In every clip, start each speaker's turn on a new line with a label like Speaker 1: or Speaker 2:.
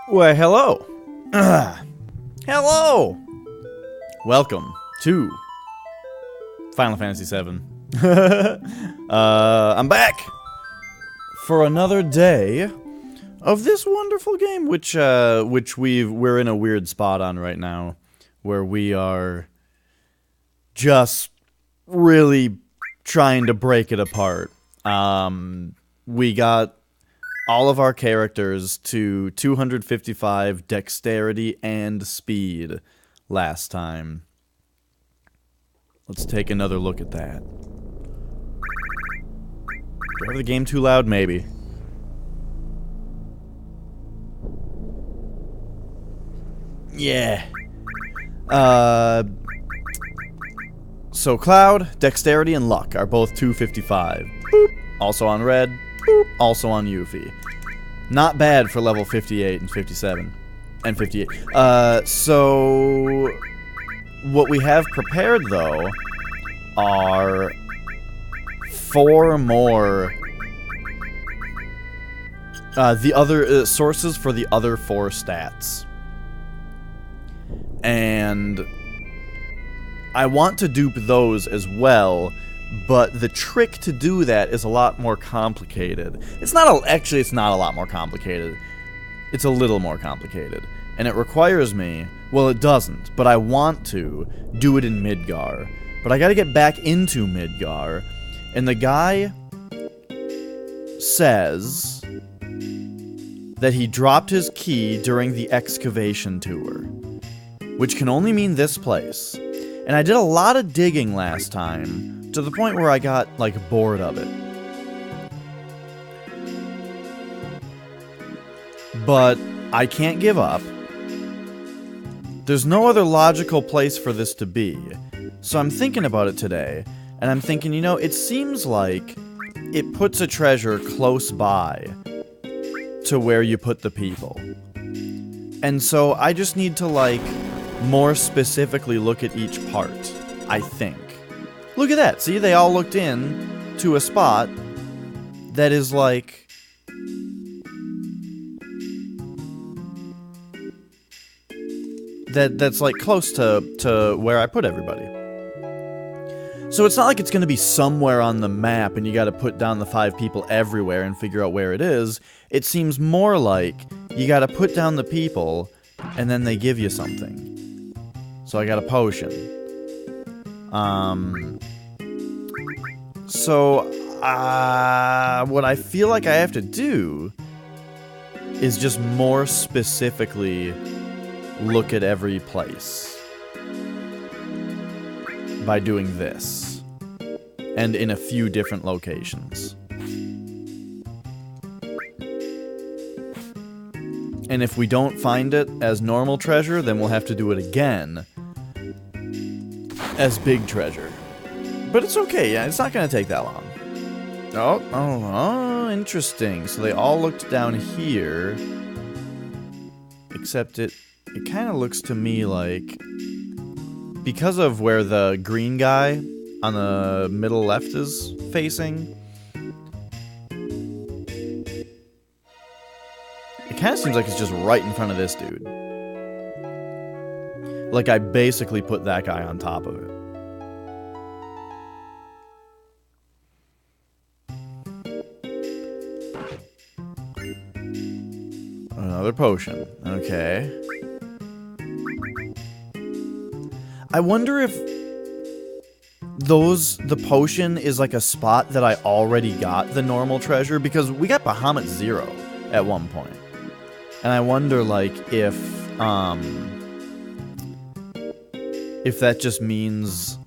Speaker 1: Why, hello. Hello. Welcome to Final Fantasy VII. I'm back for another day of this wonderful game, which we're in a weird spot on right now, where we are just really trying to break it apart. We got all of our characters to 255 dexterity and speed last time. Let's take another look at that. Do I have the game too loud? Maybe. Yeah. So Cloud, Dexterity, and Luck are both 255. Boop. Also on Red. Boop. Also on Yuffie. Not bad for level 58 and 57. And 58. So what we have prepared, though, are 4 more the other sources for the other 4 stats. And I want to dupe those as well, but the trick to do that is a lot more complicated. Actually, it's not a lot more complicated. It's a little more complicated. And it requires me, well, it doesn't, but I want to do it in Midgar. But I gotta get back into Midgar, and the guy says that he dropped his key during the excavation tour, which can only mean this place. And I did a lot of digging last time, to the point where I got, like, bored of it. But I can't give up. There's no other logical place for this to be. So I'm thinking about it today, and I'm thinking, you know, it seems like it puts a treasure close by to where you put the people. And so I just need to, like, more specifically look at each part, I think. Look at that. See, they all looked in to a spot that is like... That's like close to where I put everybody. So it's not like it's going to be somewhere on the map and you got to put down the 5 people everywhere and figure out where it is. It seems more like you got to put down the people and then they give you something. So I got a potion. What I feel like I have to do is just more specifically look at every place by doing this, and in a few different locations. And if we don't find it as normal treasure, then we'll have to do it again as big treasure. But it's okay, yeah, it's not gonna take that long. Oh, interesting. So they all looked down here, except it kind of looks to me like, because of where the green guy on the middle left is facing, it kind of seems like it's just right in front of this dude. Like I basically put that guy on top of it. Another potion. Okay. I wonder if the potion is like a spot that I already got the normal treasure, because we got Bahamut 0 at one point. And I wonder, like, if that just means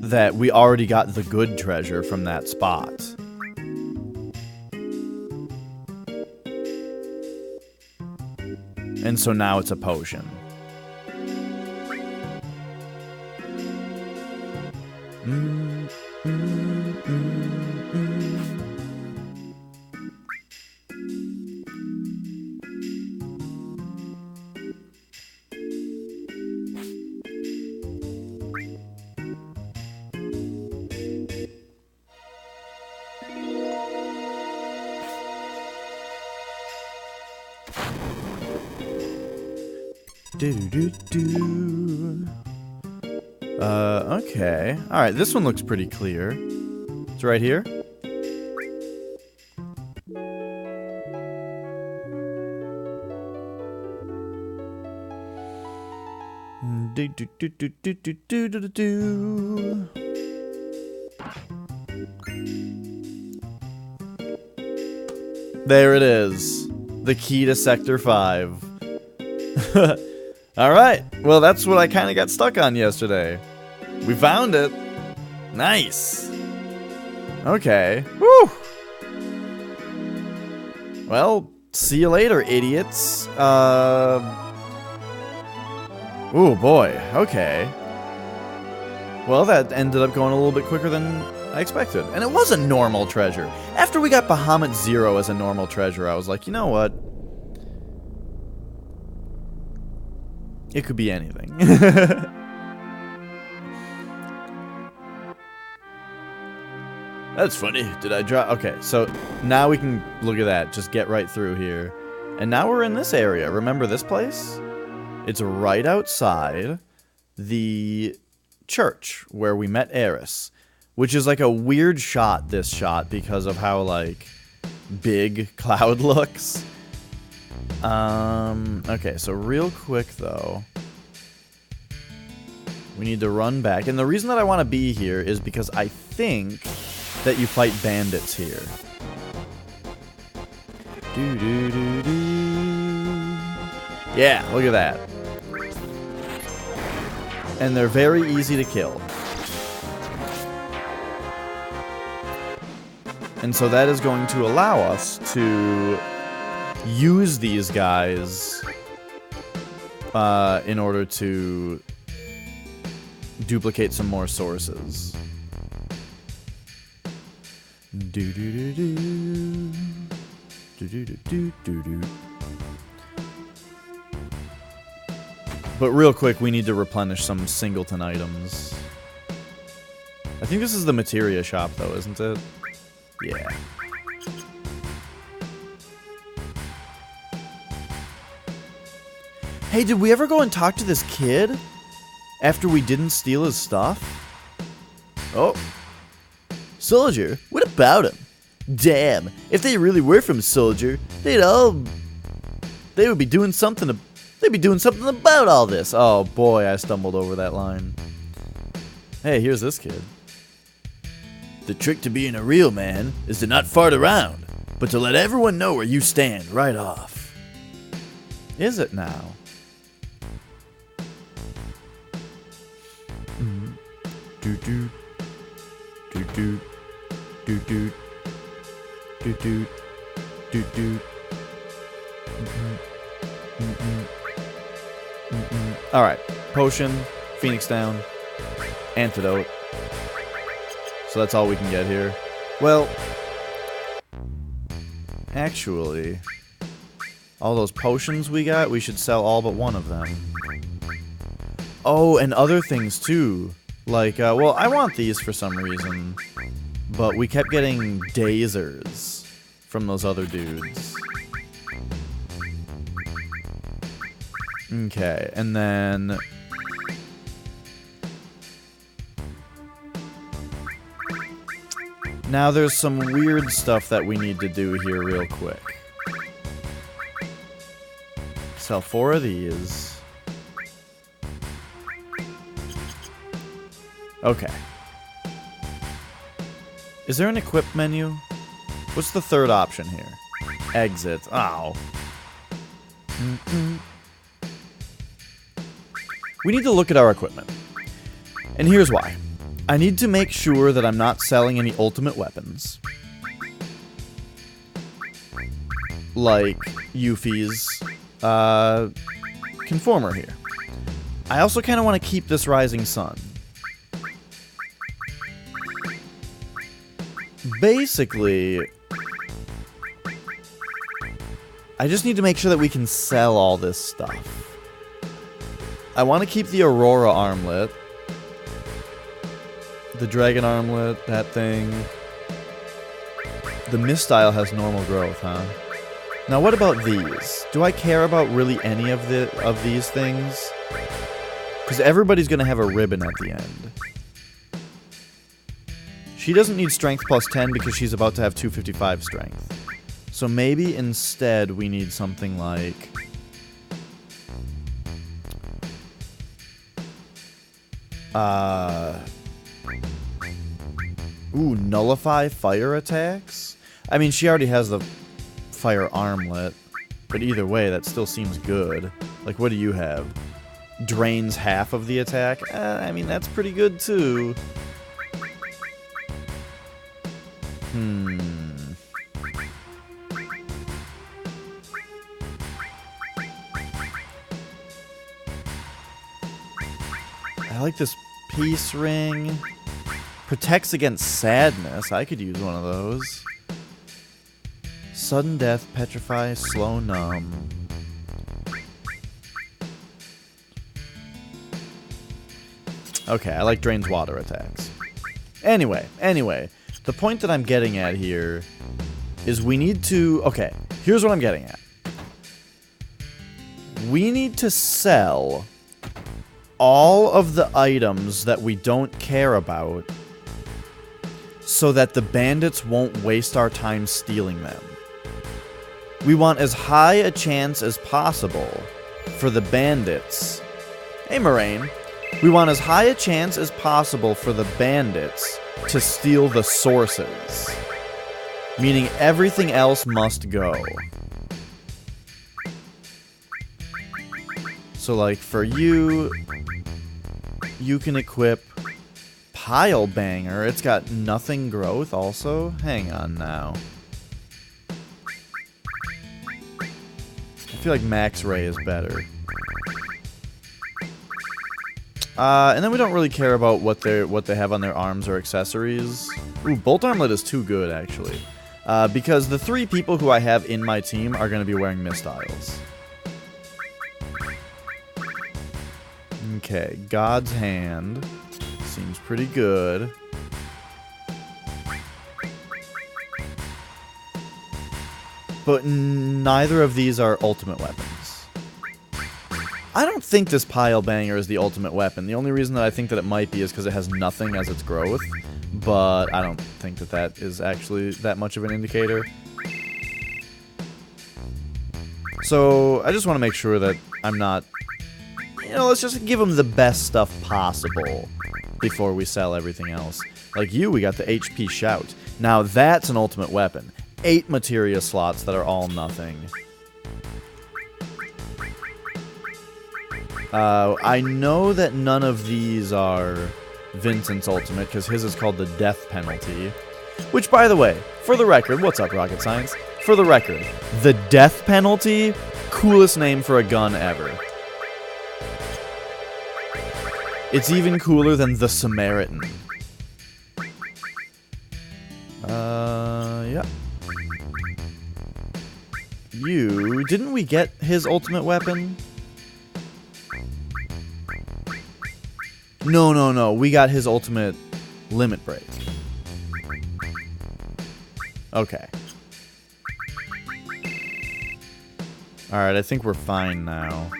Speaker 1: that we already got the good treasure from that spot. And so now it's a potion. Do-do-do-do. Okay. Alright, this one looks pretty clear. It's right here. Do-do-do-do-do-do-do-do-do. There it is. The key to Sector 5. Alright, well that's what I kind of got stuck on yesterday. We found it. Nice. Okay. Woo! Well, see you later, idiots. Oh boy, okay. Well, that ended up going a little bit quicker than I expected. And it was a normal treasure. After we got Bahamut Zero as a normal treasure, I was like, you know what? It could be anything. That's funny. Did I drop? Okay, so now we can look at that. Just get right through here. And now we're in this area. Remember this place? It's right outside the church where we met Eris. Which is like a weird shot, this shot, because of how, like, big Cloud looks. Okay, so real quick, though. We need to run back. And the reason that I want to be here is because I think that you fight bandits here. Yeah, look at that. And they're very easy to kill. And so that is going to allow us to use these guys in order to duplicate some more sources. But real quick, we need to replenish some singleton items. I think this is the materia shop, though, isn't it? Yeah. Hey, did we ever go and talk to this kid? After we didn't steal his stuff? Oh. Soldier? What about him? Damn, if they really were from Soldier, they would be doing something about all this. Oh boy, I stumbled over that line. Hey, here's this kid. The trick to being a real man is to not fart around, but to let everyone know where you stand right off. Is it now? Do do do do do do do do do do. All right, potion, Phoenix down, antidote. So that's all we can get here. Well, actually, all those potions we got, we should sell all but one of them. Oh, and other things too. Like, well, I want these for some reason, but we kept getting dazers from those other dudes. Okay, and then... Now there's some weird stuff that we need to do here real quick. Sell 4 of these. Okay. Is there an equip menu? What's the third option here? Exit. Ow. We need to look at our equipment. And here's why. I need to make sure that I'm not selling any ultimate weapons. Like Yuffie's Conformer here. I also kind of want to keep this Rising Sun. Basically, I just need to make sure that we can sell all this stuff. I want to keep the Aurora armlet. The Dragon armlet, that thing. The Mistile has normal growth, huh? Now what about these? Do I care about really any of these things? Because everybody's going to have a ribbon at the end. She doesn't need strength plus 10 because she's about to have 255 strength. So maybe instead we need something like... Ooh, nullify fire attacks? I mean, she already has the fire armlet, but either way, that still seems good. Like, what do you have? Drains half of the attack? I mean, that's pretty good, too. I like this peace ring. Protects against sadness. I could use one of those. Sudden death, petrify, slow numb. Okay, I like drains water attacks. Anyway, the point that I'm getting at here is we need to... Okay, here's what I'm getting at. We need to sell all of the items that we don't care about so that the bandits won't waste our time stealing them. We want as high a chance as possible for the bandits... Hey, Moraine. We want as high a chance as possible for the bandits to steal the sources. Meaning everything else must go. So, like, for you... You can equip Pile Banger. It's got nothing growth also? Hang on now. I feel like Max Ray is better. And then we don't really care about what they have on their arms or accessories. Ooh, Bolt Armlet is too good, actually. Because the 3 people who I have in my team are going to be wearing mistiles. Okay, God's Hand. Seems pretty good. But neither of these are ultimate weapons. I don't think this Pile Banger is the ultimate weapon. The only reason that I think that it might be is because it has nothing as its growth. But I don't think that that is actually that much of an indicator. So I just want to make sure that I'm not... You know, let's just give them the best stuff possible before we sell everything else. Like you, we got the HP Shout. Now that's an ultimate weapon. 8 materia slots that are all nothing. I know that none of these are Vincent's ultimate, because his is called the Death Penalty. Which, by the way, for the record, what's up, Rocket Science? For the record, the Death Penalty, coolest name for a gun ever. It's even cooler than the Samaritan. Yeah. Didn't we get his ultimate weapon? No. We got his ultimate limit break. Okay. Alright, I think we're fine now.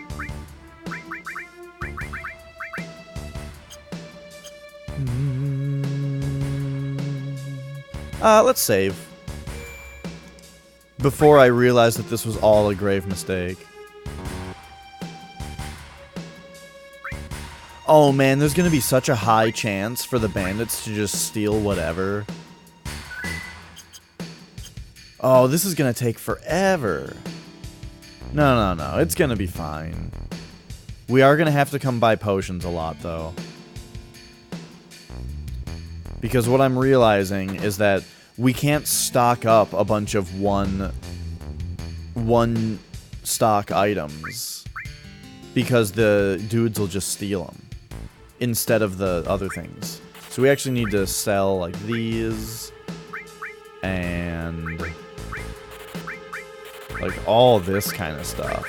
Speaker 1: Let's save. Before I realized that this was all a grave mistake. Oh man, there's gonna be such a high chance for the bandits to just steal whatever. Oh, this is gonna take forever. No, it's gonna be fine. We are gonna have to come buy potions a lot, though. Because what I'm realizing is that we can't stock up a bunch of one stock items. Because the dudes will just steal them. Instead of the other things. So we actually need to sell, like, these. And... like, all this kind of stuff.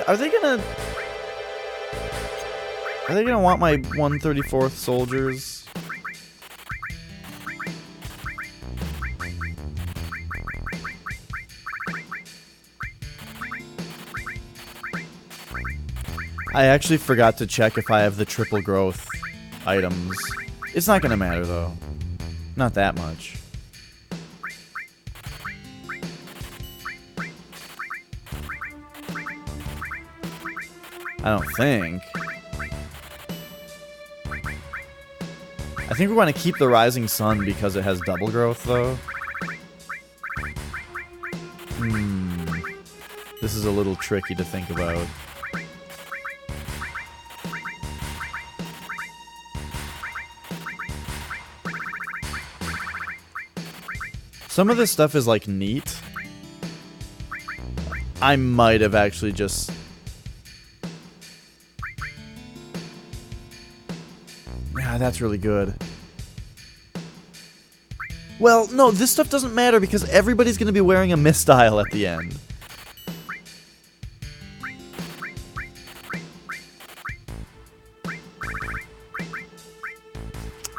Speaker 1: Are they gonna... Are they gonna want my 134th soldiers? I actually forgot to check if I have the triple growth items. It's not gonna matter though. Not that much. I don't think. I think we want to keep the Rising Sun because it has double growth though. This is a little tricky to think about. Some of this stuff is, like, neat. I might have actually just... Yeah, that's really good. Well, no, this stuff doesn't matter because everybody's going to be wearing a mistile at the end.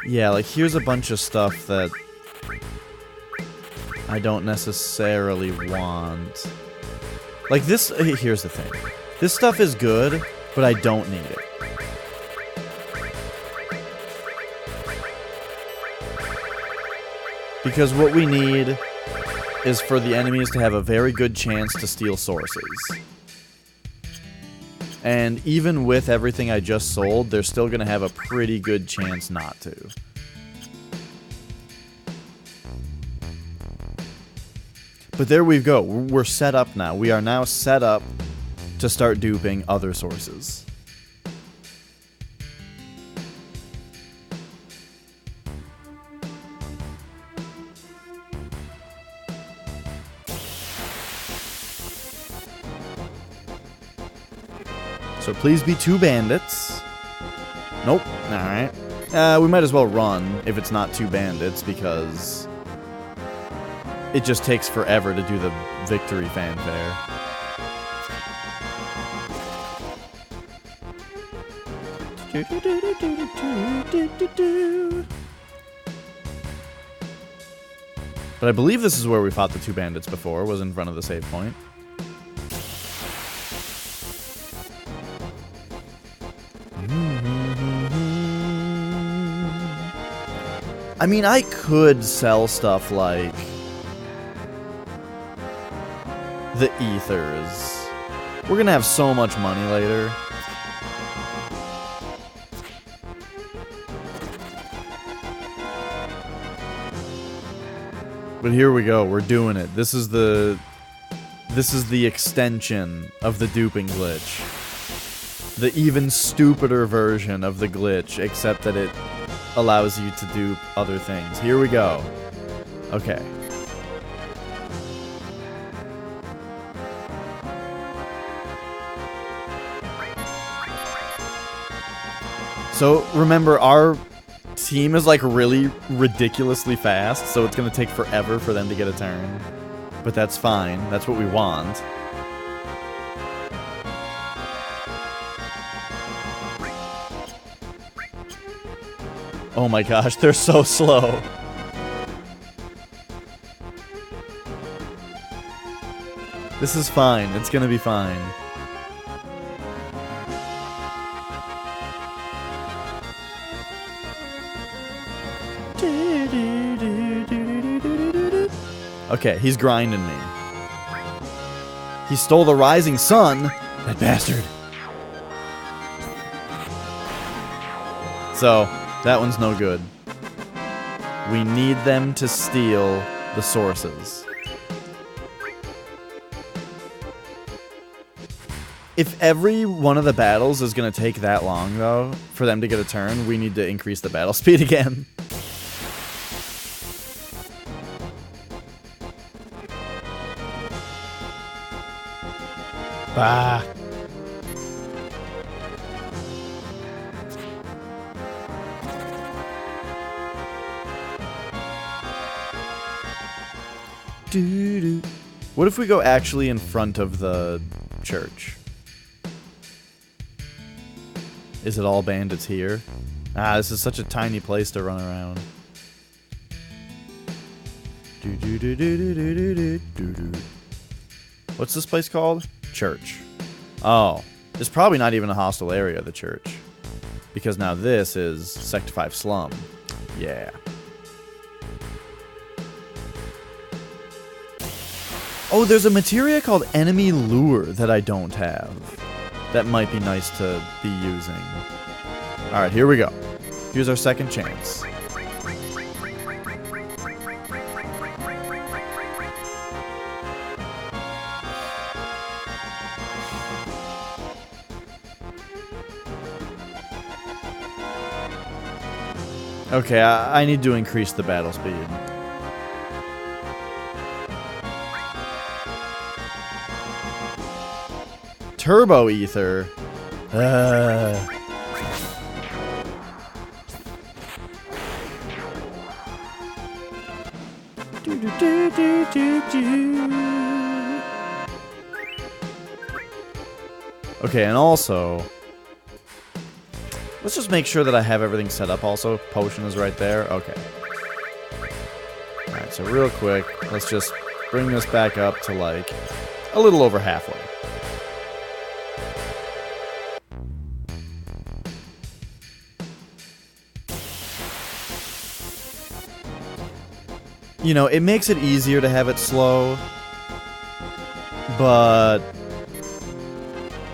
Speaker 1: Yeah, like, here's a bunch of stuff that I don't necessarily want. Like this, here's the thing. This stuff is good, but I don't need it. Because what we need is for the enemies to have a very good chance to steal sources. And even with everything I just sold, they're still going to have a pretty good chance not to. But there we go. We're set up now. We are now set up to start duping other sources. So please be 2 bandits. Nope. Alright. We might as well run if it's not 2 bandits because it just takes forever to do the victory fanfare. But I believe this is where we fought the 2 bandits before, was in front of the save point. I mean, I could sell stuff like the ethers. We're gonna have so much money later. But here we go, we're doing it. This is the extension of the duping glitch. The even stupider version of the glitch, except that it allows you to do other things. Here we go. Okay. So, remember, our team is, like, really ridiculously fast, so it's gonna take forever for them to get a turn. But that's fine. That's what we want. Oh my gosh, they're so slow. This is fine. It's gonna be fine. Okay, he's grinding me. He stole the Rising Sun, that bastard. So, that one's no good. We need them to steal the sources. If every one of the battles is going to take that long, though, for them to get a turn, we need to increase the battle speed again. Bah. Doo-doo. What if we go actually in front of the church? Is it all bandits here? Ah, this is such a tiny place to run around. What's this place called? Church. Oh, it's probably not even a hostile area, the church. Because now this is Sector 5 Slum. Yeah. Oh, there's a materia called Enemy Lure that I don't have. That might be nice to be using. Alright, here we go. Here's our second chance. Okay, I need to increase the battle speed. Turbo Ether. Okay, and also, let's just make sure that I have everything set up also. Potion is right there. Okay. Alright, so real quick, let's just bring this back up to like a little over halfway. You know, it makes it easier to have it slow, but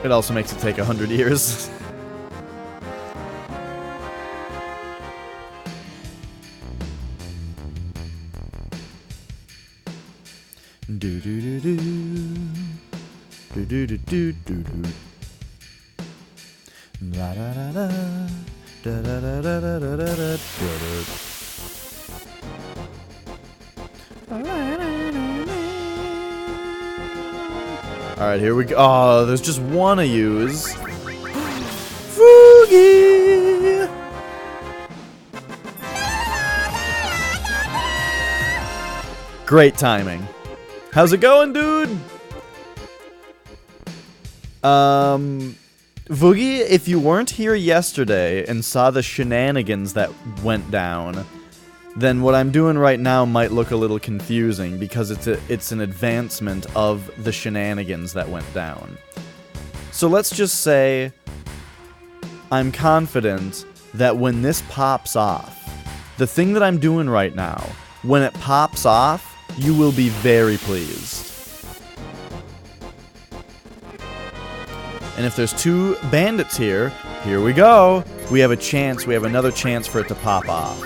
Speaker 1: it also makes it take 100 years. Do do do do do do do do do do. La da da da da da da da da da da da. Alright, here we go. Oh, there's just one I use. Foogie! Great timing. How's it going, dude? Voogie, if you weren't here yesterday and saw the shenanigans that went down, then what I'm doing right now might look a little confusing because it's an advancement of the shenanigans that went down. So let's just say I'm confident that when this pops off, the thing that I'm doing right now, when it pops off, you will be very pleased. And if there's two bandits here, here we go. We have a chance, we have another chance for it to pop off.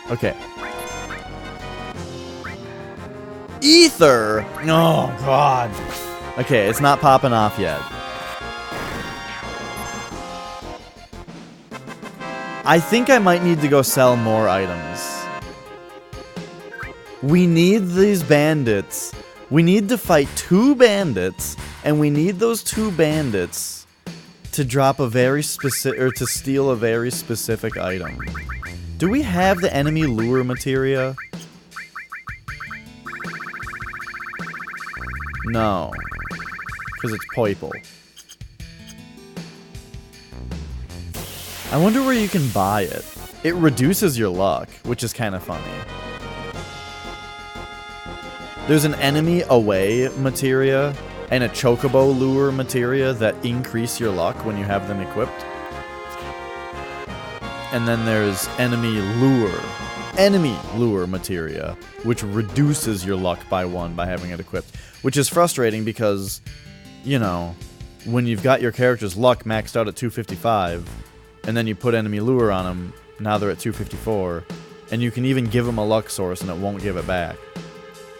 Speaker 1: Okay. Ether! Oh, God. Okay, it's not popping off yet. I think I might need to go sell more items. We need these bandits. We need to fight two bandits, and we need those two bandits to drop a very specific, or to steal a very specific item. Do we have the enemy lure materia? No. Because it's purple. I wonder where you can buy it. It reduces your luck, which is kind of funny. There's an enemy away materia and a chocobo lure materia that increase your luck when you have them equipped. And then there's enemy lure materia, which reduces your luck by 1 by having it equipped. Which is frustrating because, you know, when you've got your character's luck maxed out at 255, and then you put enemy lure on them, now they're at 254, and you can even give them a luck source and it won't give it back.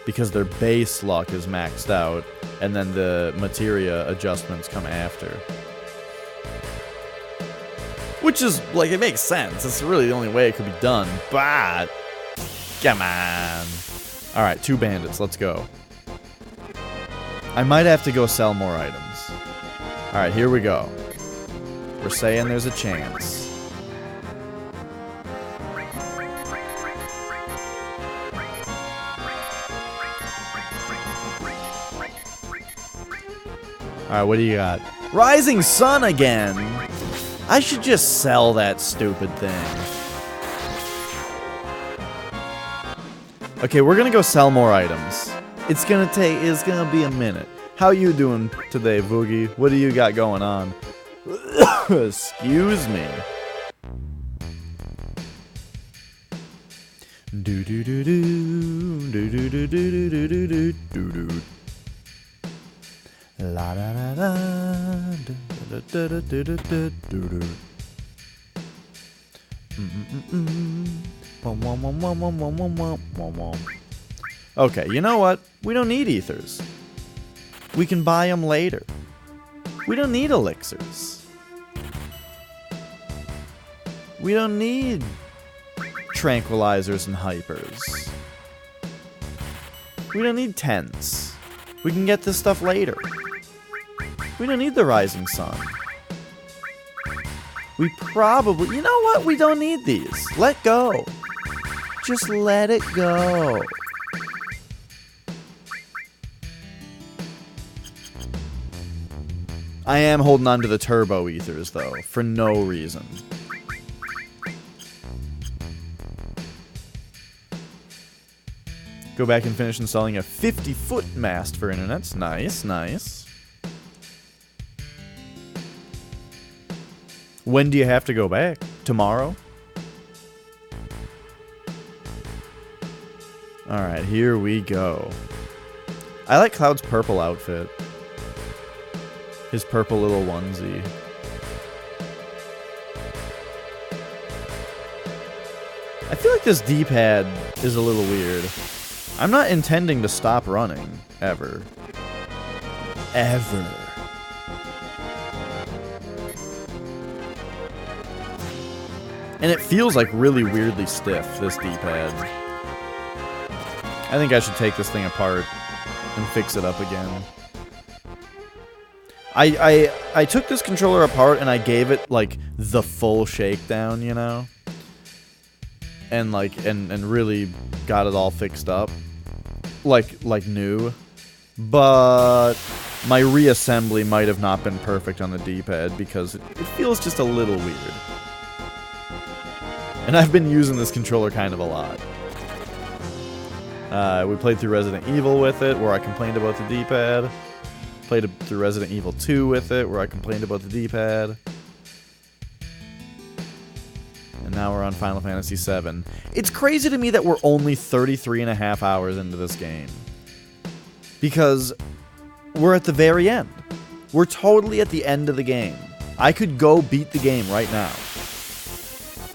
Speaker 1: Because their base luck is maxed out, and then the materia adjustments come after. Which is, like, it makes sense. It's really the only way it could be done, but come on. Alright, 2 bandits, let's go. I might have to go sell more items. Alright, here we go. We're saying there's a chance. Alright, what do you got? Rising Sun again! I should just sell that stupid thing. Okay, we're gonna go sell more items. It's gonna be a minute. How you doing today, Boogie? What do you got going on? Excuse me. Do do do do do do do do do do do do do. La da da da da da da da da da da. Okay, you know what? We don't need ethers. We can buy them later. We don't need elixirs. We don't need tranquilizers and hypers. We don't need tents. We can get this stuff later. We don't need the Rising Sun. We probably... You know what? We don't need these. Let go. Just let it go. I am holding on to the turbo ethers, though, for no reason. Go back and finish installing a 50-foot mast for internets. Nice, nice. When do you have to go back? Tomorrow? Alright, here we go. I like Cloud's purple outfit. His purple little onesie. I feel like this D-pad is a little weird. I'm not intending to stop running, ever. Ever. And it feels like really weirdly stiff, this D-pad. I think I should take this thing apart and fix it up again. I took this controller apart and I gave it, like, the full shakedown, you know? And, like, and really got it all fixed up. Like new. But my reassembly might have not been perfect on the D-pad because it feels just a little weird. And I've been using this controller kind of a lot. We played through Resident Evil with it, where I complained about the D-pad. Played through Resident Evil 2 with it, where I complained about the D-pad. And now we're on Final Fantasy VII. It's crazy to me that we're only 33.5 hours into this game. Because we're at the very end. We're totally at the end of the game. I could go beat the game right now.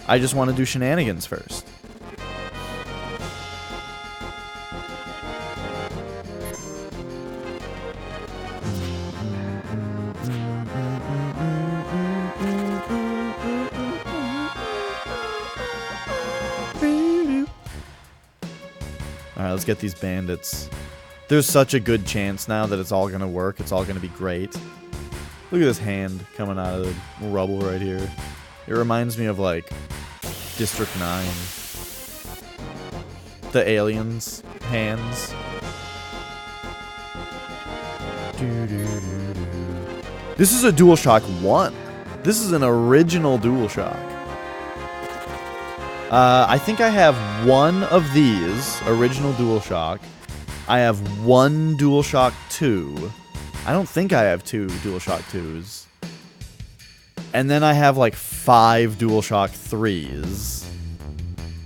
Speaker 1: I just want to do shenanigans first. Alright, let's get these bandits. There's such a good chance now that it's all gonna work. It's all gonna be great. Look at this hand coming out of the rubble right here. It reminds me of, like, District 9. The aliens' hands. This is a DualShock 1. This is an original DualShock. I think I have one of these, original DualShock. I have one DualShock 2. I don't think I have two DualShock 2s. And then I have like 5 DualShock 3s.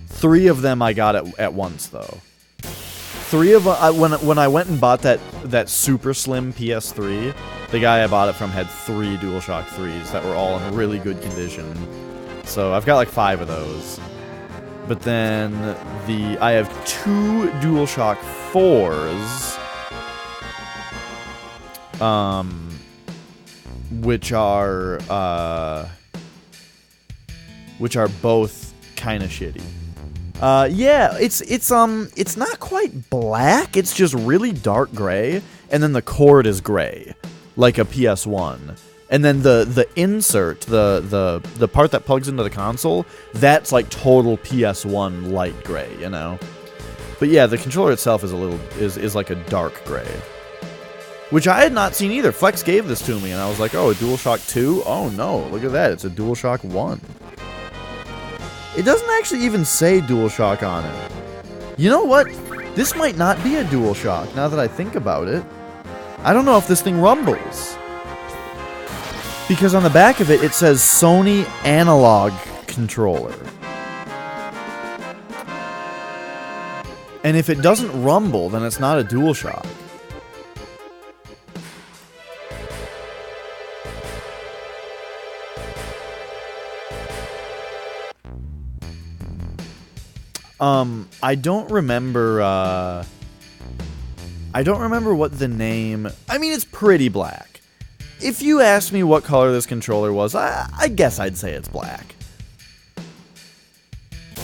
Speaker 1: 3 of them I got at once, though. 3 of them, when I went and bought that super slim PS3, the guy I bought it from had 3 DualShock 3s that were all in really good condition. So I've got like 5 of those. But then I have 2 DualShock 4s. Which are both kind of shitty. Yeah, it's not quite black. It's just really dark gray, and then the cord is gray, like a PS1. And then the insert, the part that plugs into the console, that's like total PS1 light gray, you know. But yeah, the controller itself is like a dark gray. which I had not seen either. Flex gave this to me, and I was like, oh, a DualShock 2? Oh, no, look at that. It's a DualShock 1. It doesn't actually even say DualShock on it. You know what? This might not be a DualShock, now that I think about it. I don't know if this thing rumbles. Because on the back of it, it says Sony Analog Controller. And if it doesn't rumble, then it's not a DualShock. I don't remember, what the name... I mean, it's pretty black. If you asked me what color this controller was, I guess I'd say it's black.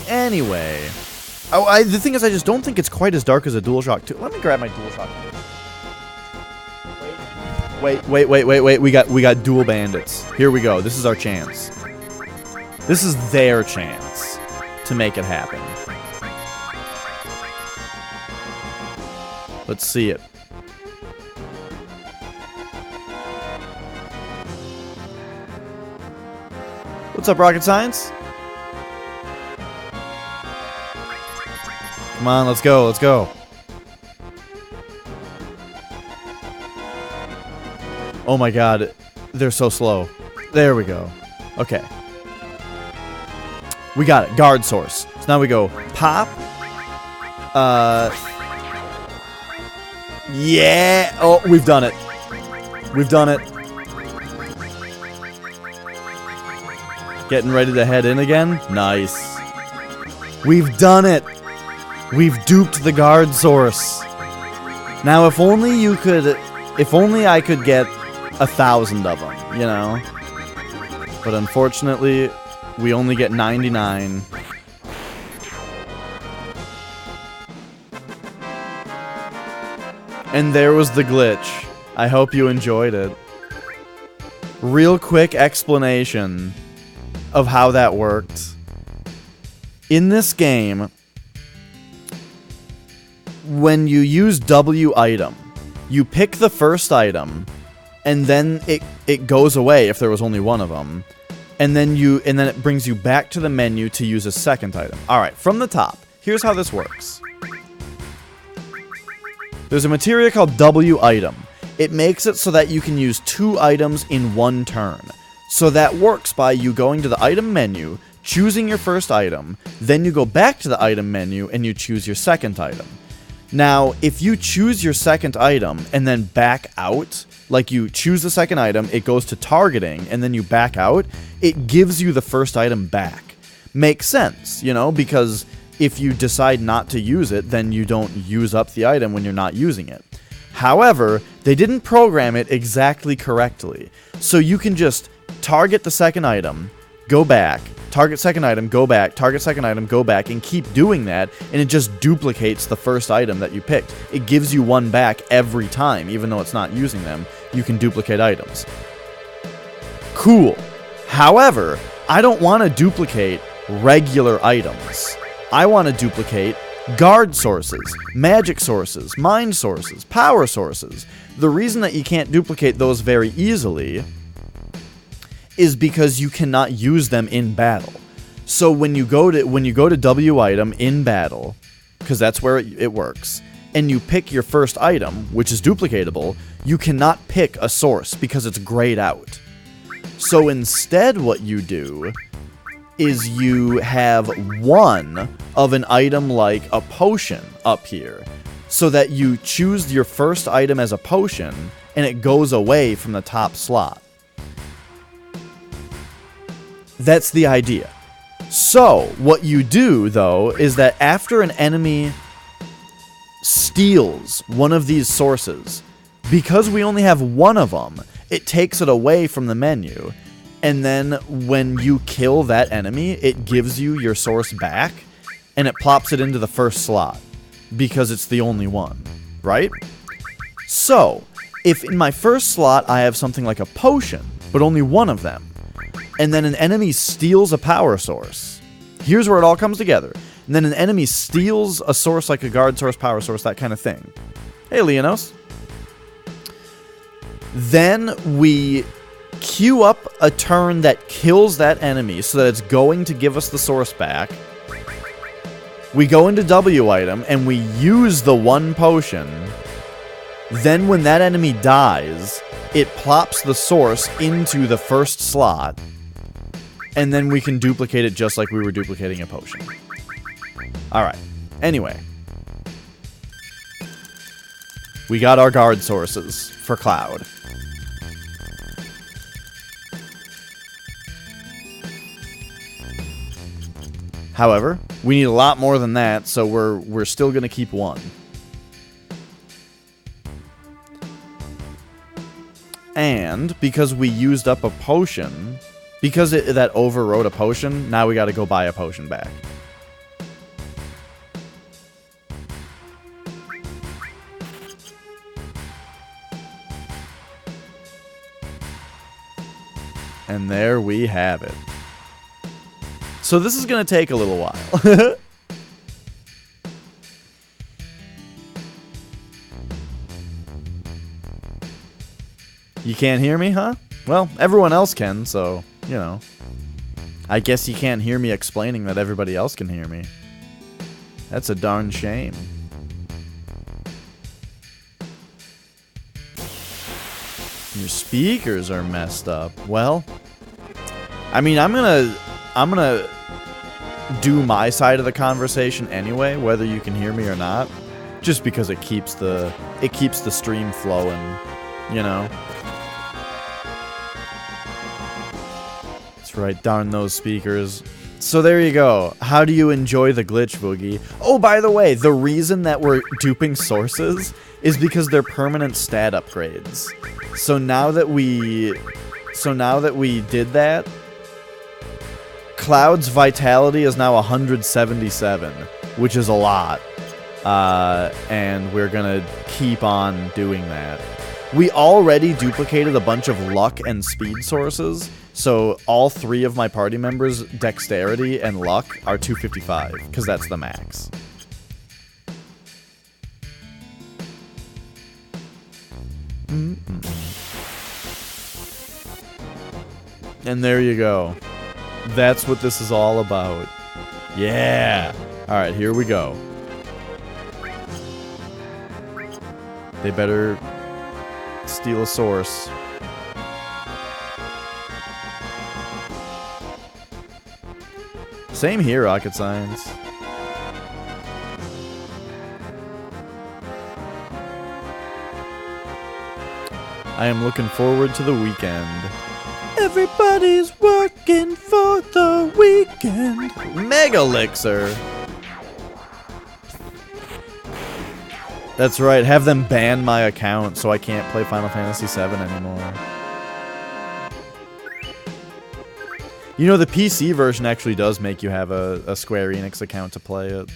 Speaker 1: Anyway... the thing is, I just don't think it's quite as dark as a DualShock 2. Let me grab my DualShock 2. Wait. We got dual bandits. Here we go. This is our chance. This is their chance to make it happen. Let's see it. What's up, Rocket Science? Come on, let's go, let's go. Oh my god, they're so slow. There we go. Okay. We got it, guard source. So now we go pop. Yeah! Oh, we've done it. We've done it. Getting ready to head in again? Nice. We've done it! We've duped the guard source. Now, if only you could... If only I could get 1,000 of them, you know? But unfortunately, we only get 99. And there was the glitch. I hope you enjoyed it. Real quick explanation of how that worked. In this game, when you use W item, you pick the first item, and then it goes away if there was only one of them, and then it brings you back to the menu to use a second item. All right, from the top, here's how this works. There's a materia called W item. It makes it so that you can use 2 items in one turn. So that works by you going to the item menu, choosing your first item, then you go back to the item menu and you choose your second item. Now, if you choose your second item and then back out, like you choose the second item, it goes to targeting, and then you back out, it gives you the first item back. Makes sense, you know, because if you decide not to use it, then you don't use up the item when you're not using it. However, they didn't program it exactly correctly. So you can just target the second item, go back, target second item, go back, target second item, go back, and keep doing that, and it just duplicates the first item that you picked. It gives you one back every time, even though it's not using them. You can duplicate items. Cool. However, I don't want to duplicate regular items. I want to duplicate guard sources, magic sources, mind sources, power sources. The reason that you can't duplicate those very easily is because you cannot use them in battle. So when you go to W item in battle, because that's where it works, and you pick your first item, which is duplicatable, you cannot pick a source because it's grayed out. So instead what you do is you have one of an item like a potion up here, so that you choose your first item as a potion, and it goes away from the top slot. That's the idea. So, what you do, though, is that after an enemy steals one of these sources, because we only have one of them, it takes it away from the menu. And then when you kill that enemy, it gives you your source back, and it plops it into the first slot, because it's the only one, right? So, if in my first slot I have something like a potion, but only one of them, and then an enemy steals a power source, here's where it all comes together. And then an enemy steals a source like a guard source, power source, that kind of thing. Hey, Leonos. Then we queue up a turn that kills that enemy so that it's going to give us the source back. We go into W item and we use the 1 potion. Then when that enemy dies, it plops the source into the first slot. And then we can duplicate it just like we were duplicating a potion. Alright. Anyway. We got our guard sources for Cloud. However, we need a lot more than that, so we're still going to keep 1. And because we used up a potion, because that overrode a potion, now we got to go buy a potion back. And there we have it. So this is going to take a little while. You can't hear me, huh? Well, everyone else can, so, you know. I guess you can't hear me explaining that everybody else can hear me. That's a darn shame. Your speakers are messed up. Well, I mean, I'm gonna do my side of the conversation anyway, whether you can hear me or not, just because it keeps the stream flowing, you know. That's right, darn those speakers. So there you go. How do you enjoy the glitch, Boogie? Oh, by the way, the reason that we're duping sources is because they're permanent stat upgrades. So now that we did that, Cloud's vitality is now 177, which is a lot. And we're gonna keep on doing that. We already duplicated a bunch of luck and speed sources, so all 3 of my party members' dexterity and luck are 255, because that's the max. And there you go. That's what this is all about. Yeah! Alright, here we go. They better steal a source. Same here, Rocket Science. I am looking forward to the weekend. Everybody's working for the weekend. Mega Elixir. That's right, have them ban my account so I can't play Final Fantasy VII anymore. You know, the PC version actually does make you have a Square Enix account to play it.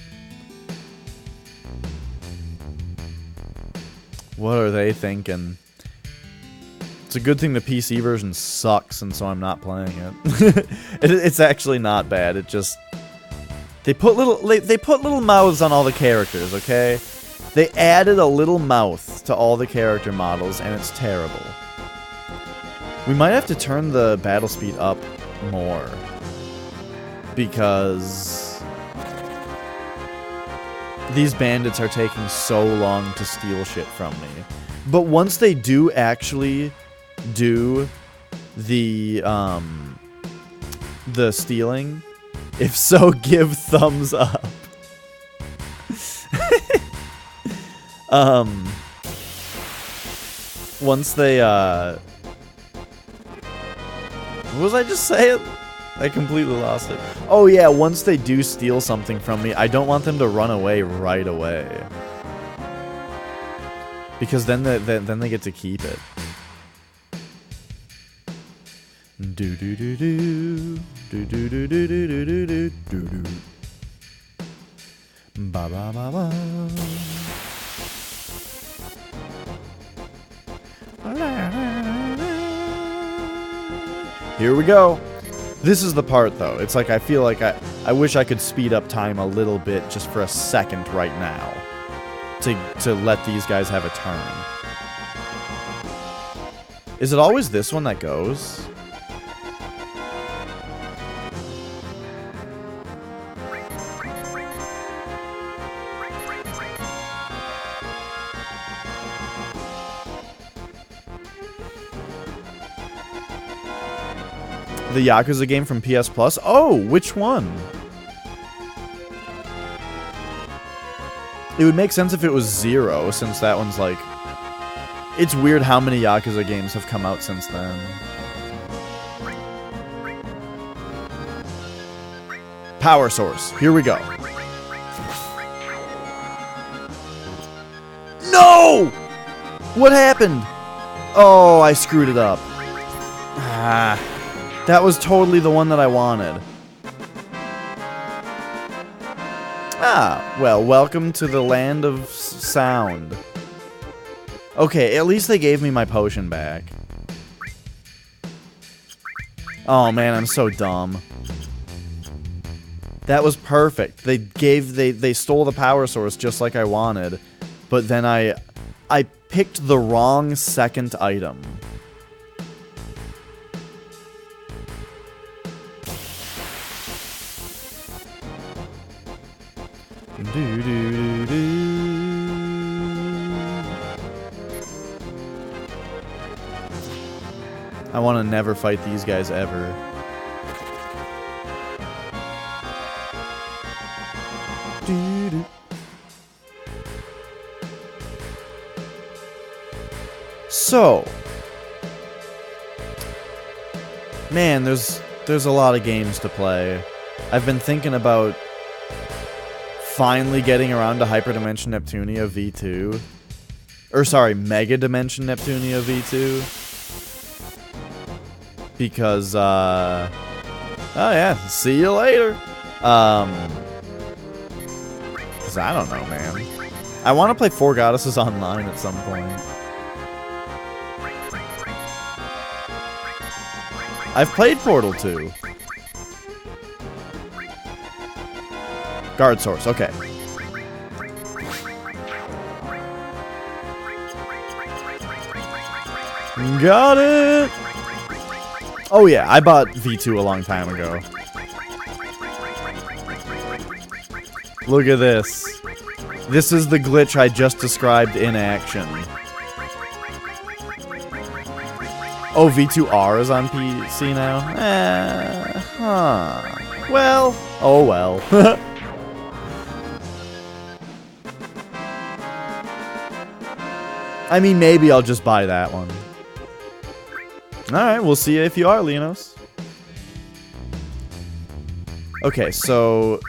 Speaker 1: What are they thinking? It's a good thing the PC version sucks, and so I'm not playing it. It's actually not bad. It just they put little mouths on all the characters. Okay, they added a little mouth to all the character models, and it's terrible. We might have to turn the battle speed up more because these bandits are taking so long to steal shit from me. But once they do actually do the stealing, if so, give thumbs up. Once they what was I just saying? I completely lost it. Oh yeah, once they do steal something from me, I don't want them to run away right away, because then they get to keep it. Do do do do do do do do do do do do do. Ba ba ba ba. Here we go. This is the part though. It's like I feel like I wish I could speed up time a little bit just for a second right now to let these guys have a turn. Is it always this one that goes? The Yakuza game from PS Plus? Oh, which one? It would make sense if it was 0, since that one's like... It's weird how many Yakuza games have come out since then. Power source. Here we go. No! What happened? Oh, I screwed it up. Ah, that was totally the one that I wanted. Ah, well, welcome to the land of sound. Okay, at least they gave me my potion back. Oh man, I'm so dumb. That was perfect. They stole the power source just like I wanted, but then I picked the wrong second item. I want to never fight these guys ever. So, man, there's a lot of games to play. I've been thinking about finally getting around to Hyperdimension Neptunia V2. Or sorry, Mega Dimension Neptunia V2. Because, oh yeah, see you later. Because I don't know, man. I want to play Four Goddesses Online at some point. I've played Portal 2. Guard source, okay. Got it! Oh yeah, I bought V2 a long time ago. Look at this. This is the glitch I just described in action. Oh, V2R is on PC now? Huh. Well, oh well. I mean, maybe I'll just buy that one. Alright, we'll see you if you are, Leonos. Okay, so...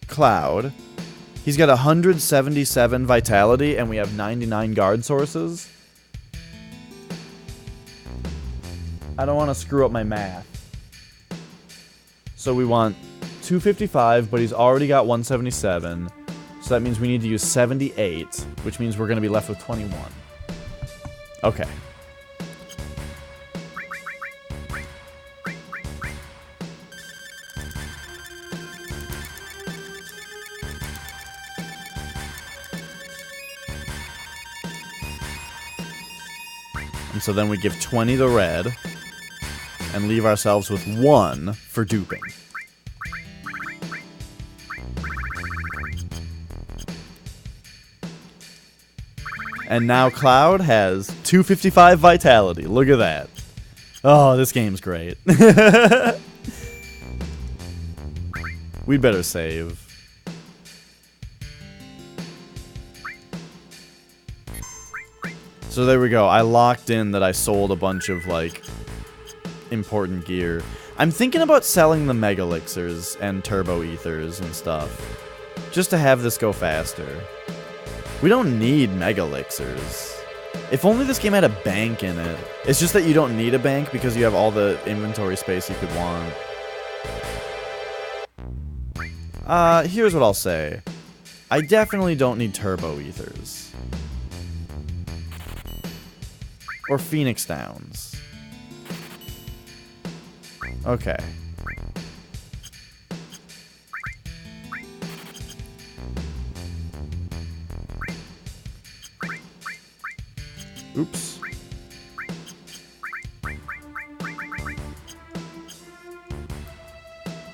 Speaker 1: Cloud. He's got 177 vitality, and we have 99 guard sources. I don't want to screw up my math. So we want 255, but he's already got 177. So that means we need to use 78, which means we're going to be left with 21. Okay. And so then we give 20 to red, and leave ourselves with 1 for duping. And now Cloud has 255 vitality. Look at that. Oh, this game's great. We'd better save. So there we go. I locked in that I sold a bunch of, like, important gear. I'm thinking about selling the Mega Elixirs and Turbo Ethers and stuff. Just to have this go faster. We don't need Mega Elixirs. If only this game had a bank in it. It's just that you don't need a bank because you have all the inventory space you could want. Here's what I'll say. I definitely don't need Turbo Ethers. Or Phoenix Downs. Okay. Oops.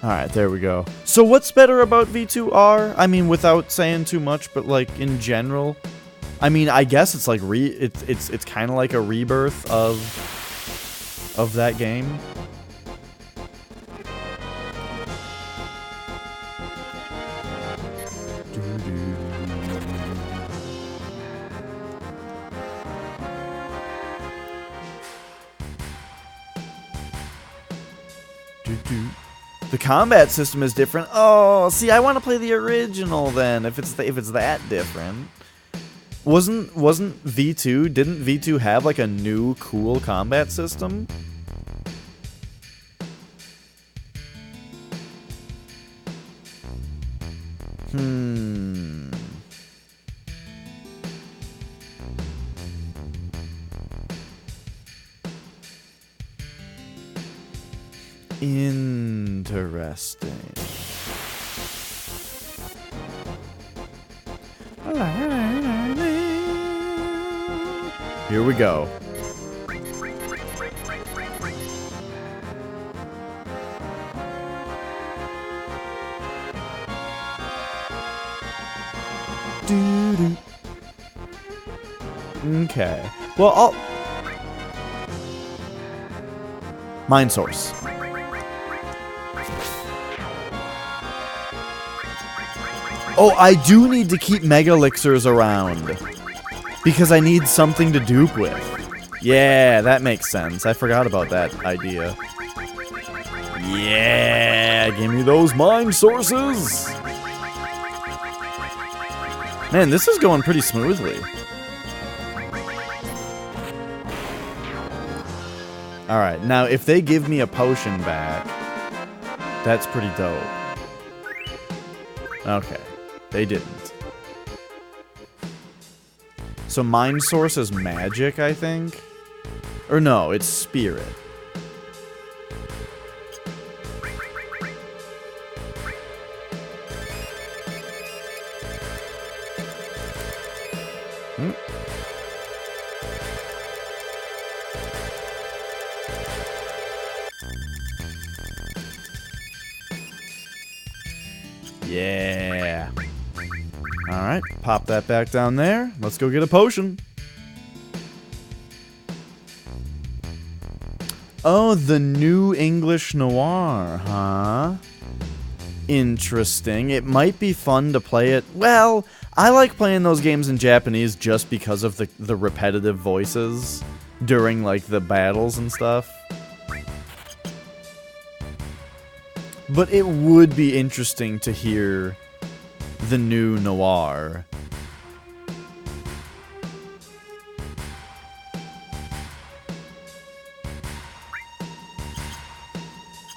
Speaker 1: Alright, there we go. So what's better about V2R? I mean, without saying too much, but like in general. I mean, I guess it's like it's kind of like a rebirth of that game. The combat system is different. Oh, see, I want to play the original then. If it's that different, wasn't V2? Didn't V2 have like a new cool combat system? Interesting. Here we go. Doo-doo. Okay. Well, I'll... Mind Source. Oh, I do need to keep Mega Elixirs around. Because I need something to dupe with. Yeah, that makes sense. I forgot about that idea. Yeah, give me those Mind Sources. Man, this is going pretty smoothly. Alright, now if they give me a potion back, that's pretty dope. Okay. They didn't. So Mind Source is magic, I think? Or no, it's spirit. Yeah. Alright, pop that back down there. Let's go get a potion. Oh, the new English Noir, huh? Interesting. It might be fun to play it. Well, I like playing those games in Japanese just because of the repetitive voices during, like, the battles and stuff. But it would be interesting to hear the new Noir.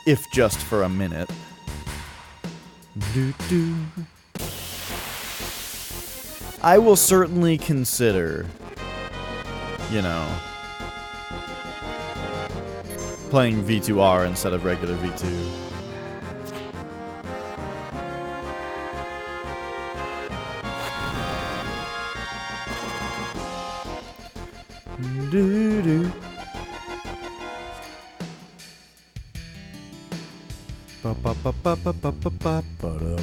Speaker 1: If just for a minute. Doo-doo. I will certainly consider, you know, playing V2R instead of regular V2. Doo-doo. Ba-ba-ba-ba-ba-ba-ba-ba-da.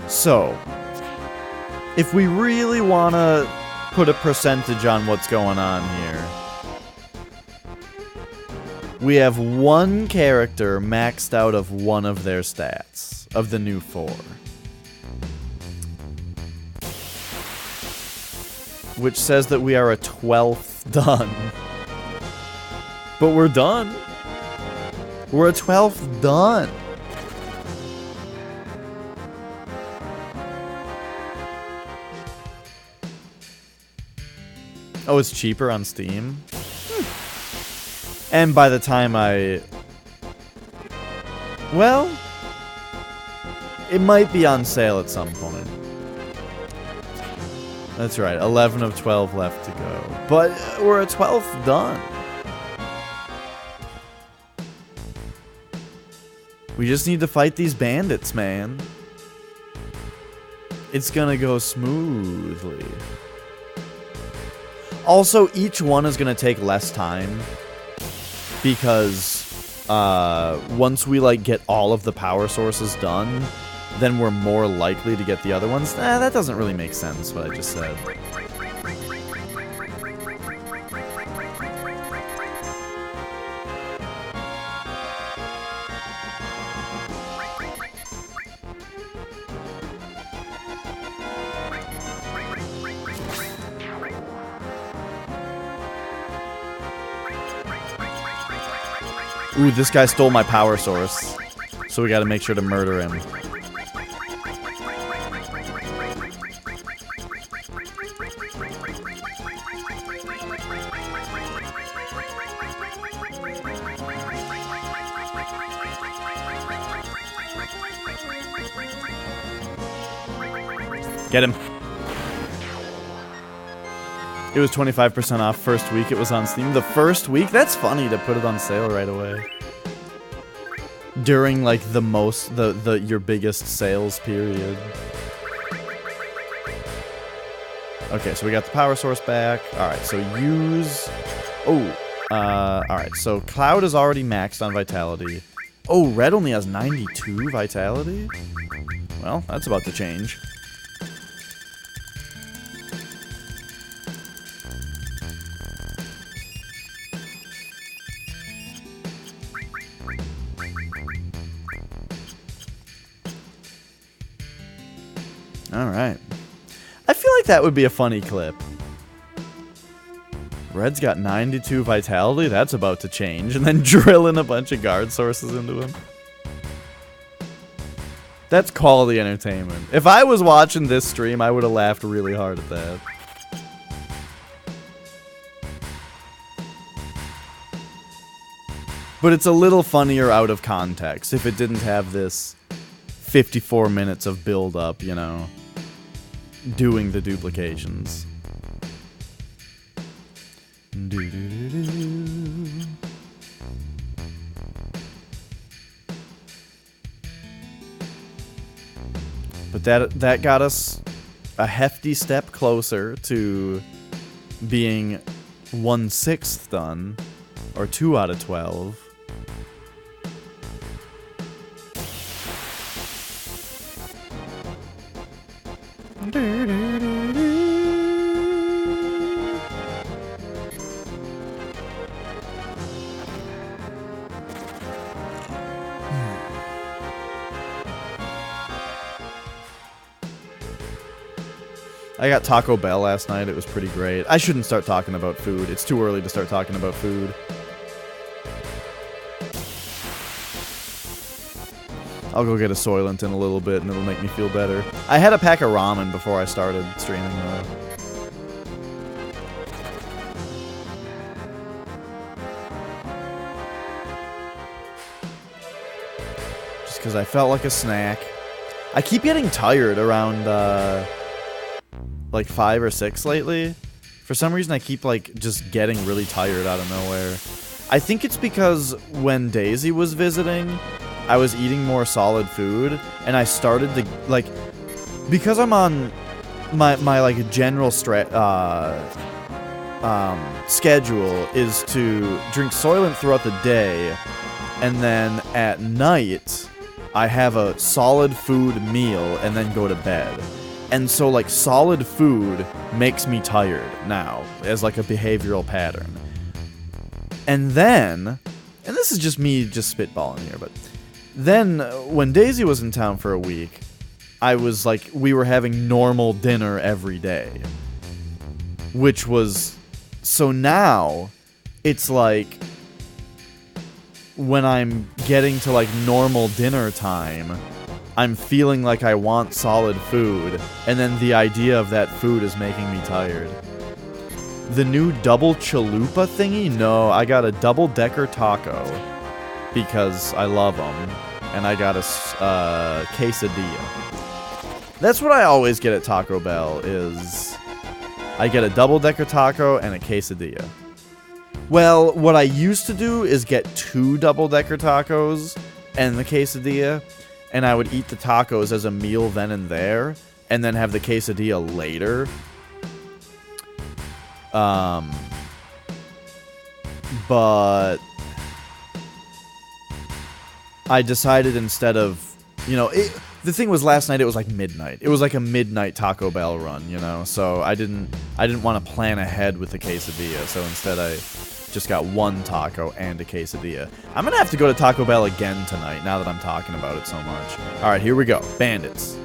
Speaker 1: So, if we really want to put a percentage on what's going on here, we have one character maxed out of one of their stats, of the new 4. Which says that we are a 12th done. But we're done. We're a 12th done. Oh, it's cheaper on Steam? And by the time well, it might be on sale at some point. That's right, 11 of 12 left to go. But we're a 12th done. We just need to fight these bandits, man. It's gonna go smoothly. Also, each one is gonna take less time. Because, once we, like, get all of the power sources done, then we're more likely to get the other ones. That doesn't really make sense, what I just said. Ooh, this guy stole my power source. So we gotta make sure to murder him. Get him. It was 25% off first week it was on Steam. The first week? That's funny to put it on sale right away. During, like, your biggest sales period. Okay, so we got the power source back. Alright, so use... Oh, alright, so Cloud is already maxed on Vitality. Oh, Red only has 92 Vitality? Well, that's about to change. Alright. I feel like that would be a funny clip. Red's got 92 Vitality, that's about to change, and then drilling a bunch of guard sources into him. That's quality entertainment. If I was watching this stream, I would have laughed really hard at that. But it's a little funnier out of context if it didn't have this 54 minutes of build-up, you know, doing the duplications. But that got us a hefty step closer to being 1/6 done, or 2 out of 12. I got Taco Bell last night. It was pretty great. I shouldn't start talking about food. It's too early to start talking about food. I'll go get a Soylent in a little bit and it'll make me feel better. I had a pack of ramen before I started streaming though. Just because I felt like a snack. I keep getting tired around like 5 or 6 lately. For some reason I keep like just getting really tired out of nowhere. I think it's because when Daisy was visiting, I was eating more solid food, and I started to, like, because I'm on my like, general schedule is to drink Soylent throughout the day, and then at night, I have a solid food meal, and then go to bed. And so, like, solid food makes me tired now, as, like, a behavioral pattern. And then, and this is just me just spitballing here, but then, when Daisy was in town for a week, I was like, we were having normal dinner every day. Which was, so now, it's like, when I'm getting to like normal dinner time, I'm feeling like I want solid food, and then the idea of that food is making me tired. The new double chalupa thingy? No, I got a double-decker taco. Because I love them, and I got a quesadilla. That's what I always get at Taco Bell, is I get a double-decker taco and a quesadilla. Well, what I used to do is get 2 double-decker tacos, and the quesadilla, and I would eat the tacos as a meal then and there, and then have the quesadilla later. But I decided instead of, you know, the thing was last night it was like midnight. It was like a midnight Taco Bell run, you know. So I didn't want to plan ahead with the quesadilla. So instead I just got one taco and a quesadilla. I'm gonna have to go to Taco Bell again tonight now that I'm talking about it so much. All right, here we go. Bandits.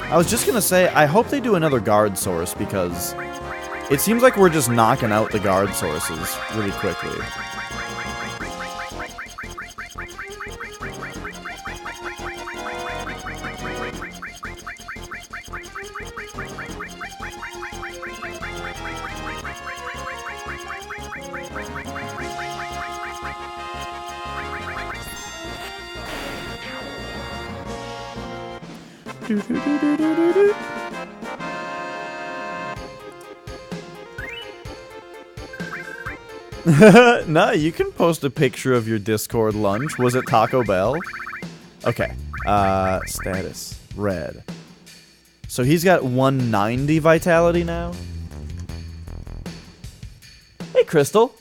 Speaker 1: I was just gonna say, I hope they do another guard source, because it seems like we're just knocking out the guard sources really quickly. No, you can post a picture of your Discord lunch. Was it Taco Bell? Okay. Status. Red. So he's got 190 vitality now. Hey, Crystal.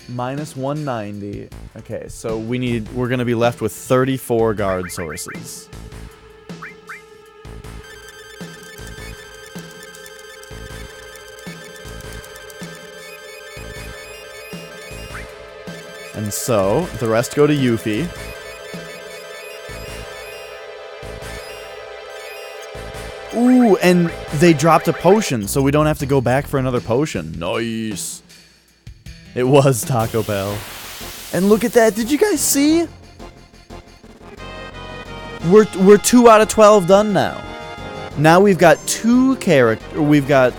Speaker 1: Minus 190. Okay, so we're gonna be left with 34 guard sources. And so, the rest go to Yuffie. Ooh, and they dropped a potion, so we don't have to go back for another potion. Nice. It was Taco Bell. And look at that. Did you guys see? We're 2 out of 12 done now. Now we've got we've got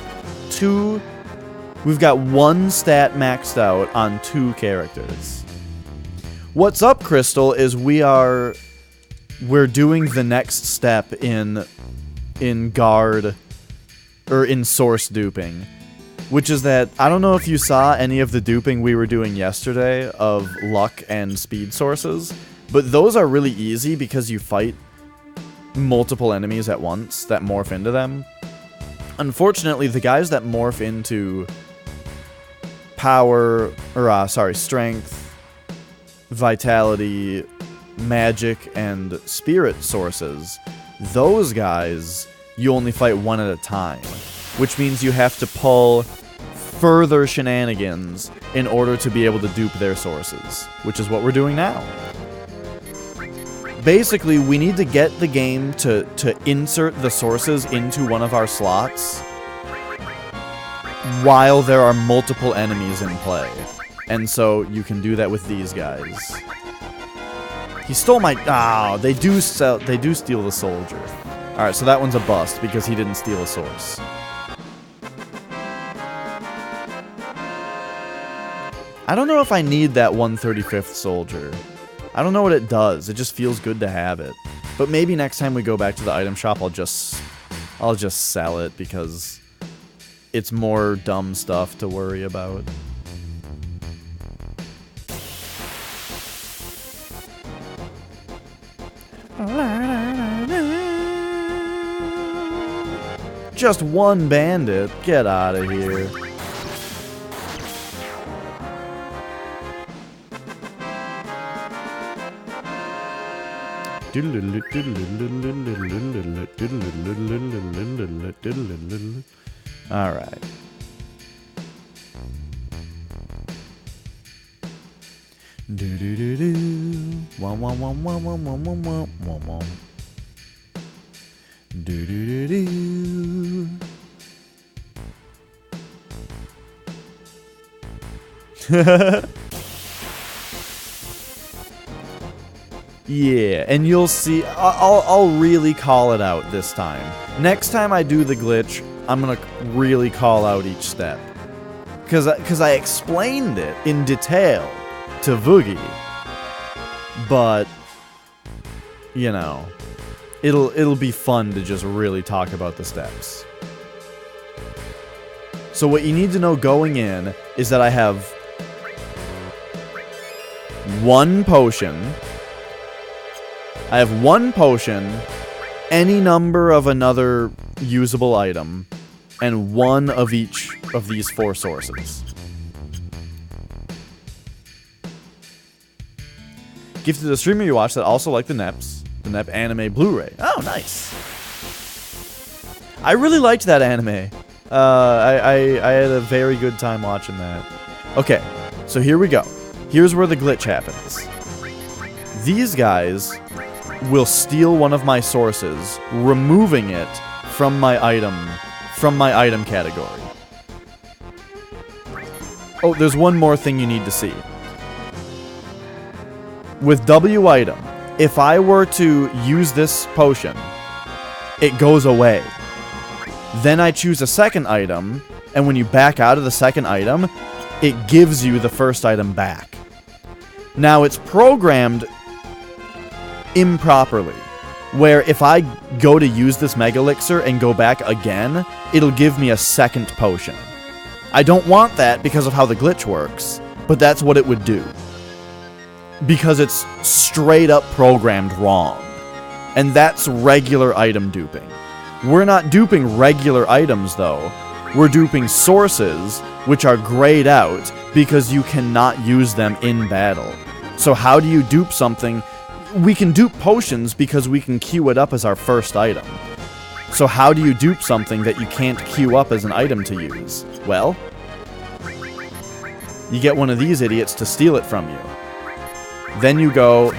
Speaker 1: one stat maxed out on 2 characters. What's up, Crystal, is we're doing the next step in guard, or in source duping, which is that, I don't know if you saw any of the duping we were doing yesterday of luck and speed sources, but those are really easy because you fight multiple enemies at once that morph into them. Unfortunately, the guys that morph into strength, vitality, magic, and spirit sources, those guys you only fight one at a time, which means you have to pull further shenanigans in order to be able to dupe their sources, which is what we're doing now. Basically, we need to get the game to insert the sources into one of our slots while there are multiple enemies in play. And so you can do that with these guys. He stole my... Ah, they do steal the soldier. Alright, so that one's a bust because he didn't steal a source. I don't know if I need that 135th soldier. I don't know what it does. It just feels good to have it. But maybe next time we go back to the item shop, I'll just sell it because it's more dumb stuff to worry about. Just one bandit? Get out of here. All right. Do do do do. Wom wom wom wom wom wom wom wom wom wom. Do do do do. Yeah, and you'll see. I'll really call it out this time. Next time I do the glitch, I'm gonna really call out each step, because I explained it in detail to Voogie. but, you know, it'll be fun to just really talk about the steps. So what you need to know going in is that I have 1 potion. I have 1 potion, any number of another usable item, and 1 of each of these 4 sources. Gifted a streamer you watch that also liked the NEPs. The NEP anime Blu-ray. Oh, nice. I really liked that anime. I had a very good time watching that. Okay, so here we go. Here's where the glitch happens. These guys will steal one of my sources, removing it from my item category. Oh, there's one more thing you need to see. With W item, if I were to use this potion, it goes away. Then I choose a second item, and when you back out of the second item, it gives you the first item back. Now, it's programmed improperly, where if I go to use this Mega Elixir and go back again, it'll give me a second potion. I don't want that because of how the glitch works, but that's what it would do. Because it's straight up programmed wrong. And that's regular item duping. We're not duping regular items, though. We're duping sources, which are grayed out, because you cannot use them in battle. So how do you dupe something? We can dupe potions because we can queue it up as our first item. So how do you dupe something that you can't queue up as an item to use? Well, you get one of these idiots to steal it from you. Then you go,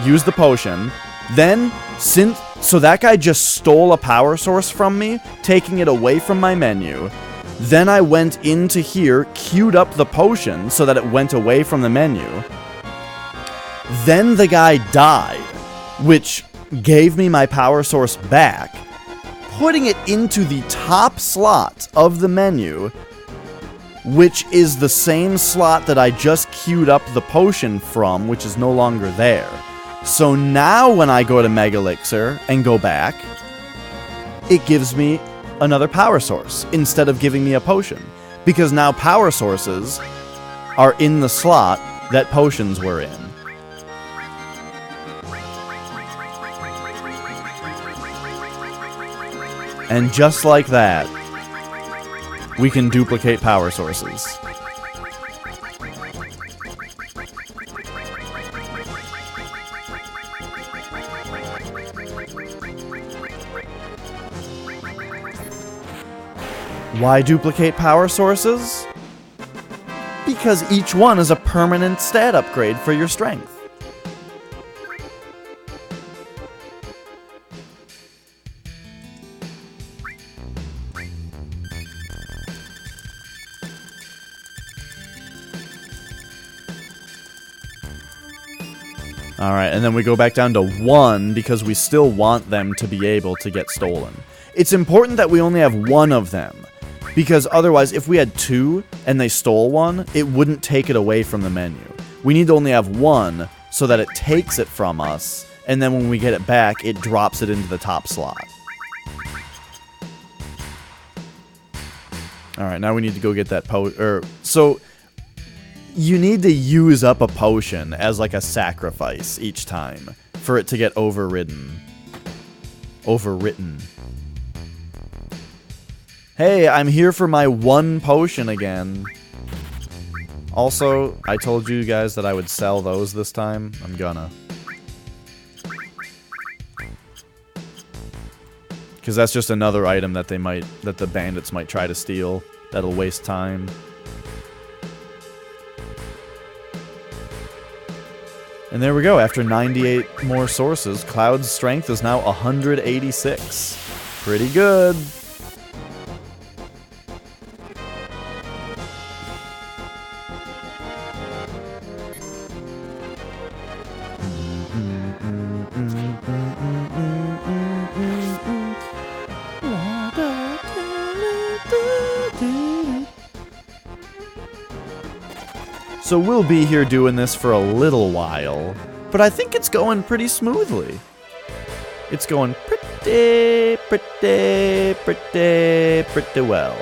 Speaker 1: use the potion. Then, so that guy just stole a power source from me, taking it away from my menu. Then I went into here, queued up the potion so that it went away from the menu. Then the guy died, which gave me my power source back, putting it into the top slot of the menu, which is the same slot that I just queued up the potion from, which is no longer there. So now when I go to Mega Elixir and go back, it gives me another power source instead of giving me a potion. Because now power sources are in the slot that potions were in. And just like that, we can duplicate power sources. Why duplicate power sources? Because each one is a permanent stat upgrade for your strength. Alright, and then we go back down to 1 because we still want them to be able to get stolen. It's important that we only have 1 of them, because otherwise if we had 2 and they stole 1, it wouldn't take it away from the menu. We need to only have 1 so that it takes it from us, and then when we get it back, it drops it into the top slot. Alright, now we need to go get that so you need to use up a potion as like a sacrifice each time for it to get overwritten. Hey, I'm here for my 1 potion again. Also, I told you guys that I would sell those this time. I'm gonna. Because that's just another item that that the bandits might try to steal. That'll waste time. And there we go. After 98 more sources, Cloud's strength is now 186. Pretty good. So we'll be here doing this for a little while, But I think it's going pretty smoothly. It's going pretty well.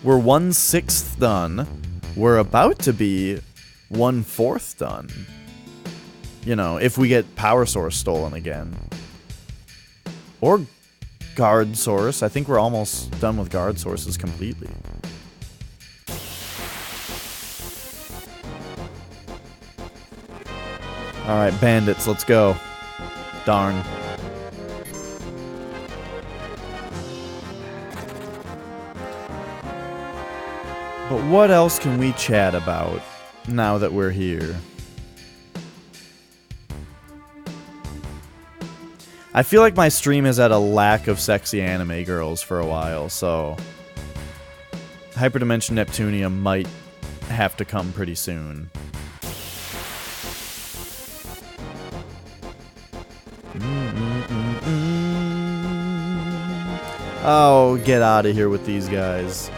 Speaker 1: We're 1/6 done. We're about to be 1/4 done. You know, if we get power source stolen again. Or guard source. I think we're almost done with guard sources completely. Alright, bandits, let's go. Darn. But what else can we chat about now that we're here? I feel like my stream has had a lack of sexy anime girls for a while, so Hyperdimension Neptunia might have to come pretty soon. Oh, get out of here with these guys.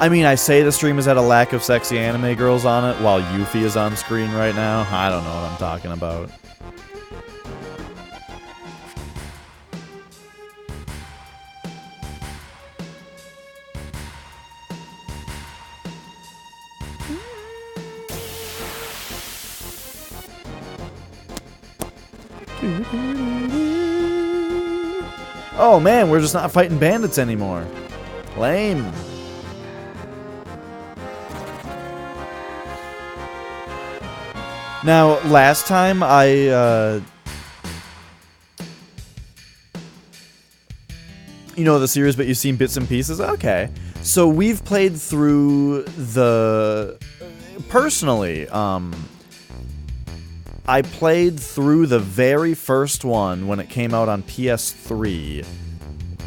Speaker 1: I mean, I say the stream has had a lack of sexy anime girls on it while Yuffie is on screen right now. I don't know what I'm talking about. Oh man, we're just not fighting bandits anymore. Lame. Now, last time I, you know the series, but you've seen bits and pieces? Okay. So we've played through the... Personally, I played through the very first one when it came out on PS3,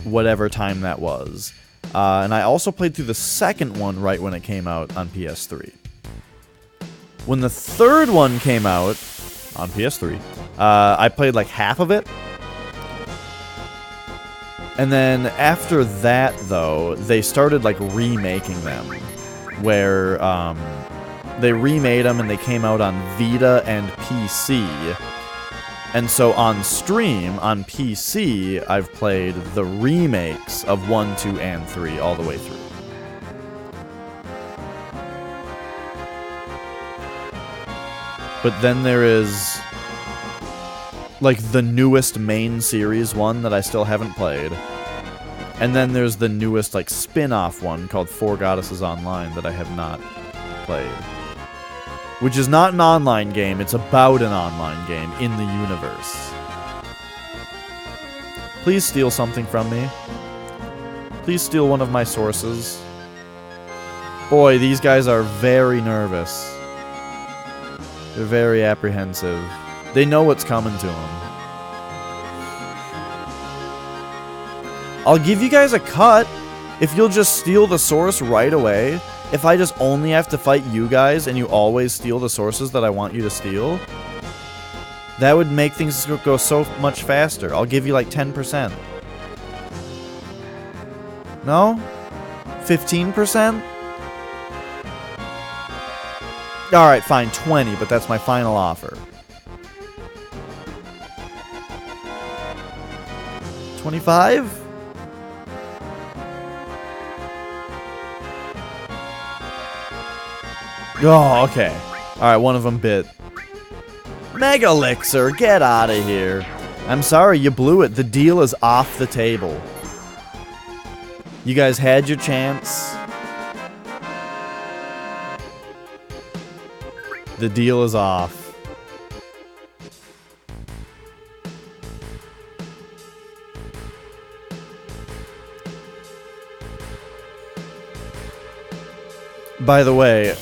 Speaker 1: whatever time that was. And I also played through the second one right when it came out on PS3. When the third one came out on PS3, I played like half of it. And then after that, though, they started like remaking them, where they remade them and they came out on Vita and PC. And so on stream, on PC, I've played the remakes of 1, 2, and 3 all the way through. But then there is, like, the newest main series one that I still haven't played. And then there's the newest, like, spin-off one called Four Goddesses Online that I have not played. Which is not an online game, it's about an online game in the universe. Please steal something from me. Please steal one of my sources. Boy, these guys are very nervous. They're very apprehensive. They know what's coming to them. I'll give you guys a cut if you'll just steal the source right away. If I just only have to fight you guys and you always steal the sources that I want you to steal, that would make things go so much faster. I'll give you like 10%. No? 15%? Alright, fine, 20, but that's my final offer. 25? Oh, okay. Alright, one of them bit. Mega Elixir, get out of here. I'm sorry, you blew it. The deal is off the table. You guys had your chance. The deal is off. By the way,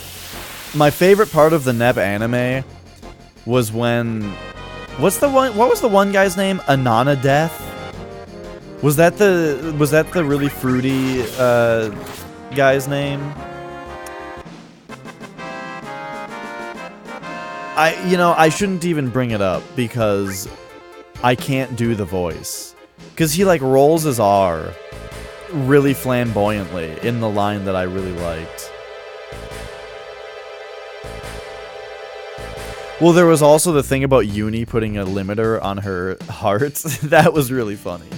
Speaker 1: my favorite part of the NEB anime was when... what was the one guy's name? Anana Death? Was that the really fruity guy's name? I shouldn't even bring it up because I can't do the voice. Because he, like, rolls his R. really flamboyantly in the line that I really liked. Well, there was also the thing about Uni putting a limiter on her heart. That was really funny.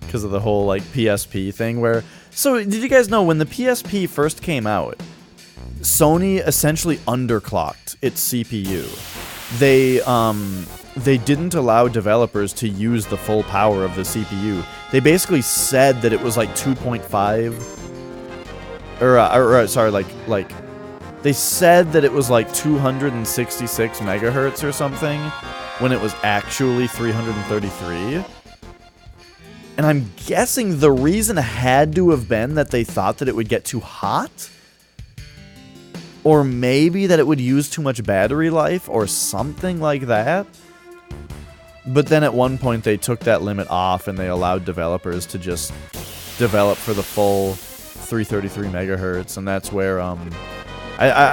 Speaker 1: Because of the whole, like, PSP thing where... So, did you guys know when the PSP first came out, Sony essentially underclocked its CPU. They didn't allow developers to use the full power of the CPU. They basically said that it was like 2.5... sorry, like... They said that it was like 266 megahertz or something, when it was actually 333. And I'm guessing the reason had to have been that they thought that it would get too hot? Or maybe that it would use too much battery life, or something like that? But then at one point they took that limit off and they allowed developers to just develop for the full 333 megahertz, and that's where, I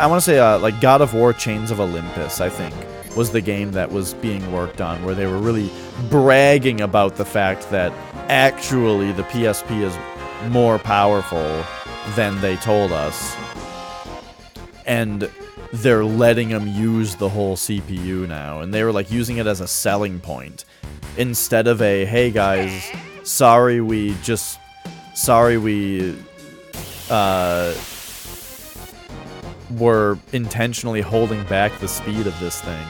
Speaker 1: want to say, like, God of War Chains of Olympus, I think, was the game that was being worked on, where they were really bragging about the fact that actually the PSP is more powerful than they told us. And they're letting them use the whole CPU now, and they were, like, using it as a selling point. Instead of a, hey guys, sorry we were intentionally holding back the speed of this thing.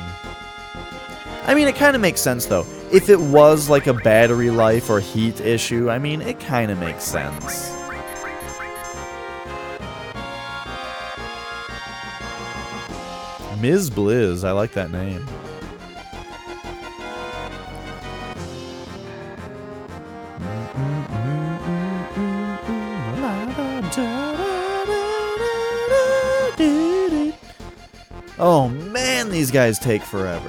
Speaker 1: I mean, it kind of makes sense, though. If it was like a battery life or heat issue, I mean, it kind of makes sense. Ms. Blizz, I like that name. Oh man, these guys take forever.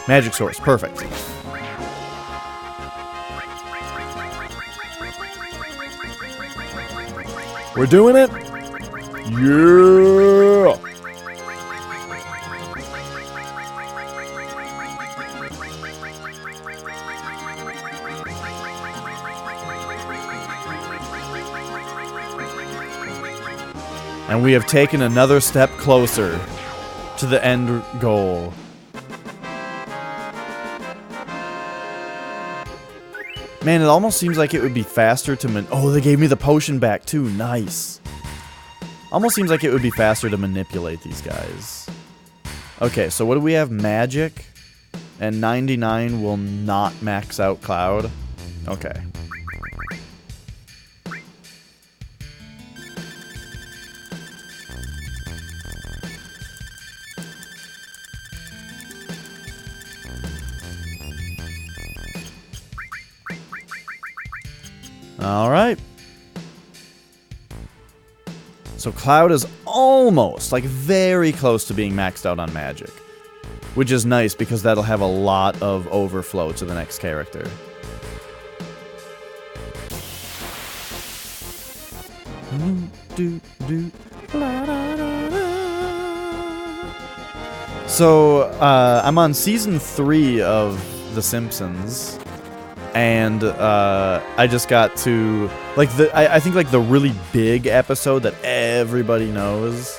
Speaker 1: Magic source, perfect. We're doing it? Yeah! And we have taken another step closer to the end goal. Man, it almost seems like it would be faster to oh, they gave me the potion back too. Nice. Almost seems like it would be faster to manipulate these guys. Okay, so what do we have? Magic. And 99 will not max out Cloud. Okay. Alright. So Cloud is almost, like, very close to being maxed out on magic. Which is nice, because that'll have a lot of overflow to the next character. So, I'm on Season 3 of The Simpsons. And I just got to, like, I think, like, the really big episode that everybody knows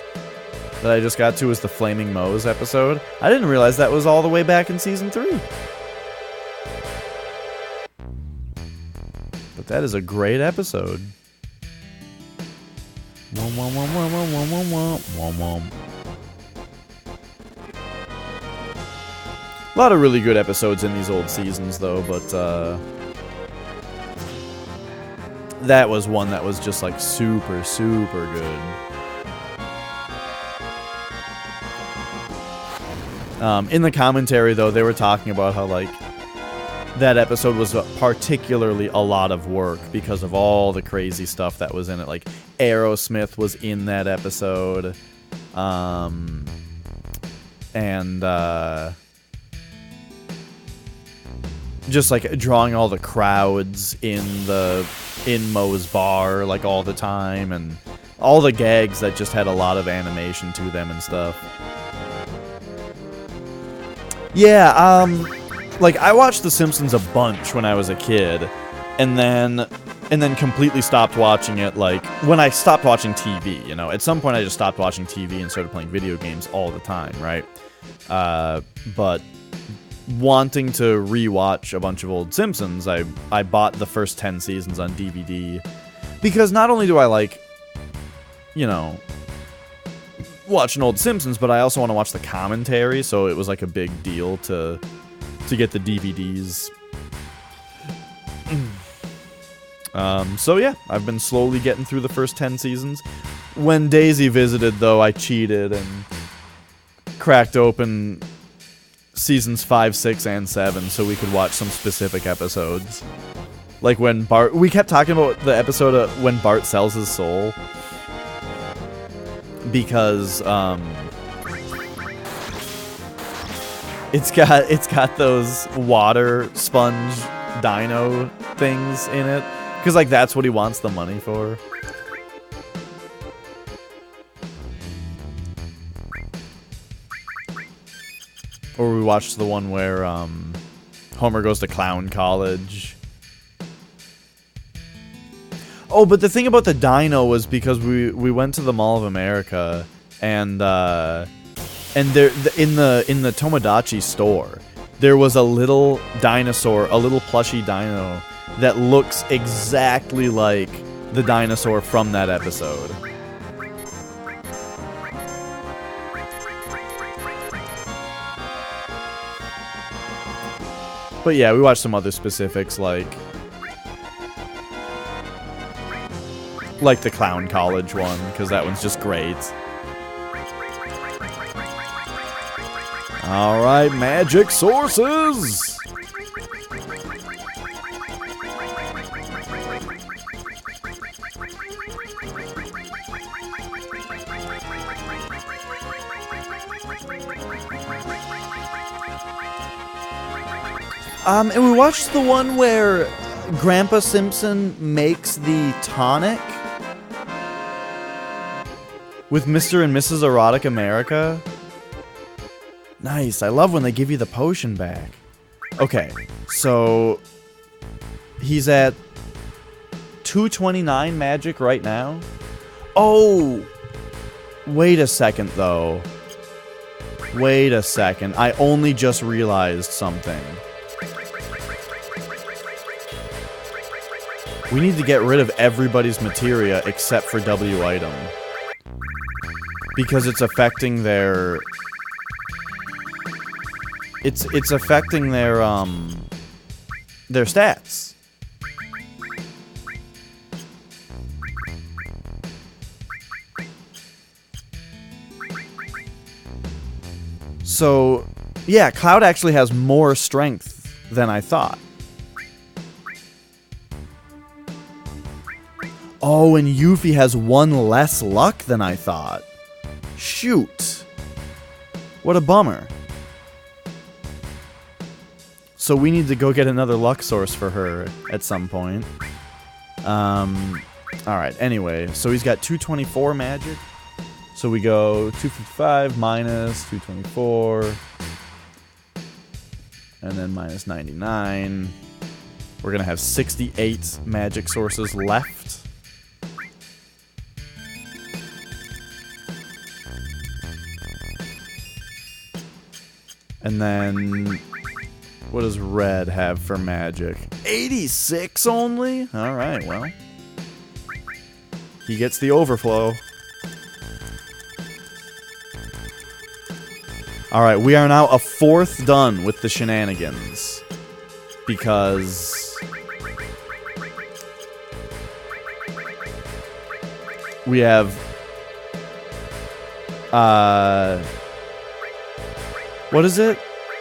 Speaker 1: that I just got to is the Flaming Moe's episode. I didn't realize that was all the way back in Season 3. But that is a great episode. A lot of really good episodes in these old seasons, though, but that was one that was just, like, super, super good. In the commentary, though, they were talking about how, like, that episode was particularly a lot of work because of all the crazy stuff that was in it. Like, Aerosmith was in that episode, and just, like, drawing all the crowds in Moe's bar, like, all the time, and all the gags that just had a lot of animation to them and stuff. Yeah, like, I watched The Simpsons a bunch when I was a kid, and then completely stopped watching it, like, when I stopped watching TV, you know? At some point, I just stopped watching TV and started playing video games all the time, right? But wanting to rewatch a bunch of old Simpsons, I bought the first 10 seasons on DVD, because not only do I like, you know, watching old Simpsons, but I also want to watch the commentary, so it was like a big deal to get the DVDs. So yeah, I've been slowly getting through the first 10 seasons. When Daisy visited, though, I cheated and cracked open seasons 5, 6, and 7 so we could watch some specific episodes. Like when Bart... We kept talking about the episode of when Bart sells his soul. Because, it's got those water sponge dino things in it. Because, like, that's what he wants the money for. Or we watched the one where, Homer goes to clown college. Oh, but the thing about the dino was because we went to the Mall of America, and there in the Tomodachi store, there was a little dinosaur, a little plushy dino that looks exactly like the dinosaur from that episode. But yeah, we watched some other specifics like the Clown College one, because that one's just great. Alright, magic sources! And we watched the one where Grandpa Simpson makes the tonic with Mr. and Mrs. Erotic America. Nice. I love when they give you the potion back. Okay, so he's at 229 magic right now. Oh, wait a second, though. Wait a second. I only just realized something. We need to get rid of everybody's materia except for W item. Because it's affecting their... It's affecting their stats. So, yeah, Cloud actually has more strength than I thought. Oh, and Yuffie has one less luck than I thought. Shoot. What a bummer. So we need to go get another luck source for her at some point. Alright, anyway. So he's got 224 magic. So we go 255 minus 224. And then minus 99. We're going to have 68 magic sources left. And then, what does Red have for magic? 86 only? Alright, well. He gets the overflow. Alright, we are now a fourth done with the shenanigans. Because... we have... what is it?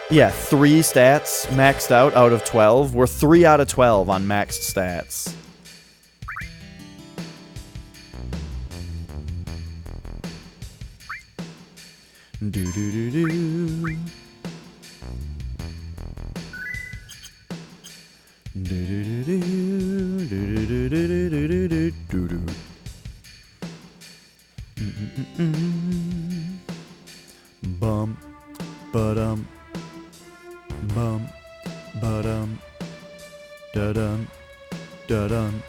Speaker 1: Yeah, 3 stats maxed out of 12. We're 3 out of 12 on maxed stats. Do do do do. Do do do do do do do do do do do. Bum. But dun.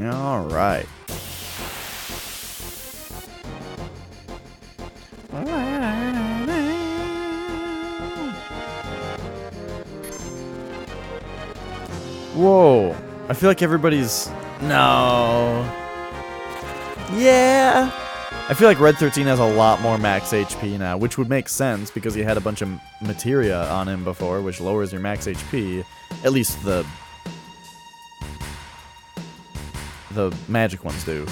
Speaker 1: All right. Whoa. I feel like everybody's... No. Yeah. I feel like Red 13 has a lot more max HP now, which would make sense because he had a bunch of materia on him before, which lowers your max HP. At least the magic ones do.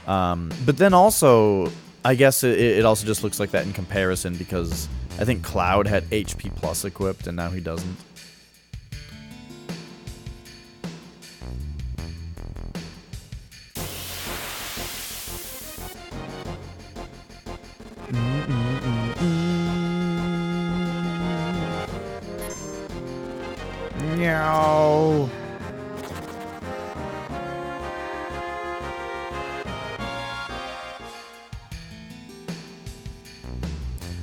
Speaker 1: But then also, I guess it also just looks like that in comparison because I think Cloud had HP plus equipped and now he doesn't. No.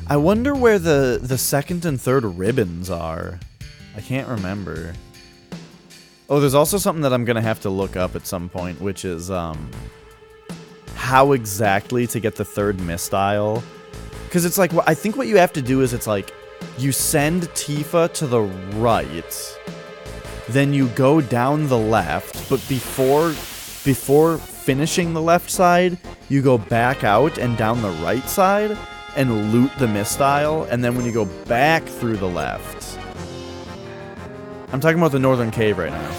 Speaker 1: I wonder where the second and third ribbons are. I can't remember. Oh, there's also something that I'm gonna have to look up at some point, which is how exactly to get the third mistile. Because it's like, I think what you have to do is it's like, you send Tifa to the right, then you go down the left, but before finishing the left side, you go back out and down the right side and loot the mistile, and then when you go back through the left, I'm talking about the northern cave right now,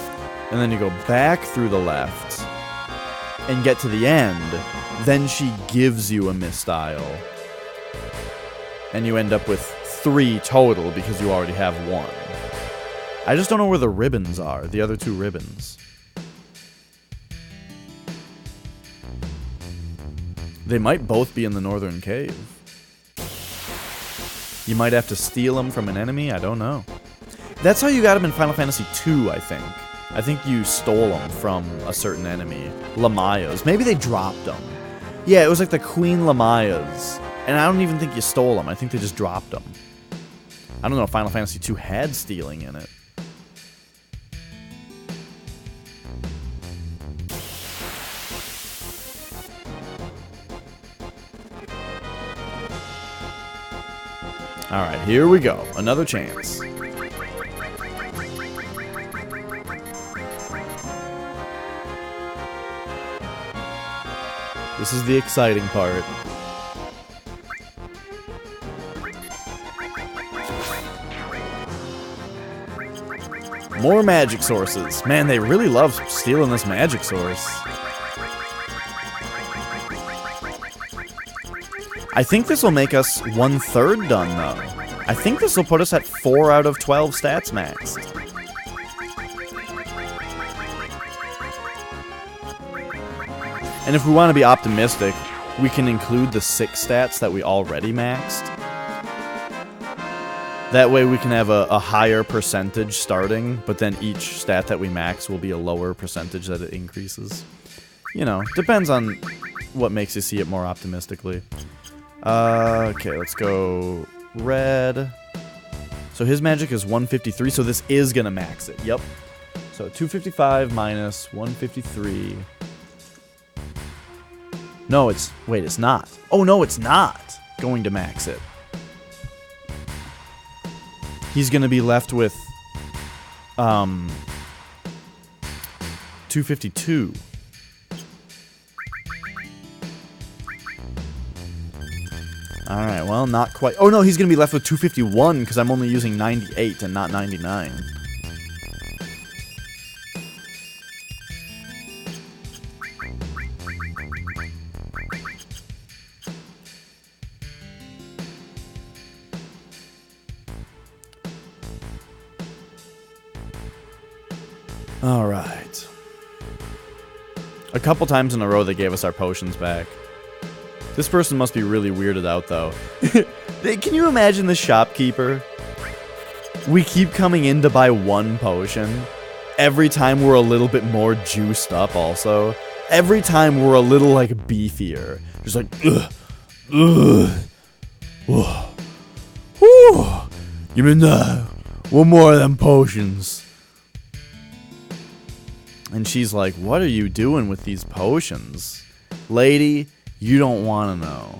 Speaker 1: and then you go back through the left and get to the end, then she gives you a mistile, and you end up with 3 total because you already have 1. I just don't know where the ribbons are, the other 2 ribbons. They might both be in the northern cave. You might have to steal them from an enemy, I don't know. That's how you got them in Final Fantasy II, I think. I think you stole them from a certain enemy. Lamaya's. Maybe they dropped them. Yeah, it was like the Queen Lamaya's. And I don't even think you stole them, I think they just dropped them. I don't know if Final Fantasy II had stealing in it. Alright, here we go. Another chance. This is the exciting part. More magic sources. Man, they really love stealing this magic source. I think this will make us 1/3 done, though. I think this will put us at 4 out of 12 stats maxed. And if we want to be optimistic, we can include the 6 stats that we already maxed. That way we can have a higher percentage starting, but then each stat that we max will be a lower percentage that it increases. You know, depends on what makes you see it more optimistically. Okay, let's go red. So his magic is 153, so this is gonna max it. Yep. So 255 minus 153. No, it's... Wait, it's not. Oh, no, it's not going to max it. He's gonna be left with... 252. Alright, well, not quite. Oh no, he's gonna be left with 251 because I'm only using 98 and not 99. Alright. A couple times in a row they gave us our potions back. This person must be really weirded out, though. Can you imagine the shopkeeper? We keep coming in to buy 1 potion. Every time we're a little bit more juiced up, also. Every time we're a little, like, beefier. Just like, ugh, ugh, ugh, whew. You mean, One more of them potions. And she's like, what are you doing with these potions? Lady, you don't want to know.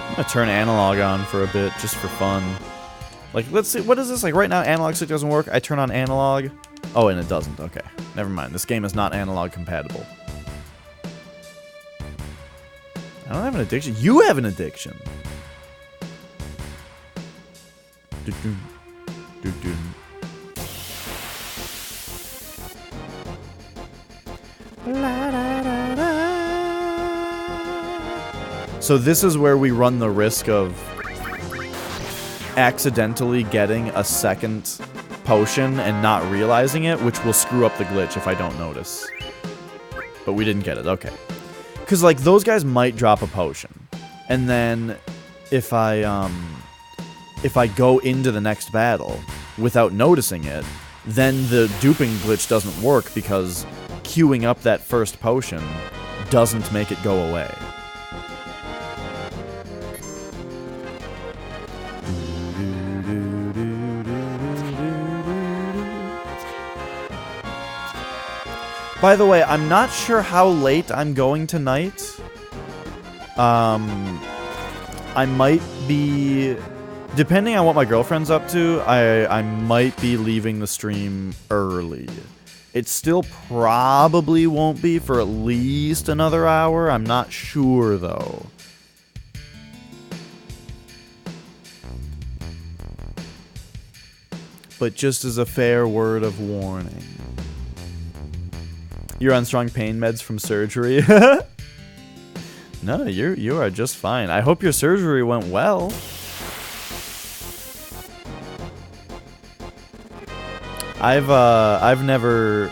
Speaker 1: I'm gonna turn analog on for a bit, just for fun. Like, let's see, what is this? Like, right now, analog stick doesn't work. I turn on analog. Oh, and it doesn't. Okay. Never mind. This game is not analog compatible. I don't have an addiction. You have an addiction. So this is where we run the risk of accidentally getting a second potion and not realizing it, which will screw up the glitch if I don't notice. But we didn't get it, okay. Because, like, those guys might drop a potion. And then if I go into the next battle without noticing it, then the duping glitch doesn't work because queuing up that first potion doesn't make it go away. By the way, I'm not sure how late I'm going tonight. I might be... Depending on what my girlfriend's up to, I might be leaving the stream early. It still probably won't be for at least another hour. I'm not sure, though. But just as a fair word of warning. You're on strong pain meds from surgery? No, you are just fine. I hope your surgery went well. I've never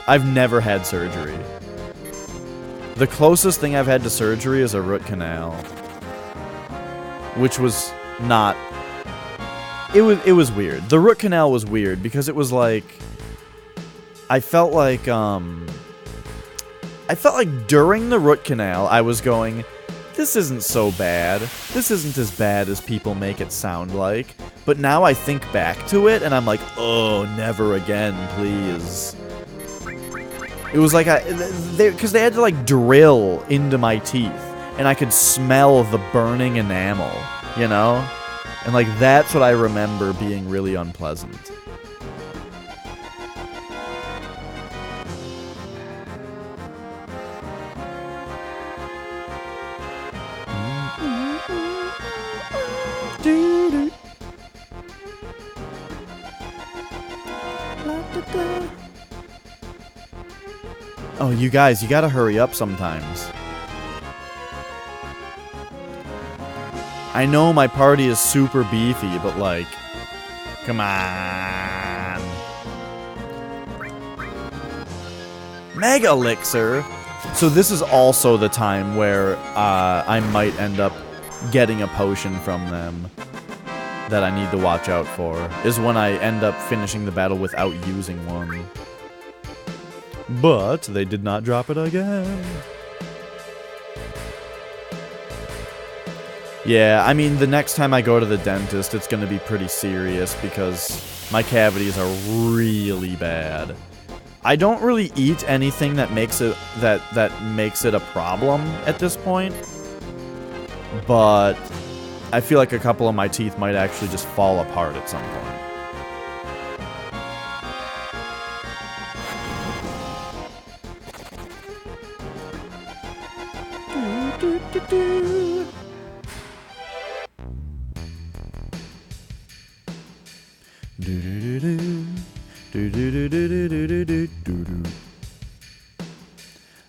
Speaker 1: had surgery. The closest thing I've had to surgery is a root canal, which was not. It was weird. The root canal was weird because it was like I felt like during the root canal I was going, this isn't so bad. This isn't as bad as people make it sound like. But now I think back to it, and I'm like, oh, never again, please. It was like, because they had to, like, drill into my teeth, and I could smell the burning enamel, you know? And, like, that's what I remember being really unpleasant. Oh, you guys, you gotta hurry up sometimes. I know my party is super beefy, but like, come on. Mega Elixir! So this is also the time where I might end up getting a potion from them that I need to watch out for, is when I end up finishing the battle without using one. But they did not drop it again. Yeah, I mean, the next time I go to the dentist, it's going to be pretty serious because my cavities are really bad. I don't really eat anything that makes it that makes it a problem at this point, but I feel like a couple of my teeth might actually just fall apart at some point.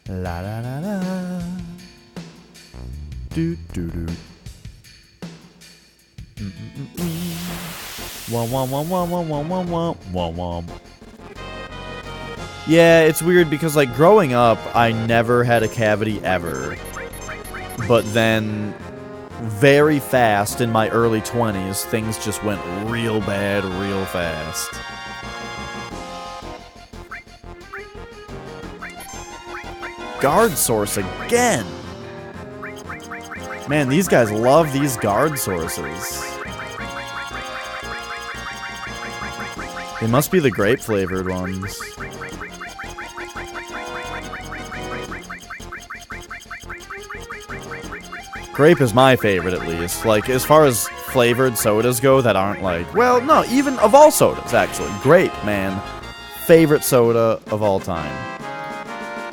Speaker 1: La la la la. Do do do. Wom wom wom wom wom wom wom wom wom wom. Yeah, it's weird because like growing up, I never had a cavity ever. But then very fast in my early 20s, things just went real bad real fast. Guard source again. Man, these guys love these guard sources. They must be the grape flavored ones. Grape is my favorite, at least. Like, as far as flavored sodas go that aren't like... Well, no, even of all sodas, actually. Grape, man. Favorite soda of all time.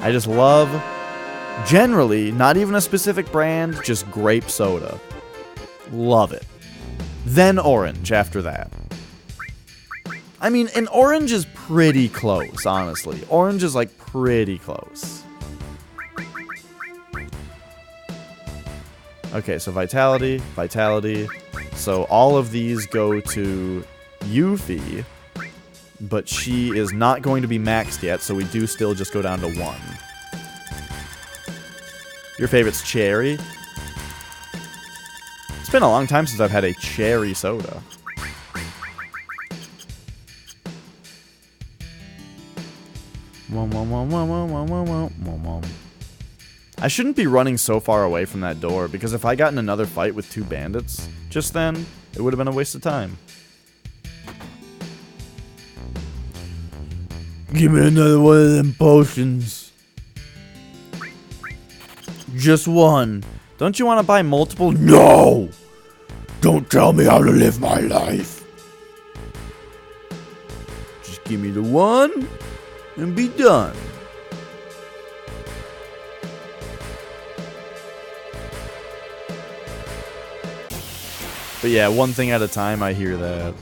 Speaker 1: I just love, generally, not even a specific brand, just grape soda. Love it. Then orange after that. I mean, and orange is pretty close, honestly. Orange is, like, pretty close. Okay, so Vitality, Vitality. So all of these go to Yuffie, but she is not going to be maxed yet, so we do still just go down to 1. Your favorite's cherry? It's been a long time since I've had a cherry soda. I shouldn't be running so far away from that door, because if I got in another fight with 2 bandits just then, it would have been a waste of time. Give me another one of them potions. Just one. Don't you want to buy multiple? No! Don't tell me how to live my life. Just give me the one and be done. But yeah, one thing at a time, I hear that.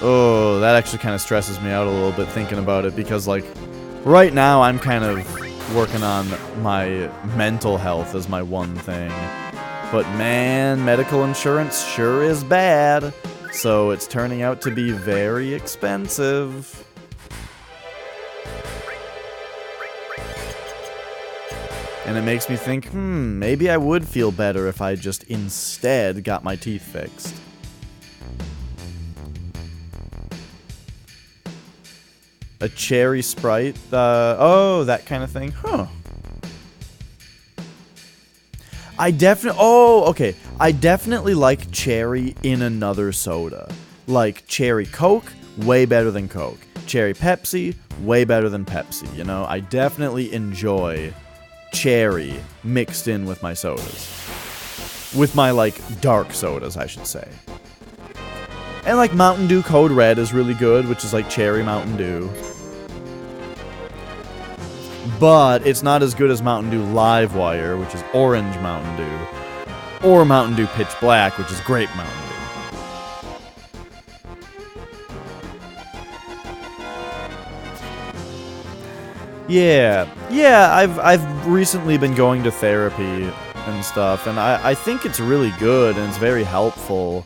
Speaker 1: Oh, that actually kind of stresses me out a little bit thinking about it, because, like, right now I'm kind of working on my mental health as my one thing. But man, medical insurance sure is bad, so it's turning out to be very expensive. And it makes me think, maybe I would feel better if I just instead got my teeth fixed. A cherry Sprite? Oh, that kind of thing? Huh. okay. I definitely like cherry in another soda. Like cherry Coke, way better than Coke. Cherry Pepsi, way better than Pepsi, you know? I definitely enjoy cherry mixed in with my sodas. With my, like, dark sodas, I should say. And, like, Mountain Dew Code Red is really good, which is like cherry Mountain Dew. But it's not as good as Mountain Dew Livewire, which is orange Mountain Dew. Or Mountain Dew Pitch Black, which is grape Mountain Dew. Yeah, I've recently been going to therapy and stuff, and I think it's really good, and it's very helpful,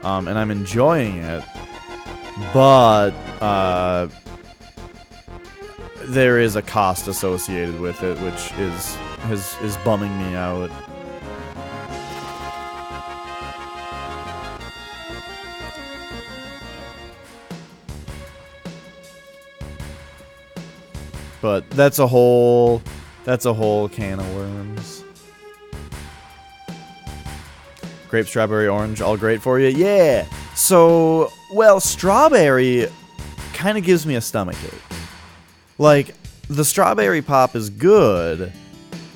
Speaker 1: and I'm enjoying it, but, there is a cost associated with it, which is bumming me out. But that's a whole can of worms. Grape, strawberry, orange, all great for you? Yeah! So, well, strawberry kind of gives me a stomachache. Like, the strawberry pop is good,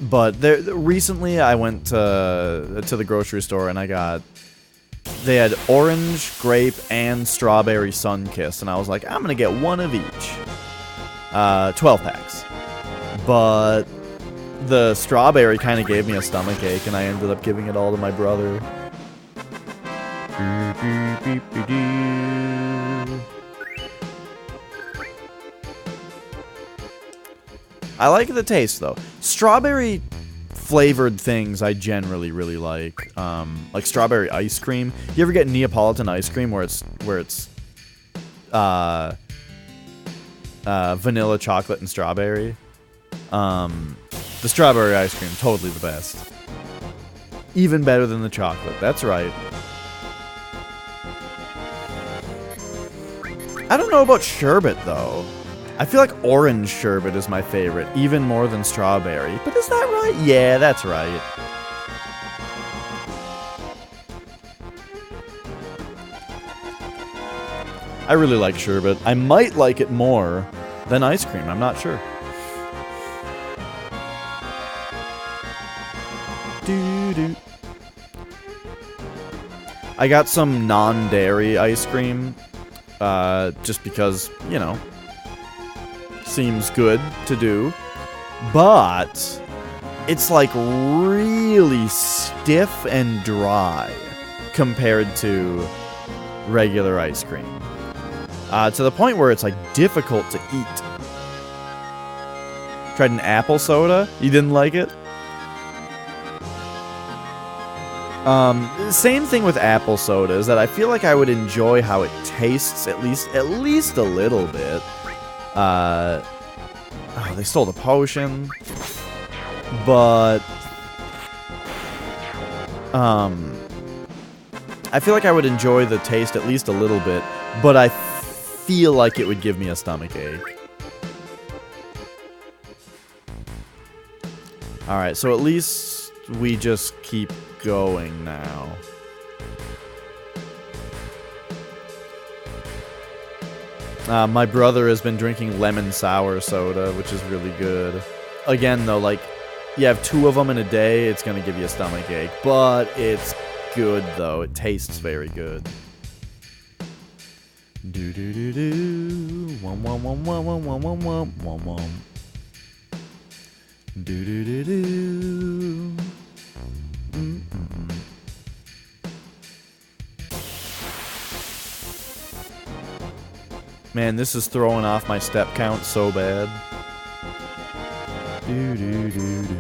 Speaker 1: but recently I went to the grocery store and they had orange, grape, and strawberry Sunkist, and I was like, I'm gonna get one of each. 12 packs. But the strawberry kind of gave me a stomachache, and I ended up giving it all to my brother. I like the taste, though. Strawberry flavored things I generally really like strawberry ice cream. You ever get Neapolitan ice cream where it's vanilla, chocolate, and strawberry? The strawberry ice cream, totally the best. Even better than the chocolate. That's right. I don't know about sherbet, though. I feel like orange sherbet is my favorite, even more than strawberry. But is that right? Yeah, that's right. I really like sherbet. I might like it more than ice cream. I'm not sure. Doo-doo. I got some non-dairy ice cream, just because, you know, seems good to do. But it's like really stiff and dry compared to regular ice cream. To the point where it's like difficult to eat. Tried an apple soda? You didn't like it? Same thing with apple soda, is that I feel like I would enjoy how it tastes at least a little bit. Oh, they stole the potion. But I feel like I would enjoy the taste at least a little bit, but I feel like it would give me a stomachache. Alright, so at least we just keep going now. My brother has been drinking lemon sour soda, which is really good. Again, though, like, you have 2 of them in a day, it's gonna give you a stomachache. But it's good, though. It tastes very good. Do do do do. Wum wum wum wum wum wum wum wum wum wum. Do do do do. Man, this is throwing off my step count so bad. Do do do do.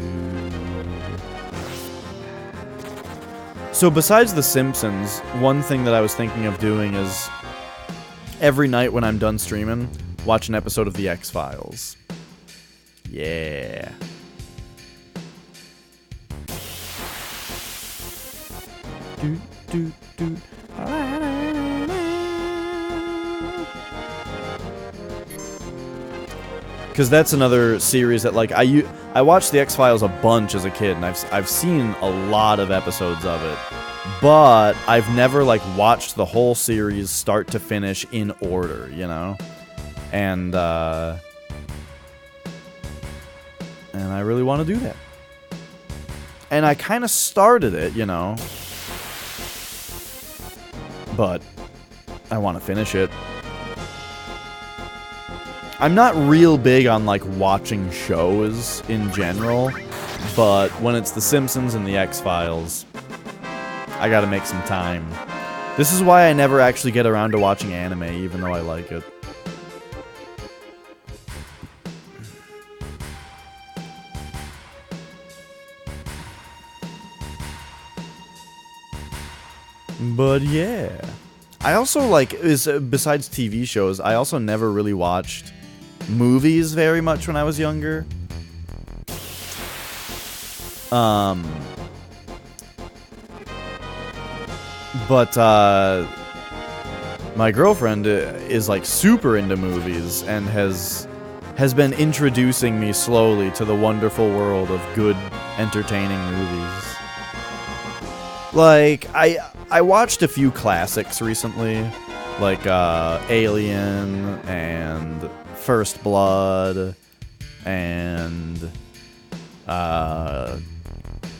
Speaker 1: So besides The Simpsons, one thing that I was thinking of doing is every night when I'm done streaming, watch an episode of The X-Files. Yeah. Do, do, do. Because that's another series that, like, I watched The X-Files a bunch as a kid, and I've seen a lot of episodes of it. But I've never, like, watched the whole series start to finish in order, you know? And I really want to do that. And I kind of started it, you know? But I want to finish it. I'm not real big on, like, watching shows in general, but when it's The Simpsons and The X-Files, I gotta make some time. This is why I never actually get around to watching anime, even though I like it. But yeah. I also, like, besides TV shows, I also never really watched movies very much when I was younger. But my girlfriend is, like, super into movies and has been introducing me slowly to the wonderful world of good, entertaining movies. Like, I watched a few classics recently, like Alien and First Blood and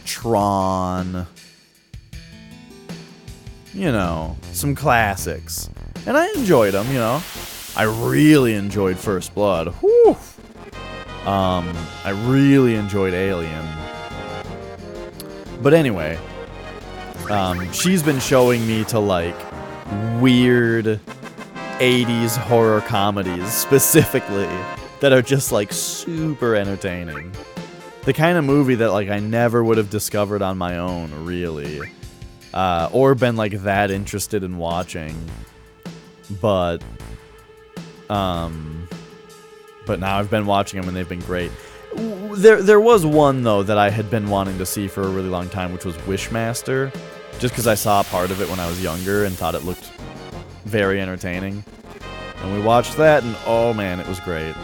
Speaker 1: Tron. You know, some classics. And I enjoyed them, you know. I really enjoyed First Blood. Whew. I really enjoyed Alien. But anyway, she's been showing me to, like, weird 80s horror comedies, specifically, that are just, like, super entertaining. The kind of movie that, like, I never would have discovered on my own, really. Or been, like, that interested in watching. But now I've been watching them and they've been great. there was one, though, that I had been wanting to see for a really long time, which was Wishmaster. Just because I saw a part of it when I was younger and thought it looked very entertaining. And we watched that, and oh man, it was great.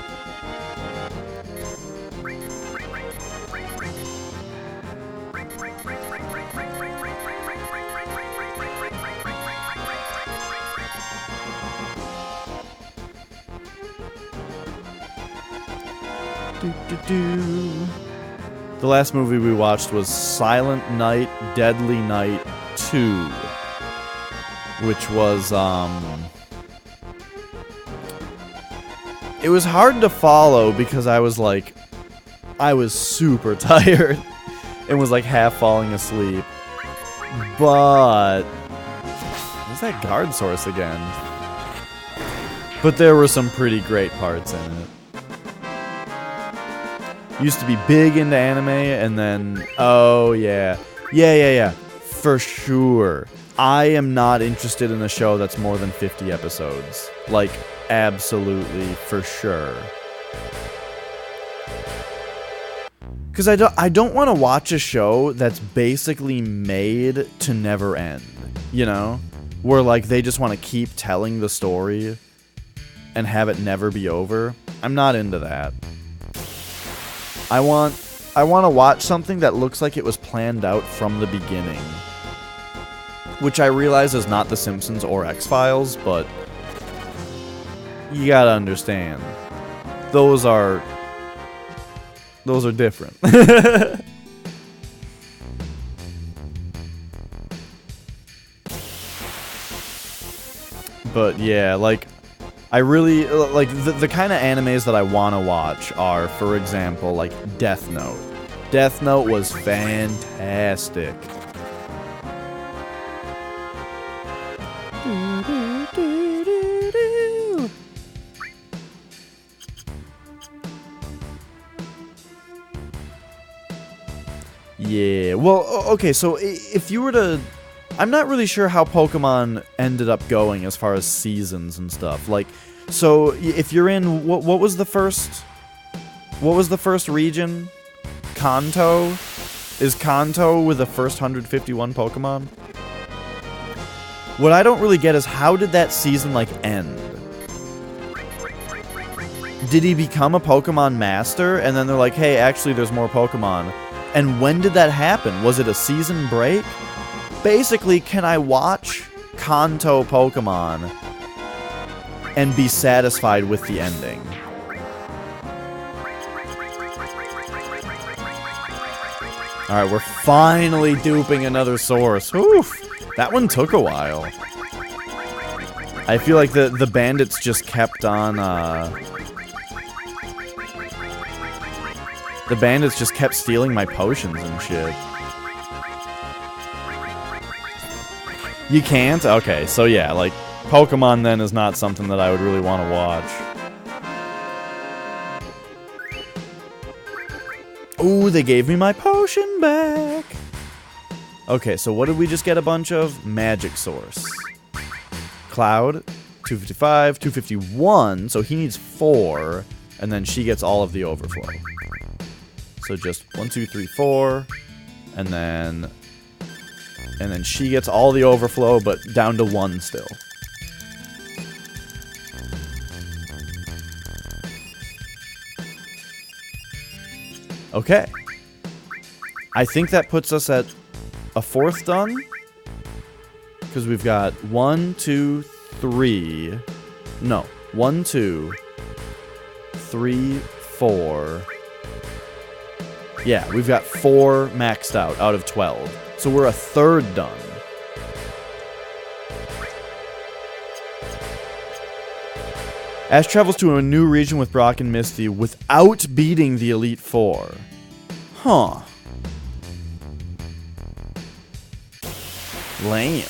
Speaker 1: The last movie we watched was Silent Night, Deadly Night 2, which was, it was hard to follow because I was super tired and was like half falling asleep. But where's that guard source again? But there were some pretty great parts in it. Used to be big into anime, and then, oh yeah. Yeah, for sure. I am not interested in a show that's more than 50 episodes. Like, absolutely, for sure. Because I don't want to watch a show that's basically made to never end, you know? Where, like, they just want to keep telling the story and have it never be over. I'm not into that. I want to watch something that looks like it was planned out from the beginning. Which I realize is not The Simpsons or X-Files, but you gotta understand. Those are different. But yeah, like, I really, like, the kind of animes that I want to watch are, for example, like, Death Note. Death Note was fantastic. Yeah, well, okay, so if you were to... I'm not really sure how Pokemon ended up going as far as seasons and stuff. Like, so if you're in... What was the first... What was the first region? Kanto? Is Kanto with the first 151 Pokemon? What I don't really get is how did that season, like, end? Did he become a Pokemon master? And then they're like, hey, actually, there's more Pokemon. And when did that happen? Was it a season break? Basically, can I watch Kanto Pokemon and be satisfied with the ending? Alright, we're finally duping another source. Oof, that one took a while. I feel like the bandits just kept on, the bandits just kept stealing my potions and shit. You can't? Okay, so yeah, like, Pokemon then is not something that I would really want to watch. Ooh, they gave me my potion back! Okay, so what did we just get a bunch of? Magic Source. Cloud, 255, 251, so he needs 4, and then she gets all of the overflow. So just 1, 2, 3, 4, and then she gets all the overflow, but down to 1 still. Okay. I think that puts us at a 4th done. Because we've got 1, 2, 3. No. 1, 2, 3, 4. Yeah, we've got 4 maxed out of 12. So we're a 3rd done. Ash travels to a new region with Brock and Misty without beating the Elite Four. Huh. Lame.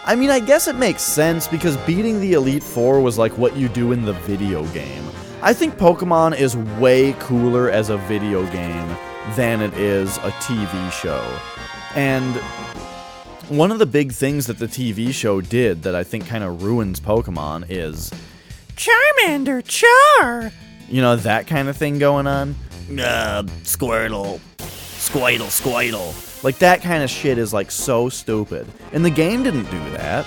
Speaker 1: I mean, I guess it makes sense because beating the Elite Four was like what you do in the video game. I think Pokemon is way cooler as a video game than it is a TV show. And one of the big things that the TV show did that I think kind of ruins Pokemon is Charmander, char! You know, that kind of thing going on.
Speaker 2: Squirtle. Squirtle, squirtle.
Speaker 1: Like, that kind of shit is, like, so stupid. And the game didn't do that.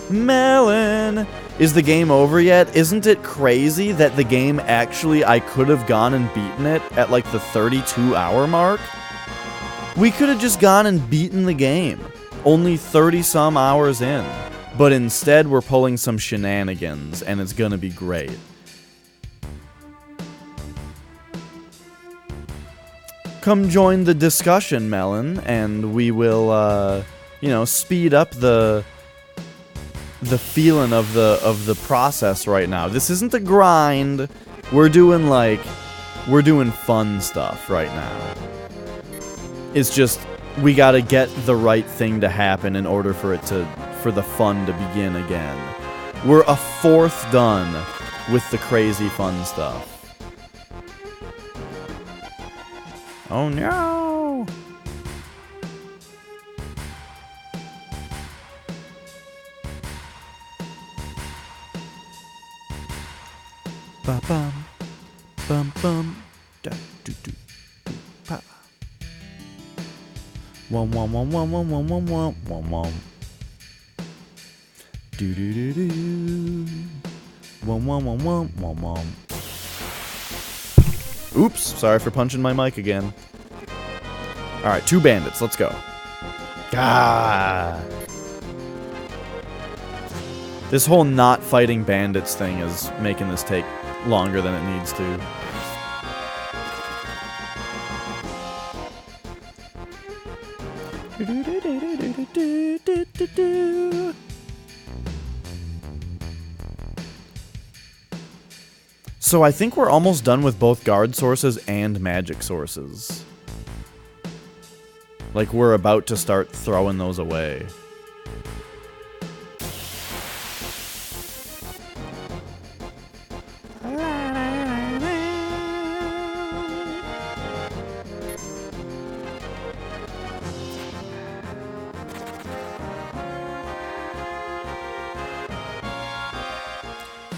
Speaker 1: Melon! Is the game over yet? Isn't it crazy that the game actually, I could have gone and beaten it at, like, the 32-hour mark? We could have just gone and beaten the game. Only 30-some hours in. But instead, we're pulling some shenanigans, and it's gonna be great. Come join the discussion, Melon, and we will, you know, speed up the feeling of the process right now. This isn't a grind. We're doing fun stuff right now. It's just we gotta get the right thing to happen in order for the fun to begin again. We're a fourth done with the crazy fun stuff. Oh no! Ba bum, bum bum, da do do do pa. Wom wom wom wom wom wom wom wom wom wom. Do do do do. Wom wom wom wom wom wom. Oops, sorry for punching my mic again. Alright, 2 bandits, let's go. Ah. This whole not fighting bandits thing is making this take longer than it needs to. So I think we're almost done with both guard sources and magic sources. Like, we're about to start throwing those away.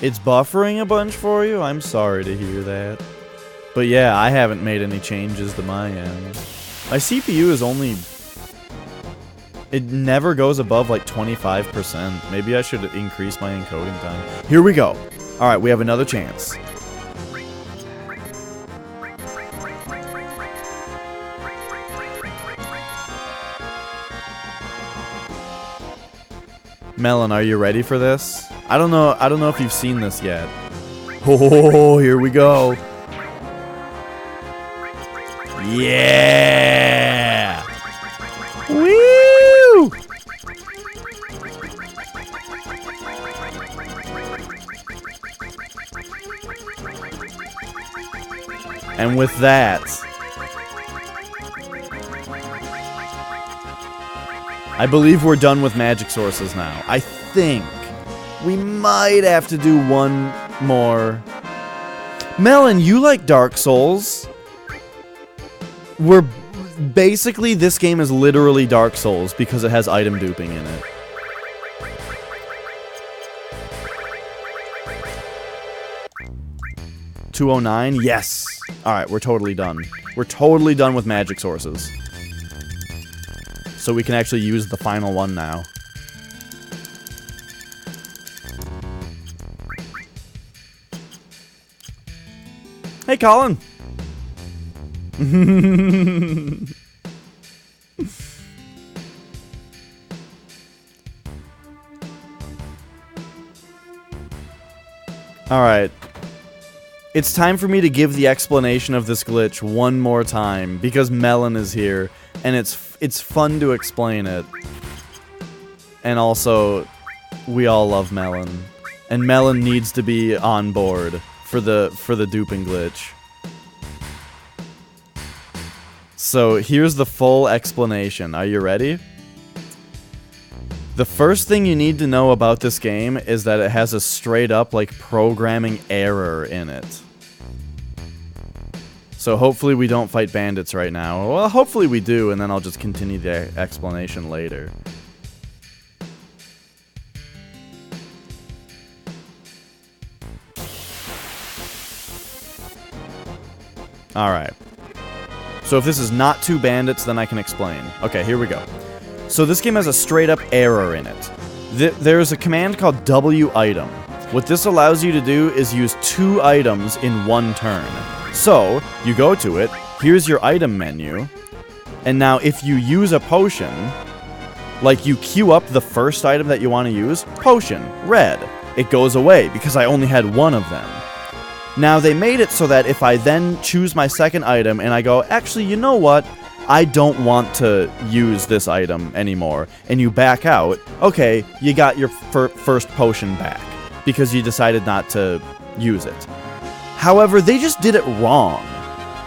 Speaker 1: It's buffering a bunch for you? I'm sorry to hear that. But yeah, I haven't made any changes to my end. My CPU is only... It never goes above like 25%. Maybe I should increase my encoding time. Here we go. Alright, we have another chance. Melon, are you ready for this? I don't know if you've seen this yet. Oh, here we go. Yeah! Woo! And with that, I believe we're done with magic sources now. I think we might have to do one more. Melon, you like Dark Souls? We're basically, this game is literally Dark Souls because it has item duping in it. $209? Yes. Alright, we're totally done. We're totally done with magic sources. So we can actually use the final one now. Hey, Colin! Alright. It's time for me to give the explanation of this glitch one more time, because Melon is here, and it's fun to explain it. And also, we all love Melon. And Melon needs to be on board for the duping glitch. So here's the full explanation. Are you ready? The first thing you need to know about this game is that it has a straight up like programming error in it. So hopefully we don't fight bandits right now. Well, hopefully we do, and then I'll just continue the explanation later. Alright. So if this is not 2 bandits, then I can explain. Okay, here we go. So this game has a straight-up error in it. There's a command called W item. What this allows you to do is use 2 items in 1 turn. So, you go to it, here's your item menu, and now if you use a potion, like you queue up the first item that you want to use, potion, red. It goes away because I only had 1 of them. Now they made it so that if I then choose my second item and I go, actually, you know what? I don't want to use this item anymore, and you back out, okay, you got your first potion back because you decided not to use it. However, they just did it wrong.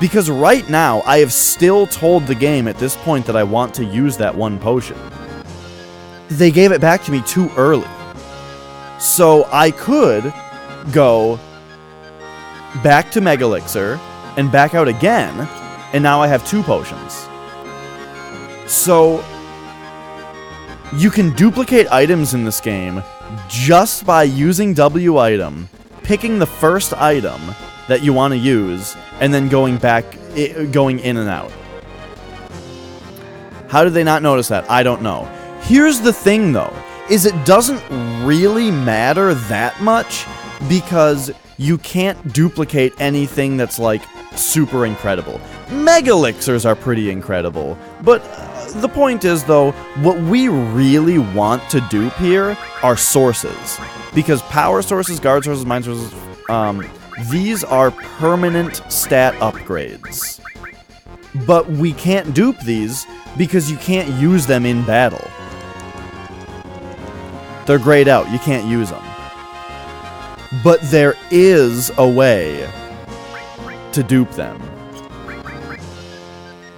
Speaker 1: Because right now, I have still told the game at this point that I want to use that 1 potion. They gave it back to me too early. So I could go back to Mega Elixir and back out again, and now I have 2 potions. So you can duplicate items in this game just by using W item, picking the first item that you want to use, and then going in and out. How did they not notice that? I don't know. Here's the thing, though, is it doesn't really matter that much because you can't duplicate anything that's, like, super incredible. Mega Elixirs are pretty incredible, but the point is, though, what we really want to dupe here are sources. Because power sources, guard sources, mind sources, these are permanent stat upgrades. But we can't dupe these because you can't use them in battle. They're grayed out, you can't use them. But there is a way to dupe them.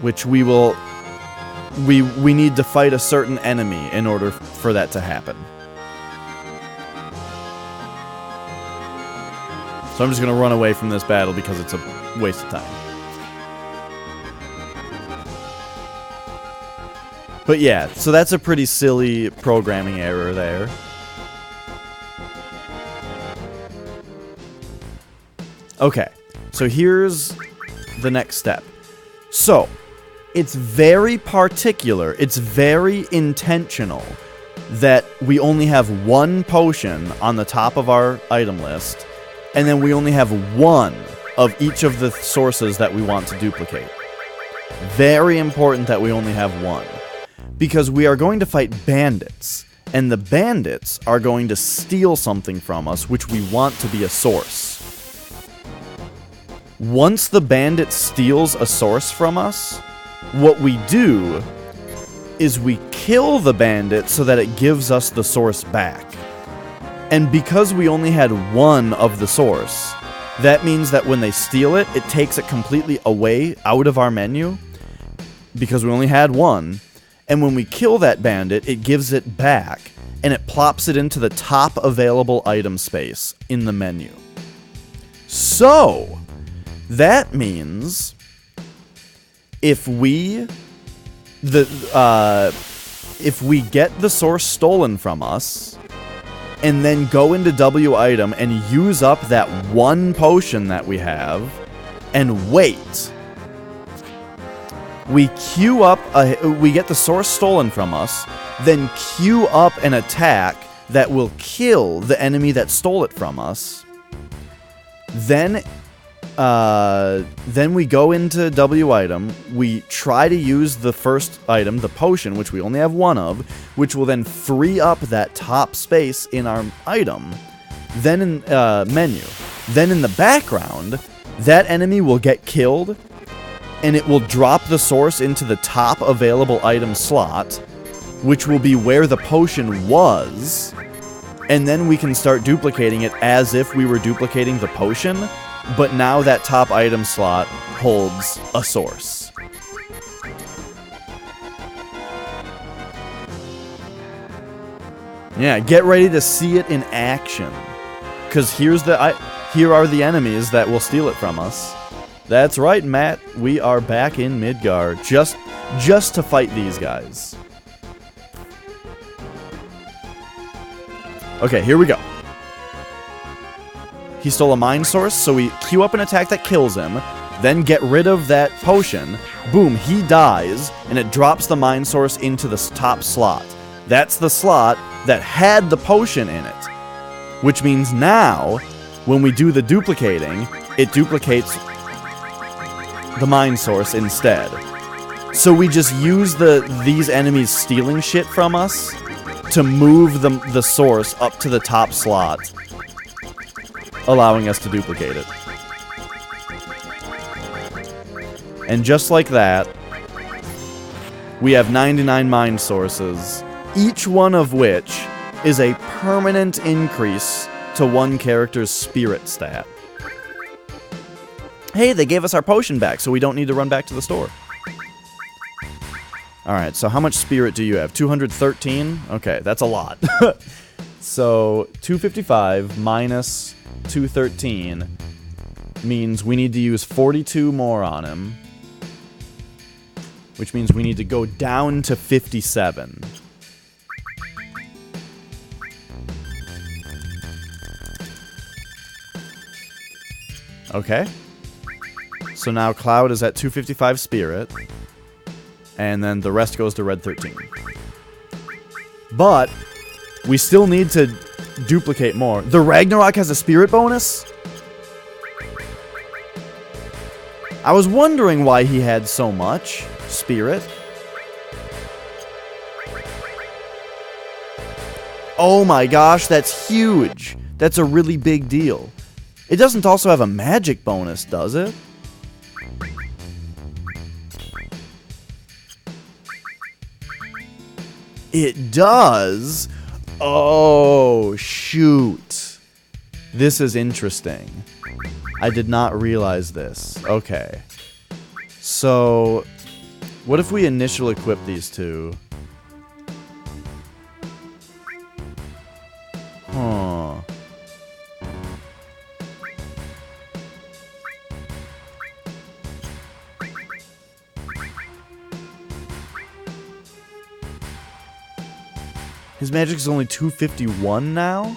Speaker 1: Which we will... We need to fight a certain enemy in order for that to happen. So I'm just going to run away from this battle because it's a waste of time. But yeah, so that's a pretty silly programming error there. Okay, so here's the next step. So, it's very particular, it's very intentional that we only have 1 potion on the top of our item list, and then we only have 1 of each of the sources that we want to duplicate. Very important that we only have 1. Because we are going to fight bandits, and the bandits are going to steal something from us, which we want to be a source. Once the bandit steals a source from us, what we do is we kill the bandit so that it gives us the source back. And because we only had 1 of the source, that means that when they steal it, it takes it completely away out of our menu, because we only had 1. And when we kill that bandit, it gives it back, and it plops it into the top available item space in the menu. So, that means if we get the source stolen from us, and then go into W item and use up that 1 potion that we have, and wait, we queue up, we get the source stolen from us, then queue up an attack that will kill the enemy that stole it from us. Then we go into W item, we try to use the first item, the potion, which we only have 1 of, which will then free up that top space in our item. Then in menu. Then in the background, that enemy will get killed, and it will drop the source into the top available item slot, which will be where the potion was, and then we can start duplicating it as if we were duplicating the potion, but now that top item slot holds a source. Yeah, get ready to see it in action, because here are the enemies that will steal it from us. That's right, Matt. We are back in Midgar, just to fight these guys. Okay, here we go. He stole a mine source, so we queue up an attack that kills him. then get rid of that potion, boom, he dies, and it drops the mind source into the top slot. That's the slot that had the potion in it. Which means now, when we do the duplicating, it duplicates the mind source instead. So we just use these enemies stealing shit from us to move the source up to the top slot, allowing us to duplicate it. And just like that, we have 99 mind sources, each one of which is a permanent increase to one character's spirit stat. Hey, they gave us our potion back, so we don't need to run back to the store. Alright, so how much spirit do you have? 213? Okay, that's a lot. So, 255 minus 213 means we need to use 42 more on him. Which means we need to go down to 57. Okay. So now Cloud is at 255 spirit. And then the rest goes to Red 13. But we still need to duplicate more. The Ragnarok has a spirit bonus? I was wondering why he had so much spirit. Oh my gosh, that's huge. That's a really big deal. It doesn't also have a magic bonus, does it? It does? Oh, shoot. This is interesting. I did not realize this. Okay. So, what if we initial equip these two? Huh. His magic is only 251 now?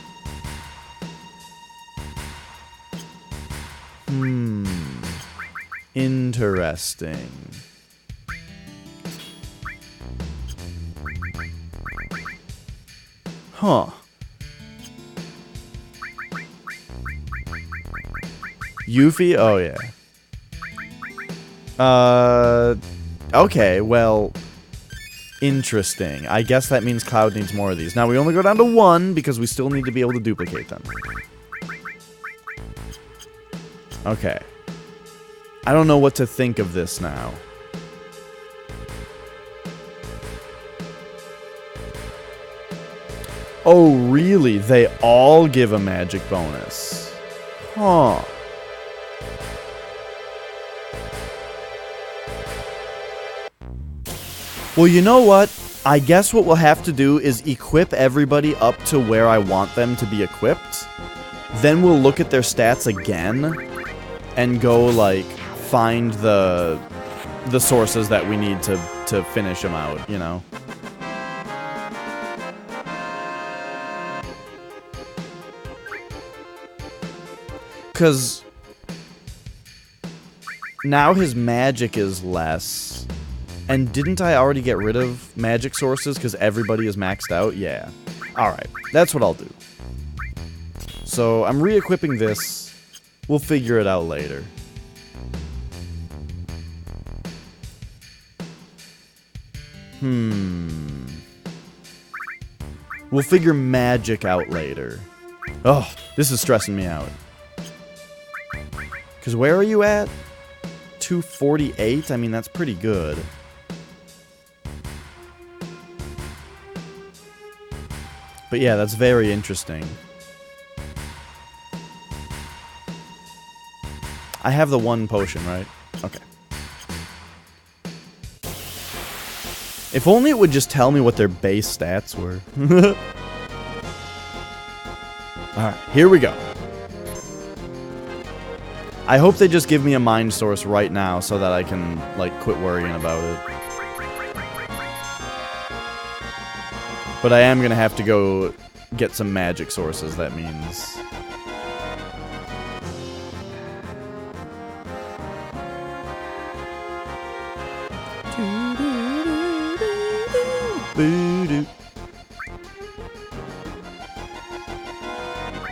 Speaker 1: Interesting. Huh. Yuffie? Oh, yeah. Okay, well... Interesting. I guess that means Cloud needs more of these. Now, we only go down to 1 because we still need to be able to duplicate them. Okay. I don't know what to think of this now. Oh, really? They all give a magic bonus. Huh. Well, you know what? I guess what we'll have to do is equip everybody up to where I want them to be equipped. Then we'll look at their stats again and go, like, find the sources that we need to finish them out, you know? Because now his magic is less. And didn't I already get rid of magic sources because everybody is maxed out? Yeah. Alright, that's what I'll do. So, I'm re-equipping this. We'll figure it out later. We'll figure magic out later. Oh, this is stressing me out. Because where are you at? 248? I mean, that's pretty good. But yeah, that's very interesting. I have the one potion, right? Okay. If only it would just tell me what their base stats were. Alright, here we go. I hope they just give me a mind source right now so that I can, like, quit worrying about it. But I am going to have to go get some magic sources, that means.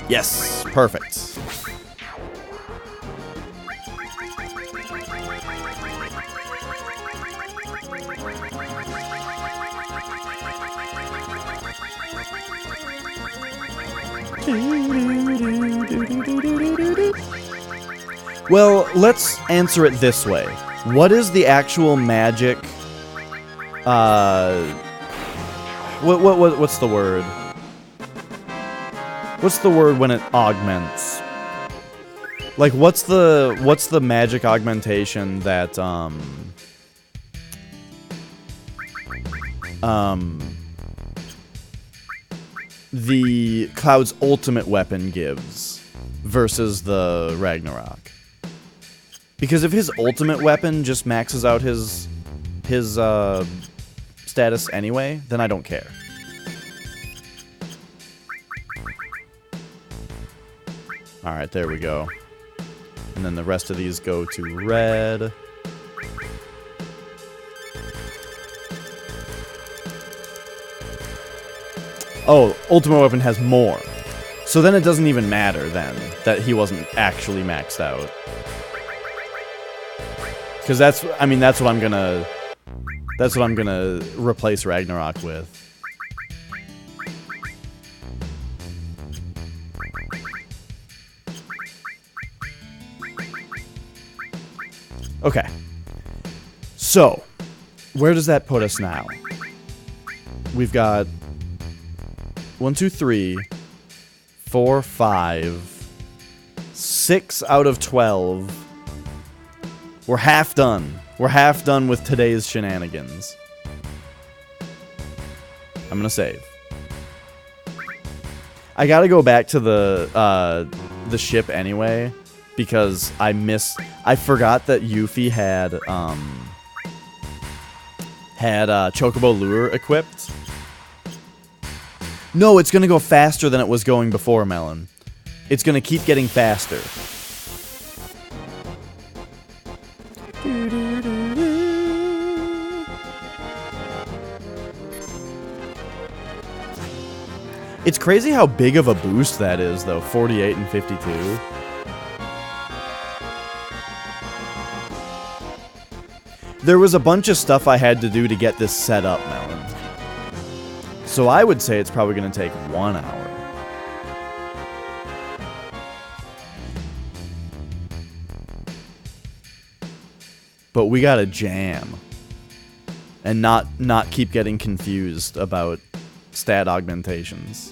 Speaker 1: Yes, perfect. Well, let's answer it this way. What is the actual magic? What's the word? What's the word when it augments? Like, what's the magic augmentation that the Cloud's ultimate weapon gives versus the Ragnarok? Because if his ultimate weapon just maxes out his status anyway, then I don't care. Alright, there we go. And then the rest of these go to red. Oh, ultimate weapon has more. So then it doesn't even matter then that he wasn't actually maxed out. Because that's what I'm gonna replace Ragnarok with. Okay. So, where does that put us now? We've got 1, 2, 3, 4, 5, 6 out of 12. We're half done. We're half done with today's shenanigans. I'm gonna save. I gotta go back to the ship anyway, because I forgot that Yuffie had Chocobo Lure equipped. No, it's gonna go faster than it was going before, Melon. It's gonna keep getting faster. It's crazy how big of a boost that is, though. 48 and 52. There was a bunch of stuff I had to do to get this set up, Melon. So I would say it's probably going to take 1 hour. But we gotta jam. And not keep getting confused about stat augmentations.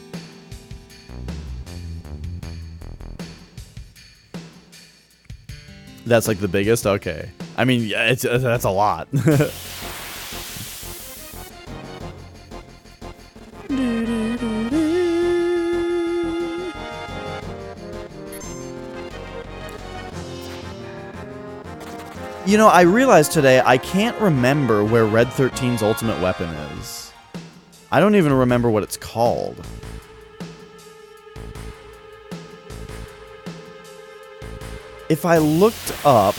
Speaker 1: That's like the biggest? Okay. I mean, yeah, that's a lot. You know, I realized today I can't remember where Red 13's ultimate weapon is. I don't even remember what it's called. If I looked up,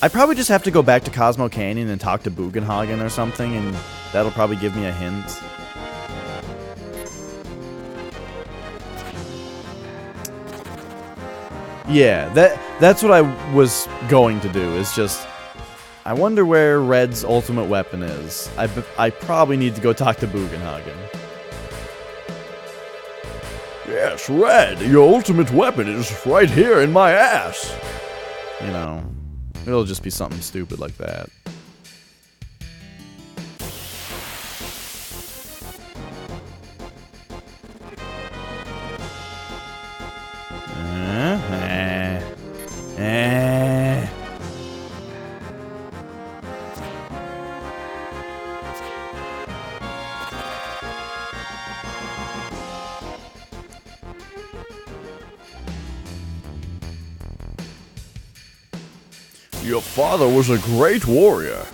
Speaker 1: I probably just have to go back to Cosmo Canyon and talk to Bugenhagen or something, and that'll probably give me a hint. Yeah, that's what I was going to do, is just... I wonder where Red's ultimate weapon is. I probably need to go talk to Bugenhagen. Yes, Red, your ultimate weapon is right here in my ass. You know, it'll just be something stupid like that. Your father was a great warrior.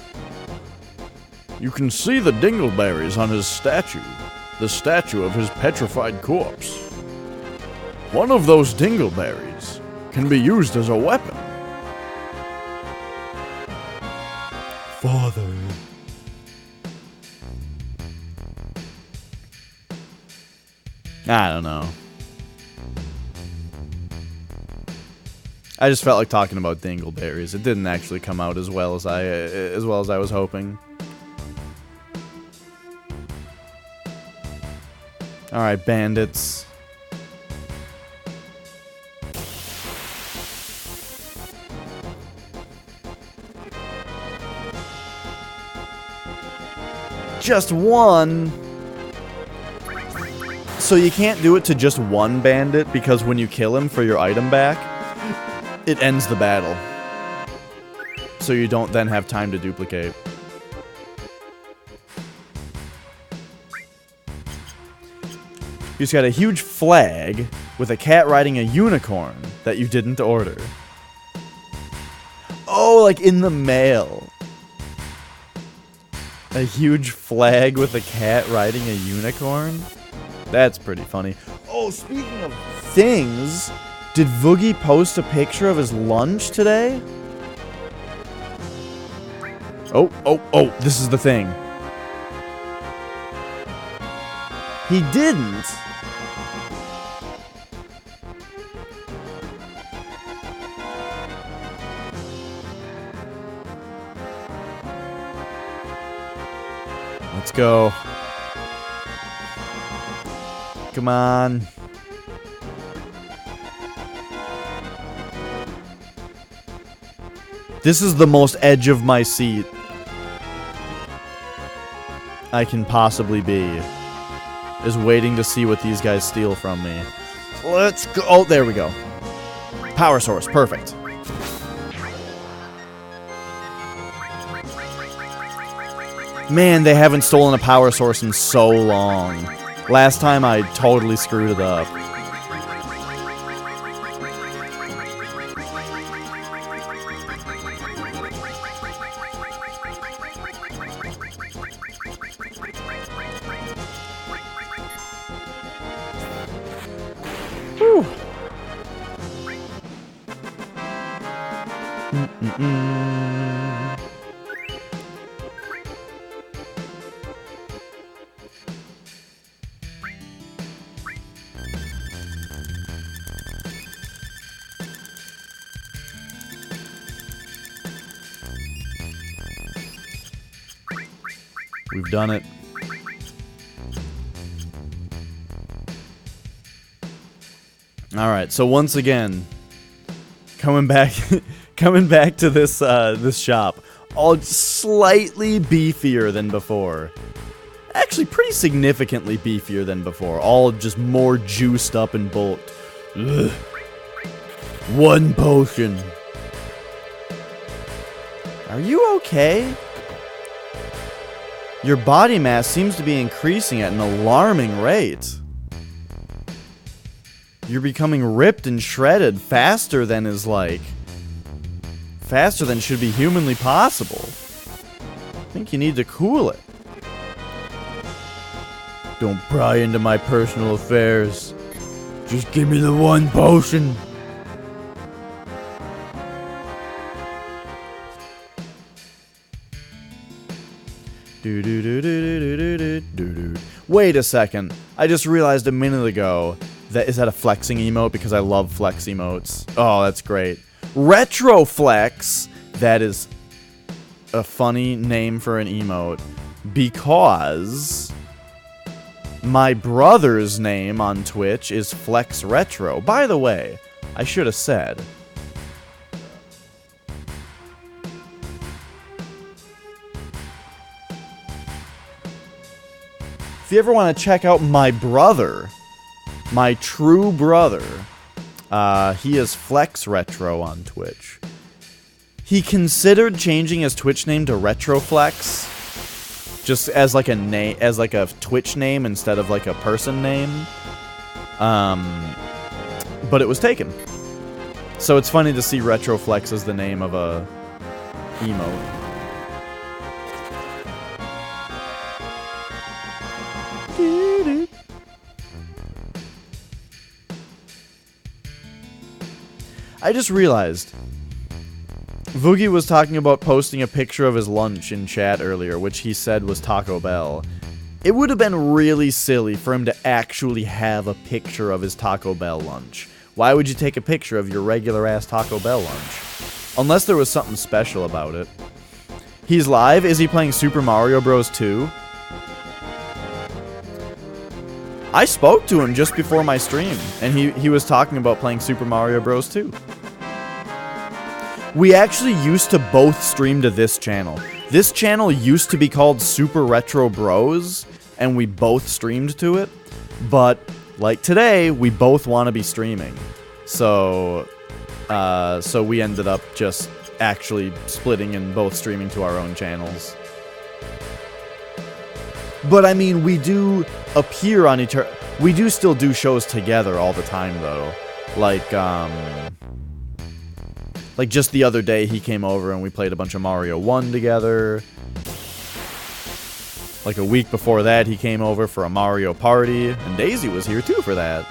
Speaker 1: You can see the dingleberries on his statue, the statue of his petrified corpse. One of those dingleberries can be used as a weapon. Father, I don't know. I just felt like talking about dingleberries. It didn't actually come out as well as I was hoping. All right, bandits. Just one. So you can't do it to just one bandit because when you kill him for your item back, it ends the battle. So you don't then have time to duplicate. You just got a huge flag with a cat riding a unicorn that you didn't order. Oh, like in the mail. A huge flag with a cat riding a unicorn? That's pretty funny. Oh, speaking of things, did Voogie post a picture of his lunch today? Oh, this is the thing. He didn't. Let's go. Come on. This is the most edge of my seat I can possibly be. Is waiting to see what these guys steal from me. Let's go. Oh, there we go. Power source. Perfect. Man, they haven't stolen a power source in so long. Last time I totally screwed it up. Whew. We've done it. All right, so once again, coming back to this this shop, all slightly beefier than before. Actually, pretty significantly beefier than before. All just more juiced up and bulked. Ugh. One potion. Are you okay? Your body mass seems to be increasing at an alarming rate. You're becoming ripped and shredded faster than should be humanly possible. I think you need to cool it. Don't pry into my personal affairs. Just give me the one potion. Wait a second. I just realized a minute ago is that a flexing emote? Because I love flex emotes. Oh, that's great. Retro Flex. That is a funny name for an emote. Because my brother's name on Twitch is Flex Retro. By the way, I should have said. If you ever want to check out my brother, my true brother, he is Flex Retro on Twitch. He considered changing his Twitch name to Retroflex, just as like a name, as like a Twitch name instead of like a person name. But it was taken. So it's funny to see Retroflex as the name of a emote. I just realized Voogie was talking about posting a picture of his lunch in chat earlier, which he said was Taco Bell. it would have been really silly for him to actually have a picture of his Taco Bell lunch. Why would you take a picture of your regular-ass Taco Bell lunch? Unless there was something special about it. He's live? Is he playing Super Mario Bros. 2? I spoke to him just before my stream, and he was talking about playing Super Mario Bros. 2. We actually used to both stream to this channel. This channel used to be called Super Retro Bros, and we both streamed to it. But, like today, we both want to be streaming. So we ended up just actually splitting and both streaming to our own channels. But I mean, we do appear on each other. We do still do shows together all the time, though. Like just the other day, he came over and we played a bunch of Mario 1 together. Like a week before that, he came over for a Mario party, and Daisy was here too for that.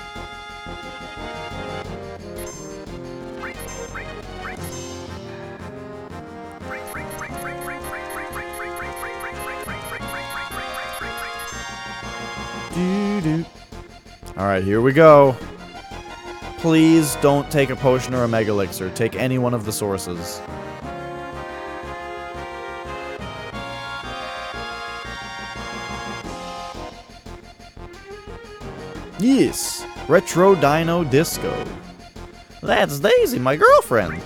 Speaker 1: Alright, here we go. Please don't take a potion or a mega elixir. Take any one of the sources. Yes, Retro Dino Disco. That's Daisy, my girlfriend.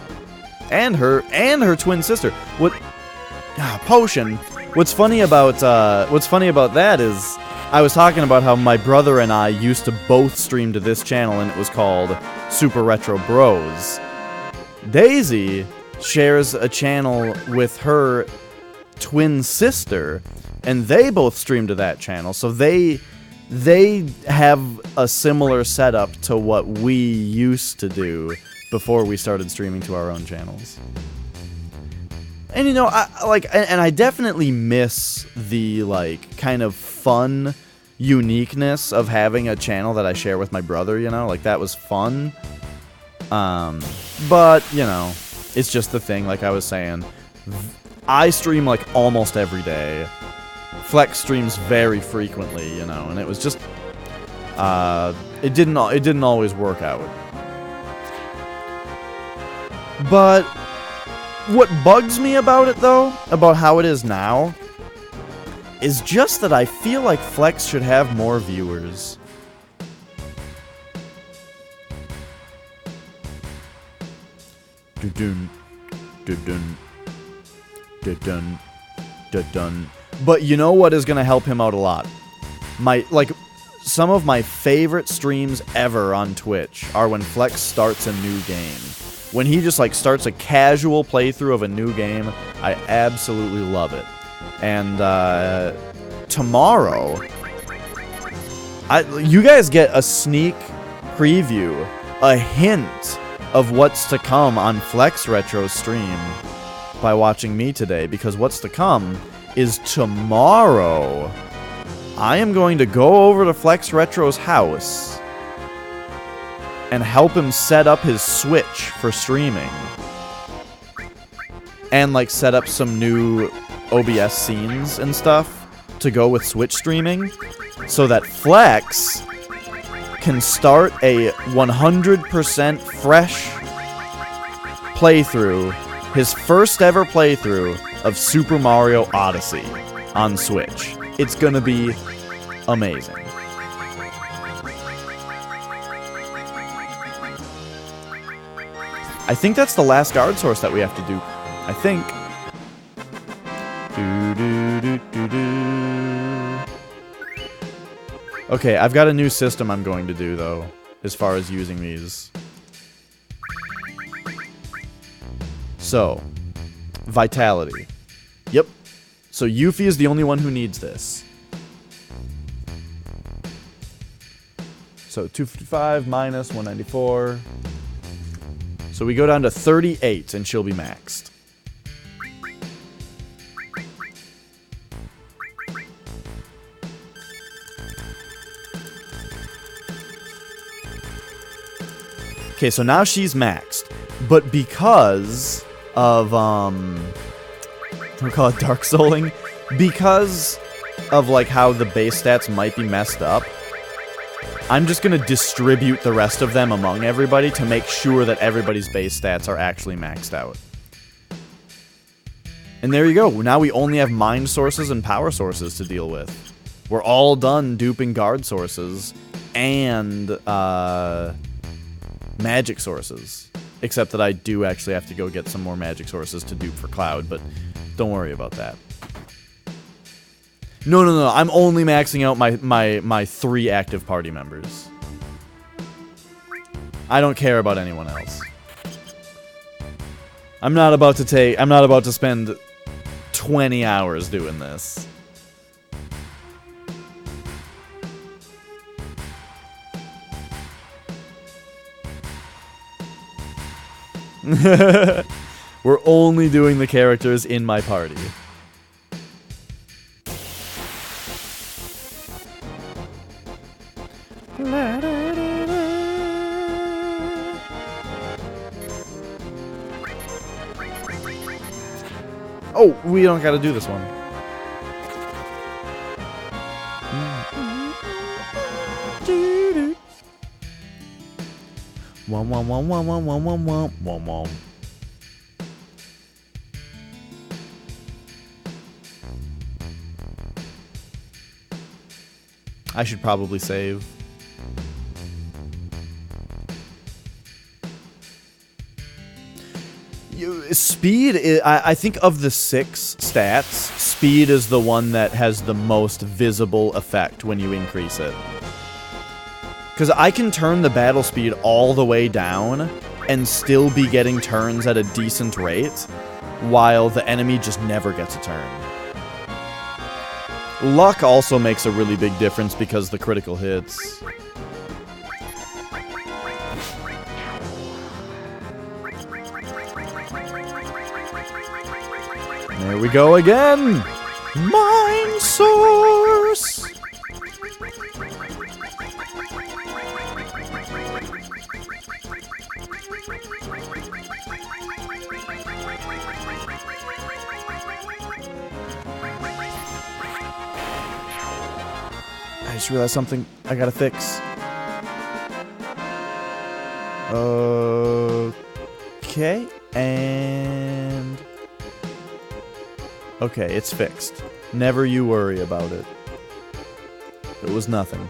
Speaker 1: And her twin sister. What? Potion. What's funny about that is I was talking about how my brother and I used to both stream to this channel, and it was called Super Retro Bros. Daisy shares a channel with her twin sister, and they both stream to that channel, so they have a similar setup to what we used to do before we started streaming to our own channels. And you know, I definitely miss the like kind of fun uniqueness of having a channel that I share with my brother, you know? Like that was fun. But, you know, it's just the thing, like I was saying. I stream like almost every day. Flex streams very frequently, you know, and it was just it didn't always work out. But what bugs me about it, though, about how it is now, is just that I feel like Flex should have more viewers. Dun dun dun dun dun. But you know what is going to help him out a lot? Some of my favorite streams ever on Twitch are when Flex starts a new game. When he just like starts a casual playthrough of a new game, I absolutely love it. And tomorrow, you guys get a sneak preview, a hint of what's to come on Flex Retro's stream by watching me today, because what's to come is tomorrow I am going to go over to Flex Retro's house and help him set up his Switch for streaming. And like set up some new OBS scenes and stuff to go with Switch streaming, so that Flex can start a 100% fresh playthrough, his first ever playthrough of Super Mario Odyssey on Switch. It's gonna be amazing. I think that's the last guard source that we have to do. I think. Okay, I've got a new system I'm going to do, though, as far as using these. So, Vitality. Yep. So Yuffie is the only one who needs this. So 255 minus 194. So we go down to 38 and she'll be maxed. Okay, so now she's maxed. But because of, we'll call it Dark Souling. Because of like how the base stats might be messed up, I'm just gonna distribute the rest of them among everybody to make sure that everybody's base stats are actually maxed out. And there you go. Now we only have mind sources and power sources to deal with. We're all done duping guard sources and magic sources. Except that I do actually have to go get some more magic sources to dupe for Cloud, but don't worry about that. No, no, no. I'm only maxing out my 3 active party members. I don't care about anyone else. I'm not about to spend 20 hours doing this. We're only doing the characters in my party. Oh, we don't gotta do this one. Wom wom wom wom wom wom wom wom wom wom. I should probably save. Speed, I think of the 6 stats, speed is the one that has the most visible effect when you increase it. Because I can turn the battle speed all the way down and still be getting turns at a decent rate, while the enemy just never gets a turn. Luck also makes a really big difference because the critical hits. There we go again! Mind source! I just realized something I gotta fix. Okay, and... okay, it's fixed. Never you worry about it. It was nothing.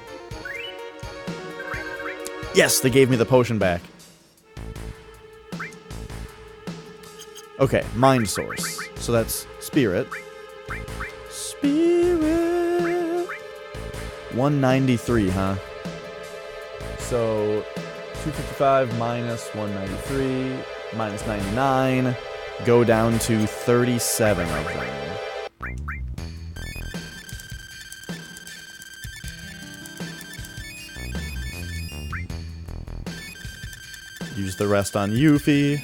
Speaker 1: Yes, they gave me the potion back. Okay, mind source. So that's spirit. Spirit. 193, huh? So 255 minus 193 minus 99. Go down to 37 of them. Use the rest on Yuffie.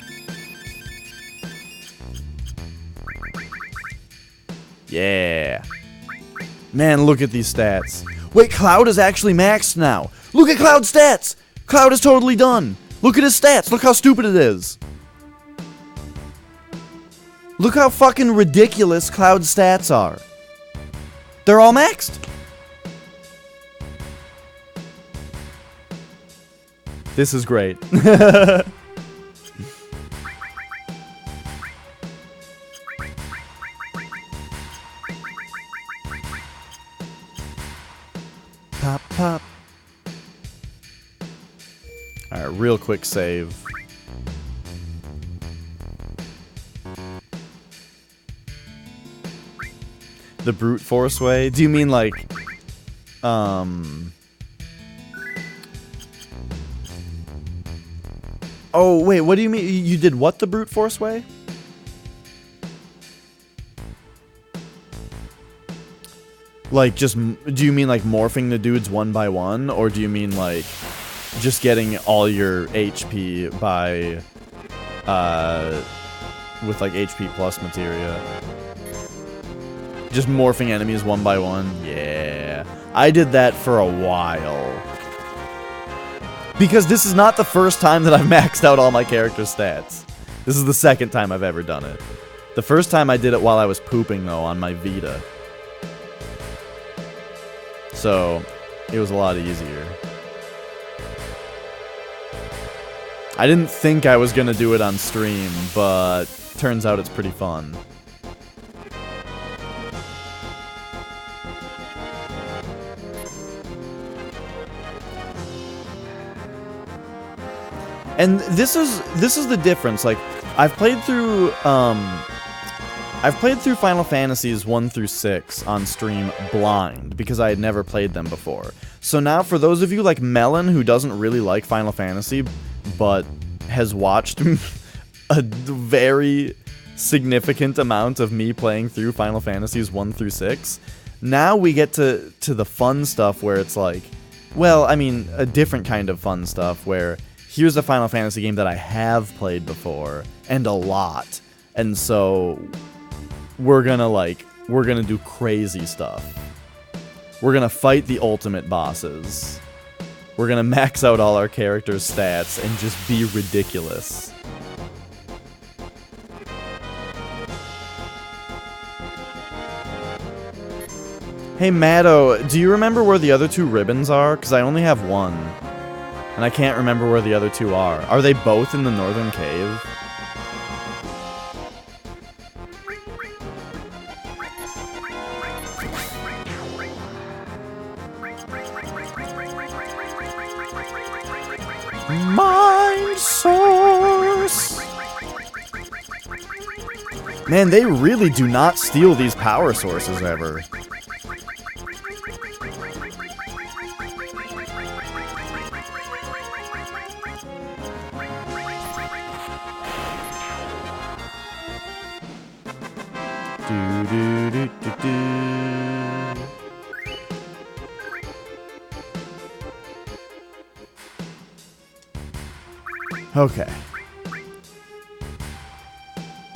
Speaker 1: Yeah. Man, look at these stats. Wait, Cloud is actually maxed now. Look at Cloud's stats. Cloud is totally done. Look at his stats. Look how stupid it is. Look how fucking ridiculous Cloud's stats are. They're all maxed. This is great. Pop, pop. Alright, real quick save. The brute force way? Do you mean like, oh, wait, what do you mean? You did what the brute force way? Like, just, do you mean like morphing the dudes one by one? Or do you mean like just getting all your HP by, with like HP plus materia? Just morphing enemies one by one? Yeah. I did that for a while. Because this is not the first time that I've maxed out all my character stats. This is the second time I've ever done it. The first time I did it while I was pooping, though, on my Vita. So it was a lot easier. I didn't think I was gonna do it on stream, but turns out it's pretty fun. And this is the difference. Like, I've played through Final Fantasies 1 through 6 on stream blind because I had never played them before. So now for those of you like Melon who doesn't really like Final Fantasy but has watched a very significant amount of me playing through Final Fantasies 1 through 6, now we get to the fun stuff where it's like, well, I mean, a different kind of fun stuff where here's a Final Fantasy game that I have played before, and a lot. And so we're gonna do crazy stuff. We're gonna fight the ultimate bosses. We're gonna max out all our characters' stats and just be ridiculous. Hey Matto, do you remember where the other 2 ribbons are? Because I only have one. And I can't remember where the other 2 are. Are they both in the northern cave? Mind source! Man, they really do not steal these power sources ever. Okay.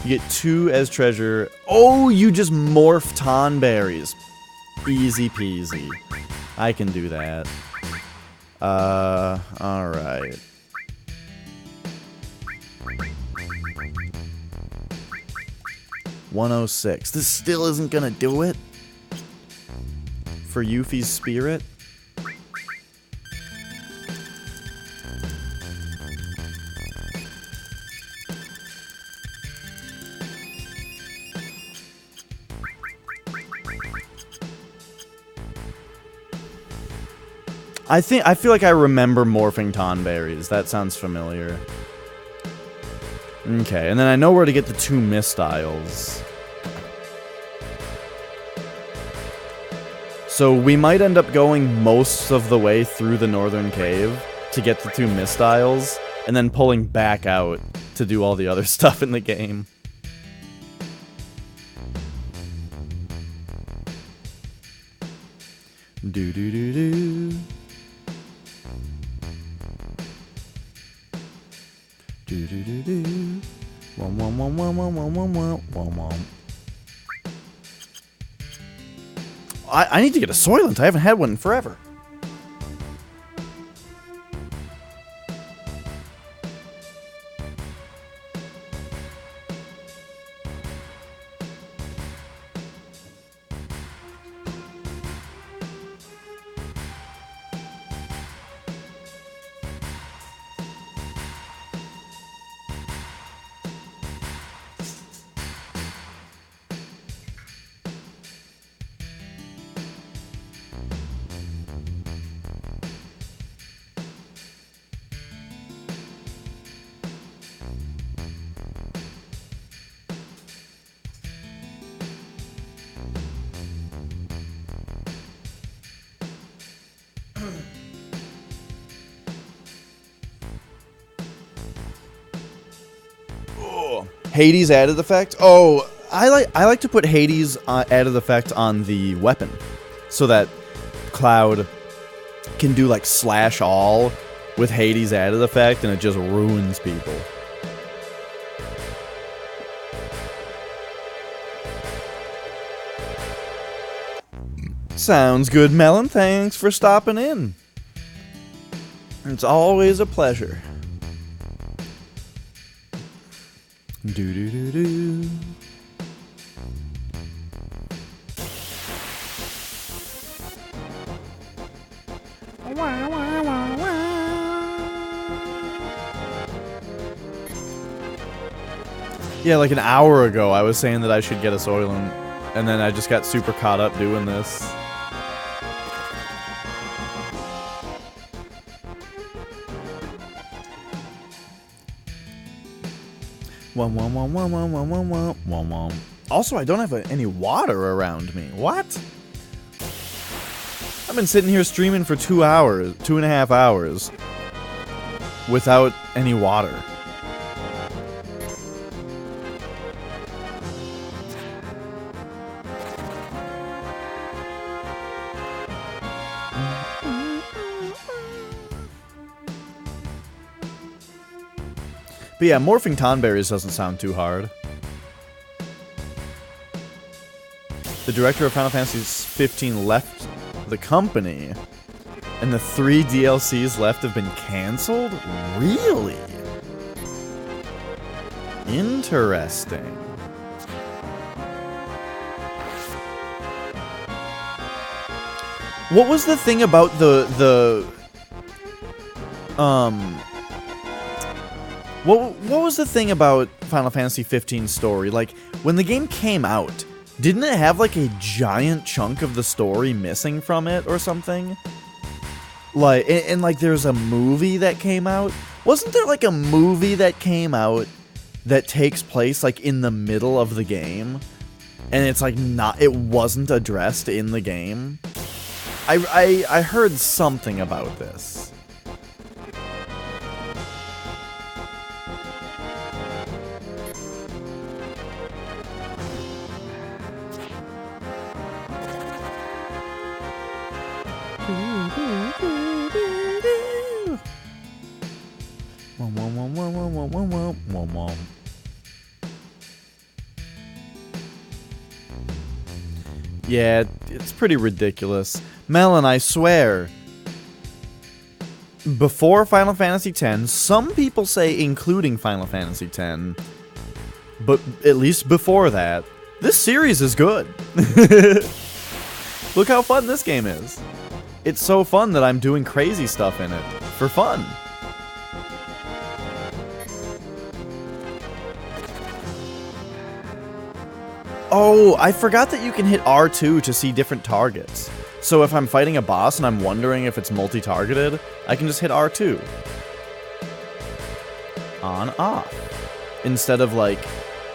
Speaker 1: You get 2 as treasure. Oh, you just morph Tonberries. Easy peasy. I can do that. Alright. $106. This still isn't gonna do it? For Yuffie's spirit? I feel like I remember morphing Tonberries. That sounds familiar. Okay, and then I know where to get the 2 mistiles. So we might end up going most of the way through the northern cave to get the 2 mistiles, and then pulling back out to do all the other stuff in the game. Do-do-do-do. Do-do-do-do. Wom wom wom wom wom wom wom wom wom wom. I need to get a Soylent. I haven't had one in forever. Hades added effect? Oh, I like to put Hades added effect on the weapon, so that Cloud can do like slash all with Hades added effect, and it just ruins people. Sounds good, Melon. Thanks for stopping in. It's always a pleasure. Do-do-do-do. Yeah, like an hour ago, I was saying that I should get a Soylent, and then I just got super caught up doing this. Also, I don't have any water around me. What? I've been sitting here streaming for 2.5 hours, without any water. But yeah, morphing tonberries doesn't sound too hard. The director of Final Fantasy 15 left the company, and the 3 DLCs left have been canceled? Really? Interesting. What was the thing about What was the thing about Final Fantasy 15's story? Like, when the game came out, didn't it have, like, a giant chunk of the story missing from it or something? Like, and like, there's a movie that came out? Wasn't there, like, a movie that came out that takes place, like, in the middle of the game? And it's, like, it wasn't addressed in the game? I heard something about this. Yeah, it's pretty ridiculous. Melon, I swear. Before Final Fantasy X, some people say including Final Fantasy X, but at least before that, this series is good. Look how fun this game is. It's so fun that I'm doing crazy stuff in it. For fun. Oh, I forgot that you can hit R2 to see different targets. So if I'm fighting a boss and I'm wondering if it's multi-targeted, I can just hit R2. On, off. Instead of, like,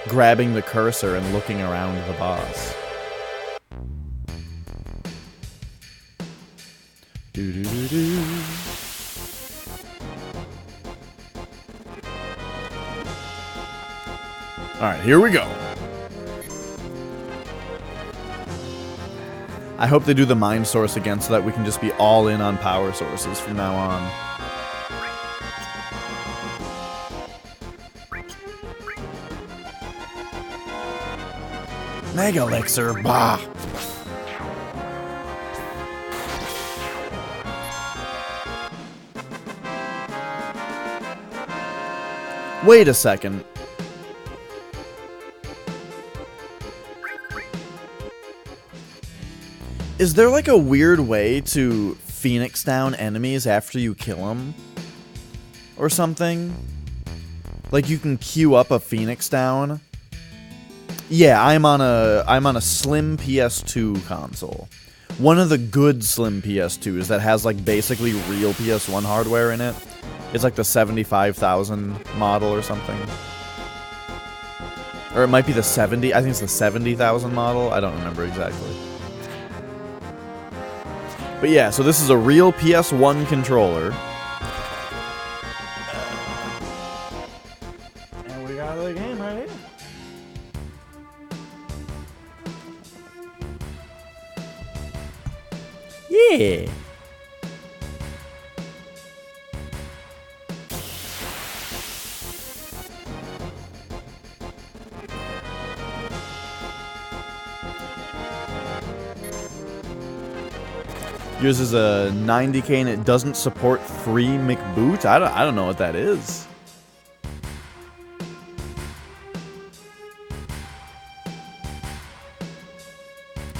Speaker 1: grabbing the cursor and looking around the boss. Do-do-do-do. Alright, here we go. I hope they do the mind source again so that we can just be all in on power sources from now on. Mega Elixir, bah! Wait a second. Is there like a weird way to Phoenix down enemies after you kill them? Or something? Like you can queue up a Phoenix down? Yeah, I'm on a slim PS2 console. One of the good slim PS2s that has like basically real PS1 hardware in it. It's like the 75,000 model or something. Or it might be the 70, I think it's the 70,000 model. I don't remember exactly. But yeah, so this is a real PS1 controller. And we got the game right here. Yeah. Yours is a 90K and it doesn't support free McBoot? I don't know what that is.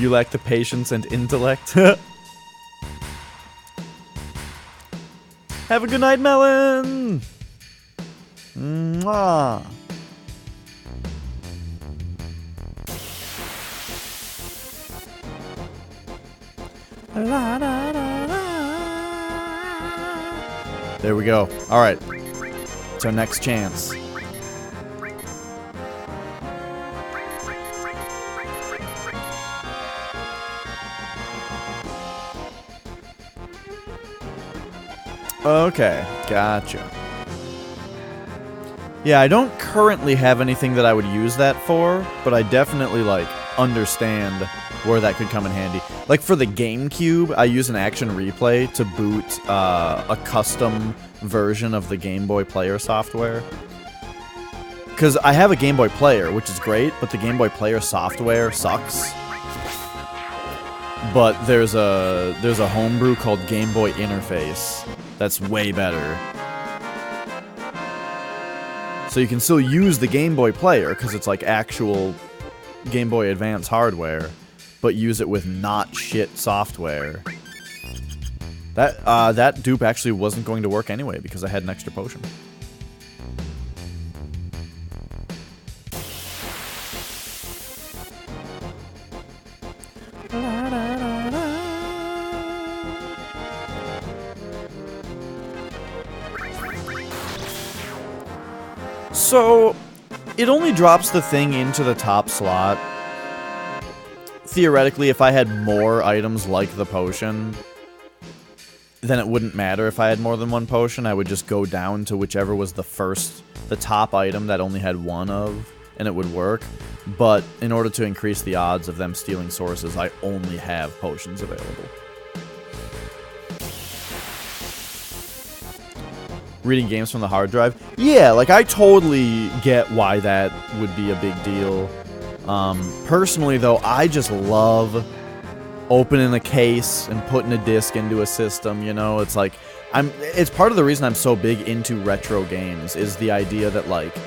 Speaker 1: You lack the patience and intellect? Have a good night, Melon! Mwah! La, da, da, da. There we go. Alright. It's our next chance. Okay, gotcha. Yeah, I don't currently have anything that I would use that for, but I definitely, like, understand where that could come in handy. Like, for the GameCube, I use an Action Replay to boot a custom version of the Game Boy Player software. Because I have a Game Boy Player, which is great, but the Game Boy Player software sucks. But there's a homebrew called Game Boy Interface that's way better. So you can still use the Game Boy Player, because it's like actual Game Boy Advance hardware, but use it with not shit software. That dupe actually wasn't going to work anyway, because I had an extra potion. So, it only drops the thing into the top slot. Theoretically, if I had more items like the potion, then it wouldn't matter if I had more than one potion. I would just go down to whichever was the top item that only had one of, and it would work. But in order to increase the odds of them stealing sources, I only have potions available. Reading games from the hard drive? Yeah, like, I totally get why that would be a big deal. Personally, though, I just love opening a case and putting a disc into a system, you know? It's like, it's part of the reason I'm so big into retro games, is the idea that, like,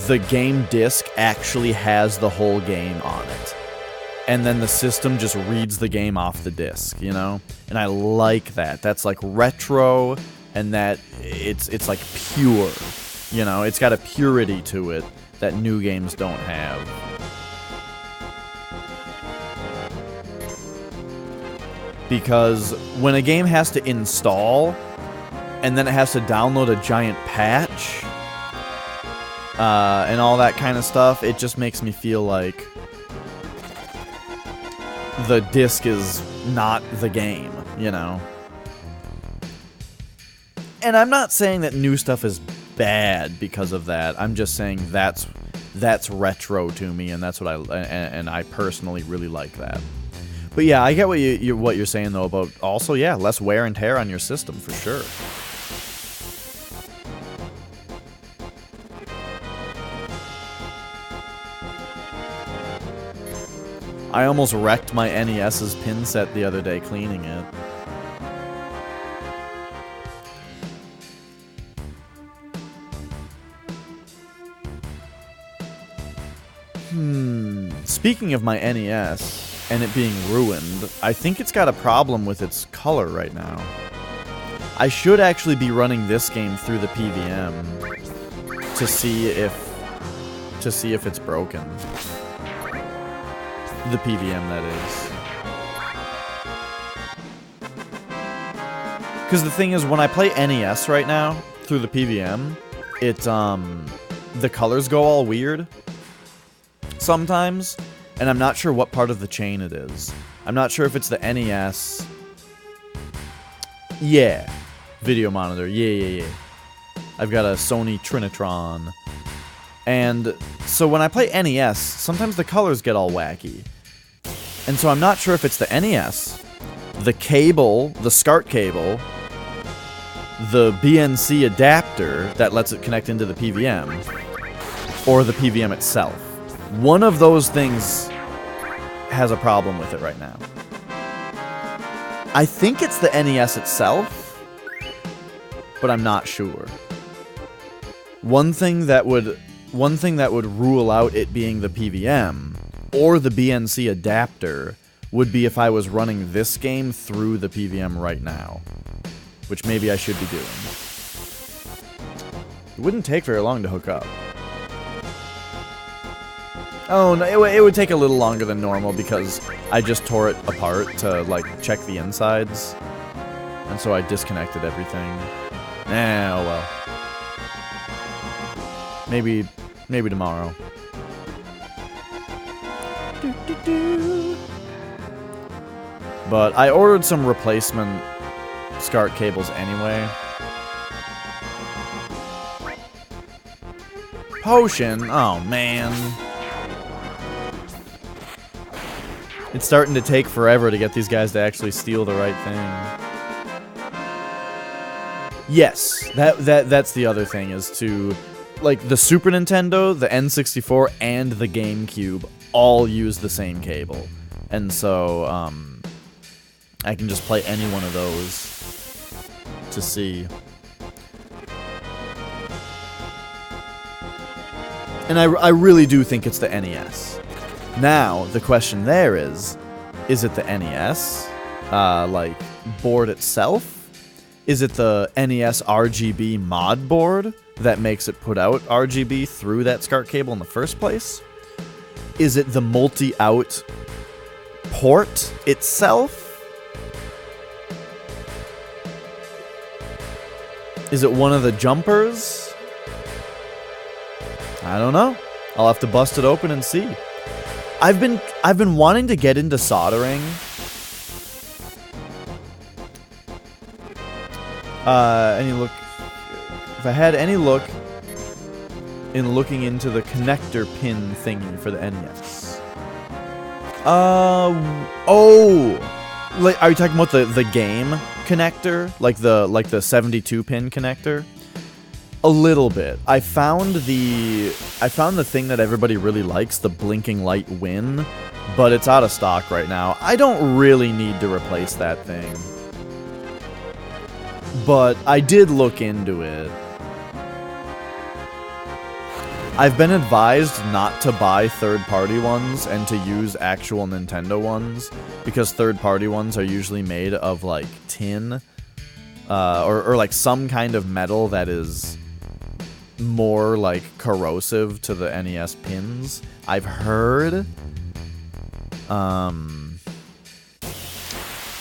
Speaker 1: the game disc actually has the whole game on it. And then the system just reads the game off the disc, you know? And I like that. That's, like, retro, and that it's like pure, you know? It's got a purity to it that new games don't have. Because when a game has to install, and then it has to download a giant patch, and all that kind of stuff, it just makes me feel like the disc is not the game, you know? And I'm not saying that new stuff is bad because of that. I'm just saying that's retro to me, and that's what I personally really like that. But yeah, I get what you're saying though about also, yeah, less wear and tear on your system for sure. I almost wrecked my NES's pin set the other day cleaning it. Speaking of my NES and it being ruined, I think it's got a problem with its color right now. I should actually be running this game through the PVM to see if it's broken. The PVM, that is. Because the thing is, when I play NES right now through the PVM, the colors go all weird sometimes, and I'm not sure what part of the chain it is. I'm not sure if it's the NES. Yeah. Video monitor. Yeah. I've got a Sony Trinitron. And so when I play NES, sometimes the colors get all wacky. And so I'm not sure if it's the NES, the cable, the SCART cable, the BNC adapter that lets it connect into the PVM, or the PVM itself. One of those things has a problem with it right now. I think it's the NES itself, but I'm not sure. One thing that would rule out it being the PVM or the BNC adapter would be if I was running this game through the PVM right now. which maybe I should be doing. It wouldn't take very long to hook up. Oh, no, it would take a little longer than normal because I just tore it apart to, like, check the insides. And so I disconnected everything. Oh well. Maybe tomorrow. But I ordered some replacement SCART cables anyway. Potion? Oh, man. It's starting to take forever to get these guys to actually steal the right thing. Yes, that's the other thing, is to... Like, the Super Nintendo, the N64, and the GameCube all use the same cable. And so, I can just play any one of those to see. And I really do think it's the NES. Now, the question there is it the NES, like, board itself? Is it the NES RGB mod board that makes it put out RGB through that SCART cable in the first place? Is it the multi-out port itself? Is it one of the jumpers? I don't know. I'll have to bust it open and see. I've been wanting to get into soldering. If I had any look in looking into the connector pin thingy for the NES. Like, are you talking about the game connector? Like the 72 pin connector? A little bit. I found the thing that everybody really likes, the blinking light win, but it's out of stock right now. I don't really need to replace that thing. But I did look into it. I've been advised not to buy third-party ones and to use actual Nintendo ones, because third-party ones are usually made of, like, tin, or like some kind of metal that is more, like, corrosive to the NES pins. I've heard.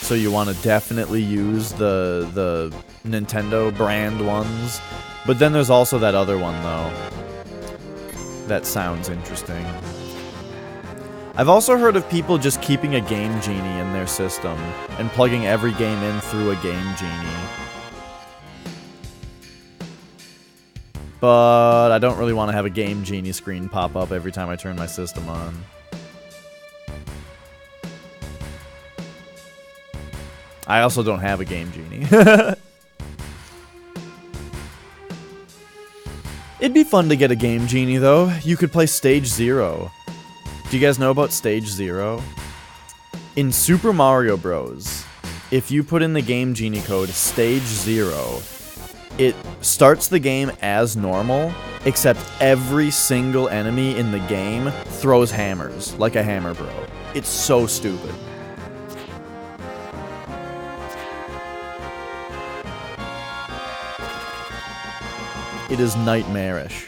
Speaker 1: So you want to definitely use the Nintendo brand ones. But then there's also that other one, though. That sounds interesting. I've also heard of people just keeping a Game Genie in their system and plugging every game in through a Game Genie. But I don't really want to have a Game Genie screen pop up every time I turn my system on. I also don't have a Game Genie. It'd be fun to get a Game Genie, though. You could play Stage 0. Do you guys know about Stage 0? In Super Mario Bros., if you put in the Game Genie code Stage 0, it starts the game as normal, except every single enemy in the game throws hammers, like a Hammer Bro. It's so stupid. It is nightmarish.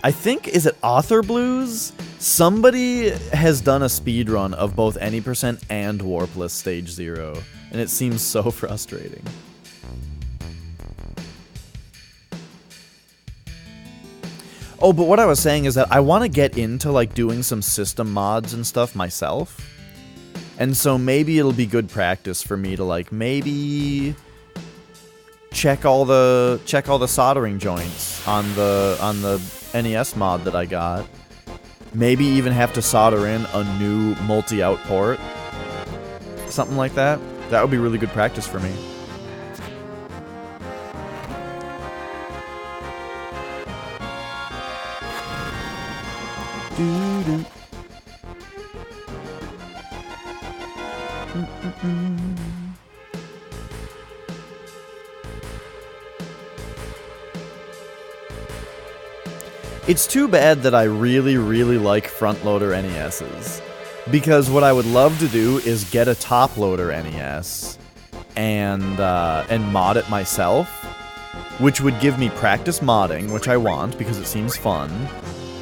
Speaker 1: I think, is it Author Blues? Somebody has done a speedrun of both Any% and Warpless Stage 0, and it seems so frustrating. Oh, but what I was saying is that I want to get into, like, doing some system mods and stuff myself. And so maybe it'll be good practice for me to, like, maybe check all the soldering joints on the NES mod that I got. Maybe even have to solder in a new multi-out port. Something like that. That would be really good practice for me. Doo-doo. It's too bad that I really, really like front-loader NESs. Because what I would love to do is get a top-loader NES and mod it myself, which would give me practice modding, which I want because it seems fun,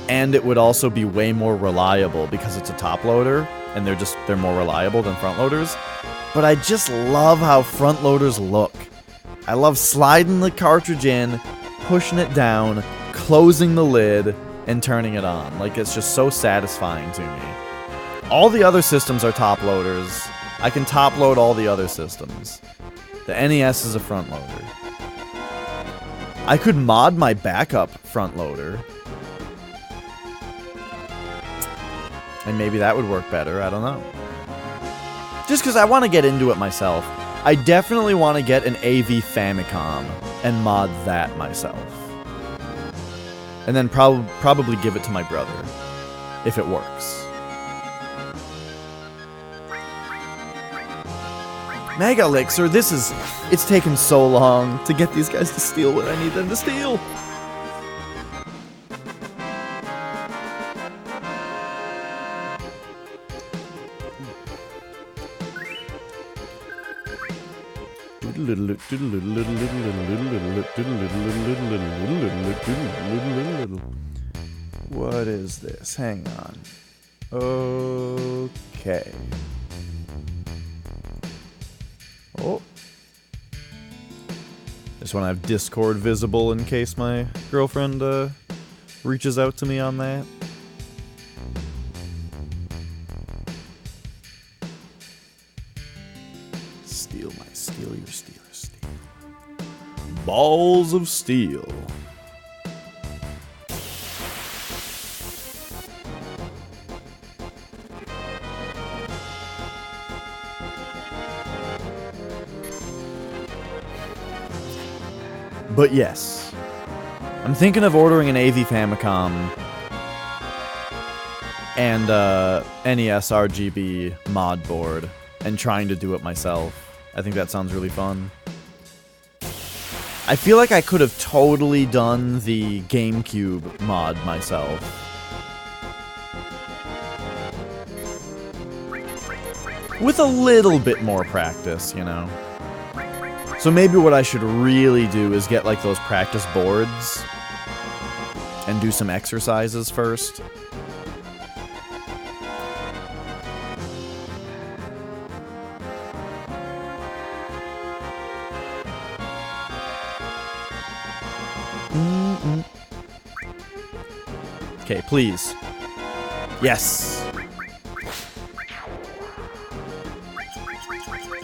Speaker 1: and it would also be way more reliable because it's a top loader, and they're more reliable than front loaders. But I just love how front loaders look. I love sliding the cartridge in, pushing it down, closing the lid, and turning it on. Like, it's just so satisfying to me. All the other systems are top loaders. I can top load all the other systems. The NES is a front loader. I could mod my backup front loader. And maybe that would work better, I don't know. Just because I want to get into it myself. I definitely want to get an AV Famicom and mod that myself. And then probably give it to my brother, if it works. Mega Elixir, it's taken so long to get these guys to steal what I need them to steal. What is this? Hang on. Okay. Oh. Just want to have Discord visible in case my girlfriend reaches out to me on that. Steal your steel. Balls of steel. But yes, I'm thinking of ordering an AV Famicom and NES RGB mod board and trying to do it myself. I think that sounds really fun. I feel like I could have totally done the GameCube mod myself. With a little bit more practice, you know. So maybe what I should really do is get like those practice boards and do some exercises first. Okay, please. Yes.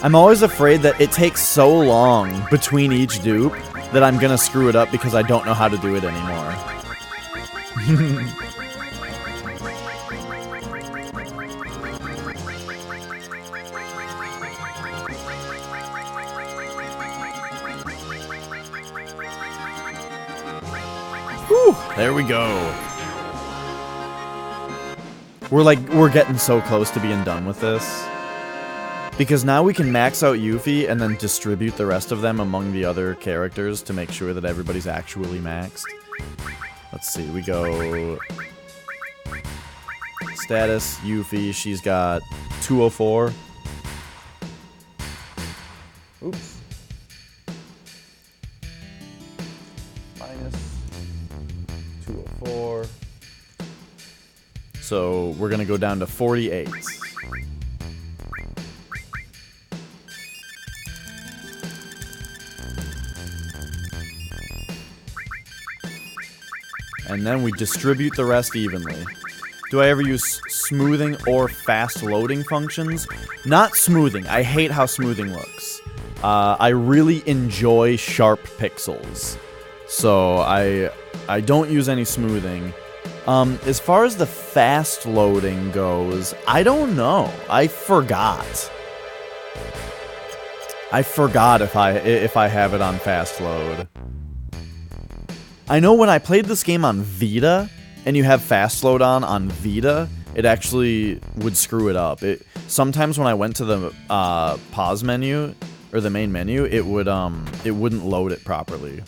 Speaker 1: I'm always afraid that it takes so long between each dupe that I'm gonna screw it up because I don't know how to do it anymore. Whew, there we go. We're getting so close to being done with this. Because now we can max out Yuffie and then distribute the rest of them among the other characters to make sure that everybody's actually maxed. Let's see, we go... Status, Yuffie, she's got 204. Oops. Minus 204. So we're gonna go down to 48. And then we distribute the rest evenly. Do I ever use smoothing or fast loading functions? Not smoothing. I hate how smoothing looks. I really enjoy sharp pixels. So I don't use any smoothing. As far as the fast loading goes, I don't know. I forgot. if I have it on fast load. I know when I played this game on Vita, and you have fast load on Vita, it actually would screw it up. Sometimes when I went to the pause menu, or the main menu, it wouldn't load it properly.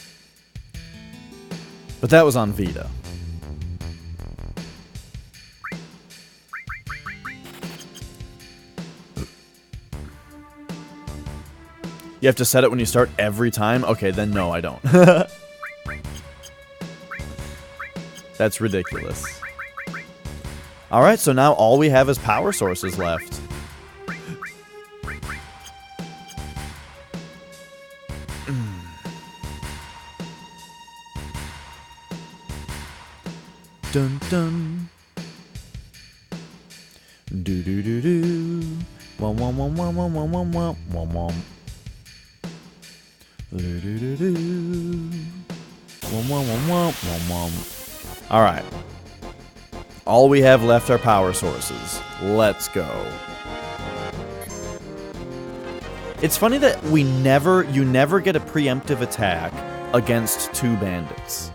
Speaker 1: But that was on Vita. You have to set it when you start every time? Okay, then no, I don't. That's ridiculous. Alright, so now all we have is power sources left. Dun dun. Do do do do. Wom wom wom wom wom wom wom wom wom wom. Do do do do. Wom wom wom wom wom wom. All right. All we have left are power sources. Let's go. It's funny that you never get a preemptive attack against 2 bandits.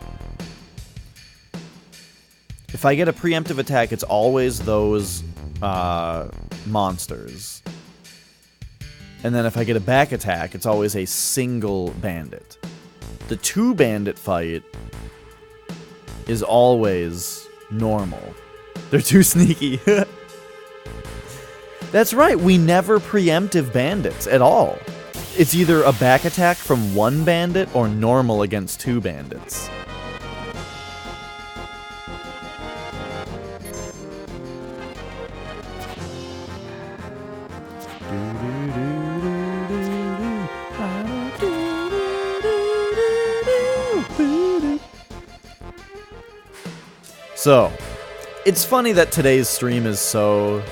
Speaker 1: If I get a preemptive attack, it's always those monsters. And then if I get a back attack, it's always a single bandit. The 2 bandit fight is always normal. They're too sneaky. That's right, we never preemptive bandits at all. It's either a back attack from 1 bandit or normal against 2 bandits. So, it's funny that today's stream is so,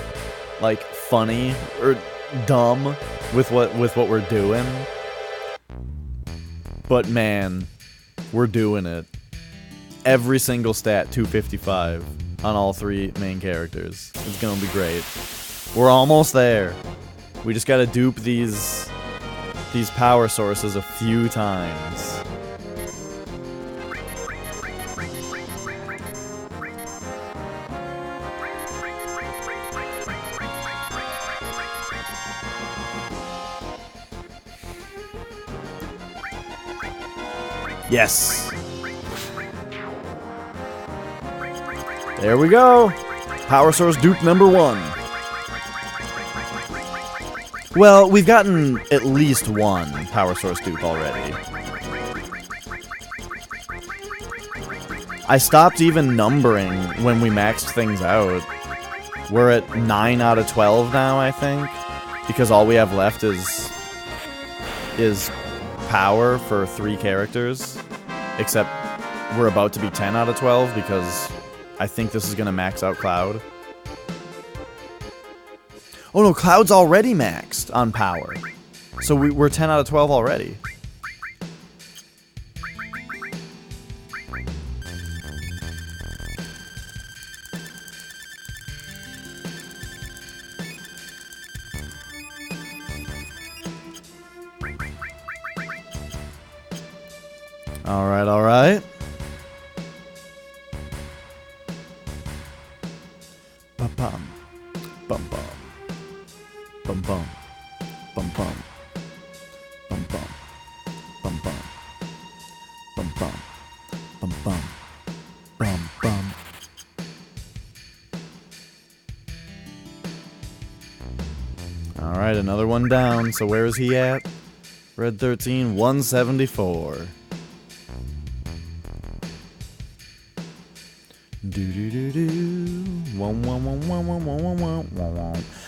Speaker 1: like, funny or dumb with what we're doing. But man, we're doing it. Every single stat 255 on all 3 main characters. It's gonna be great. We're almost there. We just gotta dupe these power sources a few times. Yes! There we go! Power source dupe number 1. Well, we've gotten at least 1 power source dupe already. I stopped even numbering when we maxed things out. We're at 9 out of 12 now, I think. Because all we have left is power for 3 characters. Except we're about to be 10 out of 12 because I think this is going to max out Cloud. Oh no, Cloud's already maxed on power. So we're 10 out of 12 already. Alright, alright. Bum-bum. Bum-bum. Bum-bum. Bum-bum. Bum-bum. Bum-bum. Bum-bum. Bum-bum. Bum-bum. Alright, another one down. So where is he at? Red 13, 174.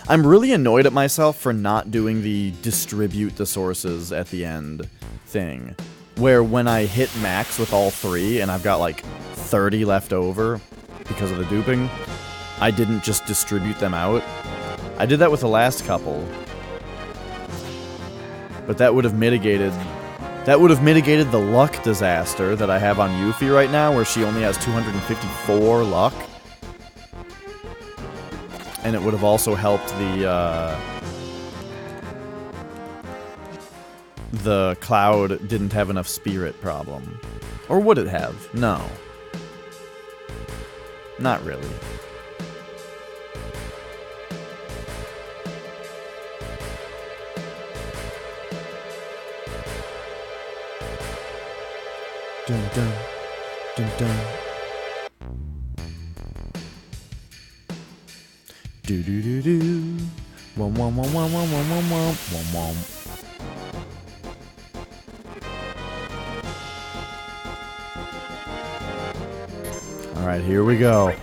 Speaker 1: I'm really annoyed at myself for not doing the distribute the sources at the end thing. Where when I hit max with all 3 and I've got like 30 left over because of the duping, I didn't just distribute them out. I did that with the last couple. But that would have mitigated the luck disaster that I have on Yuffie right now, where she only has 254 luck. And it would have also helped the Cloud didn't have enough spirit problem. Or would it have? No. Not really. Dun dun dun dun. Do do do do. Wom wom wom wom wom wom wom wom wom. Alright, here we go.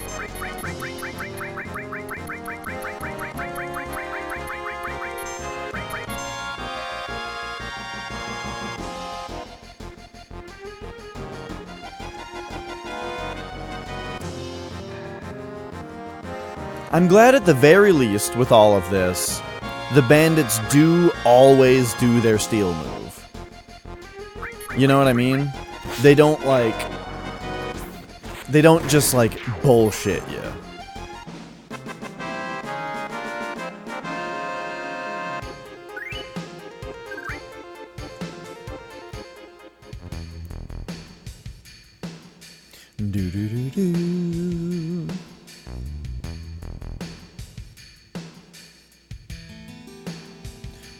Speaker 1: I'm glad at the very least, with all of this, the bandits do always do their steal move. You know what I mean? They don't, like... They don't just, like, bullshit you. Do-do-do-do.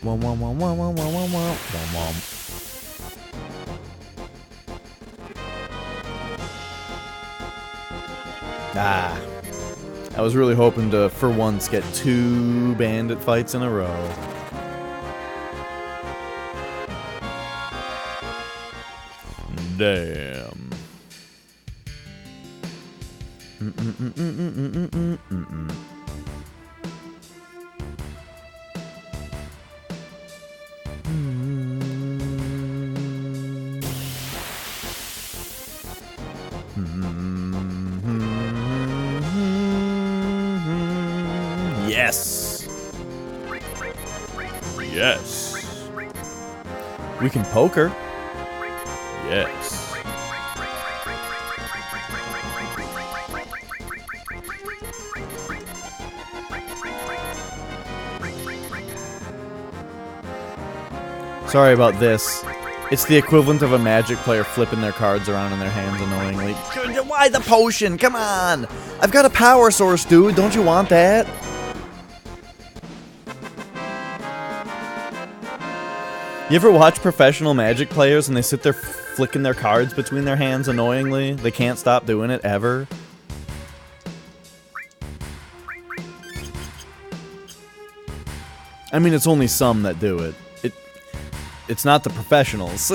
Speaker 1: Wom wom wom wom wom wom wom wom wom. Ah. I was really hoping to, for once, get 2 bandit fights in a row. Damn. Yes. Yes. We can poker. Yes. Sorry about this. It's the equivalent of a Magic player flipping their cards around in their hands annoyingly. Why the potion? Come on! I've got a power source, dude. Don't you want that? You ever watch professional Magic players and they sit there flicking their cards between their hands annoyingly? They can't stop doing it, ever. I mean, it's only some that do it. It's not the professionals.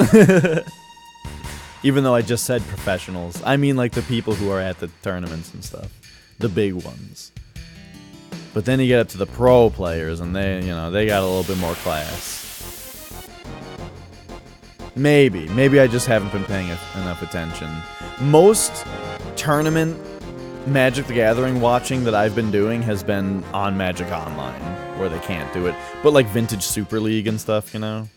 Speaker 1: Even though I just said professionals. I mean, like, the people who are at the tournaments and stuff. The big ones. But then you get up to the pro players and they, you know, they got a little bit more class. Maybe. Maybe I just haven't been paying enough attention. Most tournament Magic the Gathering watching that I've been doing has been on Magic Online, where they can't do it. But like Vintage Super League and stuff, you know?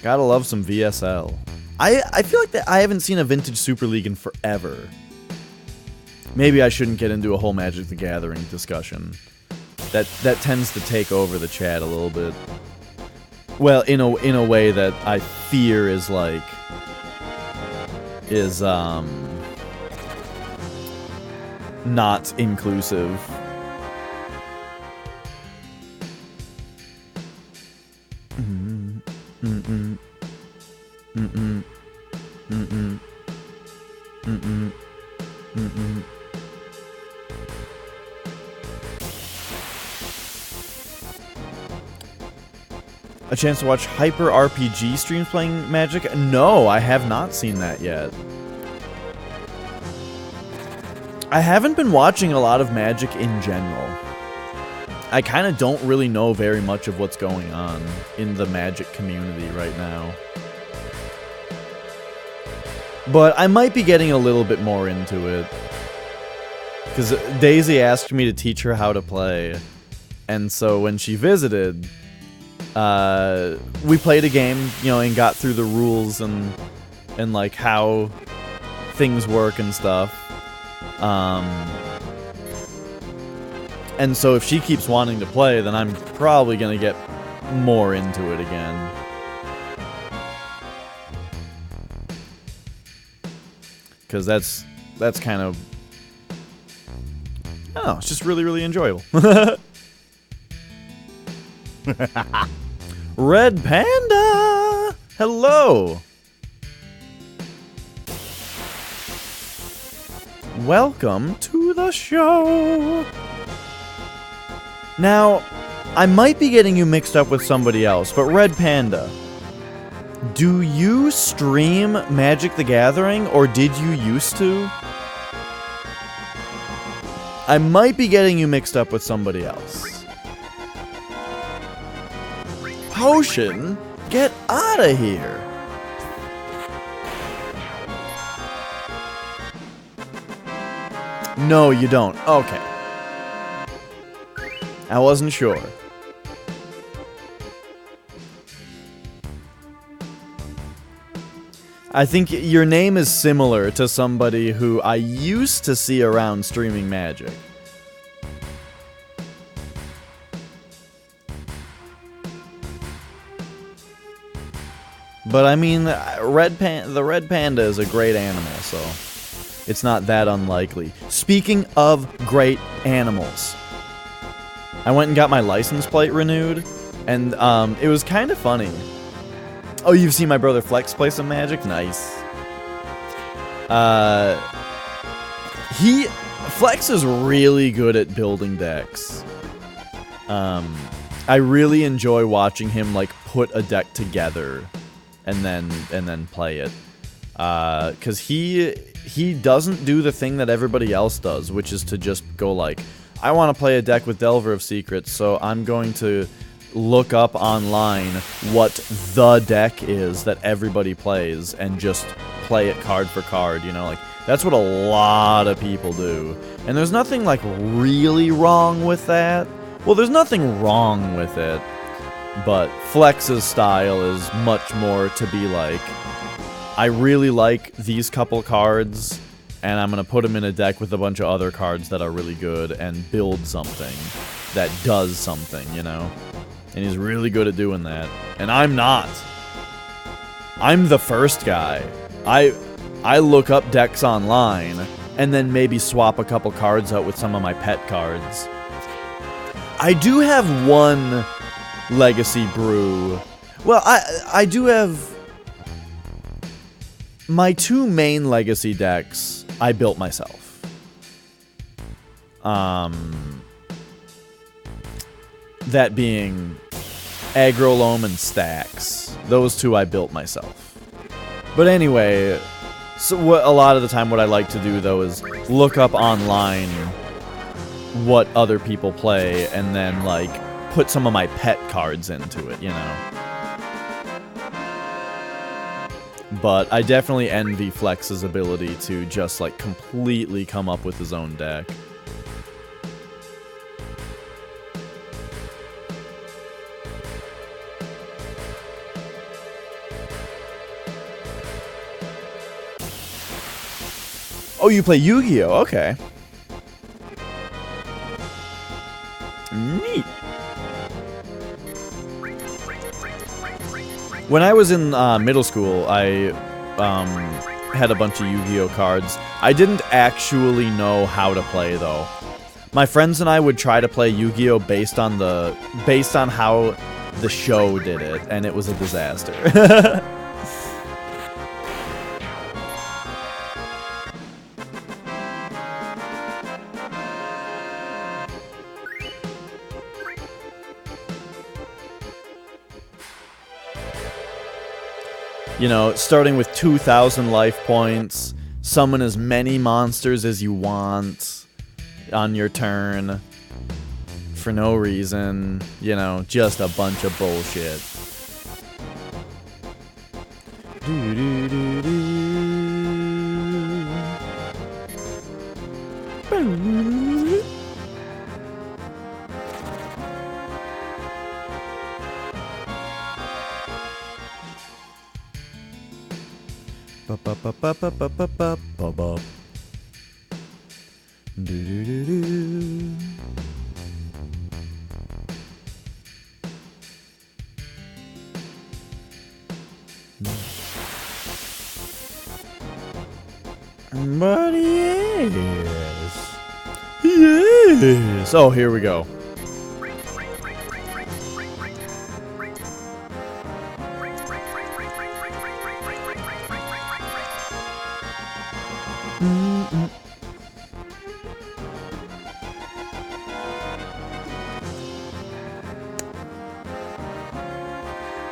Speaker 1: Gotta love some VSL. I feel like that I haven't seen a Vintage Super League in forever. Maybe I shouldn't get into a whole Magic the Gathering discussion. That tends to take over the chat a little bit. Well, in a way that I fear is like not inclusive. A chance to watch Hyper RPG streams playing Magic? No, I have not seen that yet. I haven't been watching a lot of Magic in general. I kind of don't really know very much of what's going on in the Magic community right now. But I might be getting a little bit more into it. Because Daisy asked me to teach her how to play. And so when she visited, we played a game, you know, and got through the rules and like how things work and stuff. And so if she keeps wanting to play, then I'm probably gonna get more into it again. Because that's kind of, I don't know, it's just really, really enjoyable. Red Panda! Hello! Welcome to the show! Now, I might be getting you mixed up with somebody else, but Red Panda, do you stream Magic the Gathering, or did you used to? I might be getting you mixed up with somebody else. Potion? Get out of here! No, you don't. Okay. I wasn't sure. I think your name is similar to somebody who I used to see around streaming Magic. But I mean, the Red Panda is a great animal, so it's not that unlikely. Speaking of great animals, I went and got my license plate renewed, and it was kind of funny. Oh, you've seen my brother Flex play some Magic? Nice. Flex is really good at building decks. I really enjoy watching him like put a deck together and then play it. 'Cause he doesn't do the thing that everybody else does, which is to just go like, I want to play a deck with Delver of Secrets, so I'm going to look up online what the deck is that everybody plays and just play it card for card, you know, like that's what a lot of people do. And there's nothing like really wrong with that. Well, there's nothing wrong with it, but Flex's style is much more to be like, I really like these couple cards and I'm gonna put them in a deck with a bunch of other cards that are really good and build something that does something, you know? And he's really good at doing that. And I'm not. I'm the first guy. I look up decks online, and then maybe swap a couple cards out with some of my pet cards. I do have one Legacy Brew. Well, I do have... My two main Legacy decks, I built myself. That being Agrolome and Stacks. Those two I built myself. But anyway, so a lot of the time what I like to do though is look up online what other people play and then like put some of my pet cards into it, you know. But I definitely envy Flex's ability to just like completely come up with his own deck. Oh, you play Yu-Gi-Oh! Okay. Neat. When I was in middle school, I had a bunch of Yu-Gi-Oh! Cards. I didn't actually know how to play, though. My friends and I would try to play Yu-Gi-Oh! based on how the show did it, and it was a disaster. You know, starting with 2,000 life points, summon as many monsters as you want on your turn for no reason, you know, just a bunch of bullshit. But yes. Yes. Oh, here we go.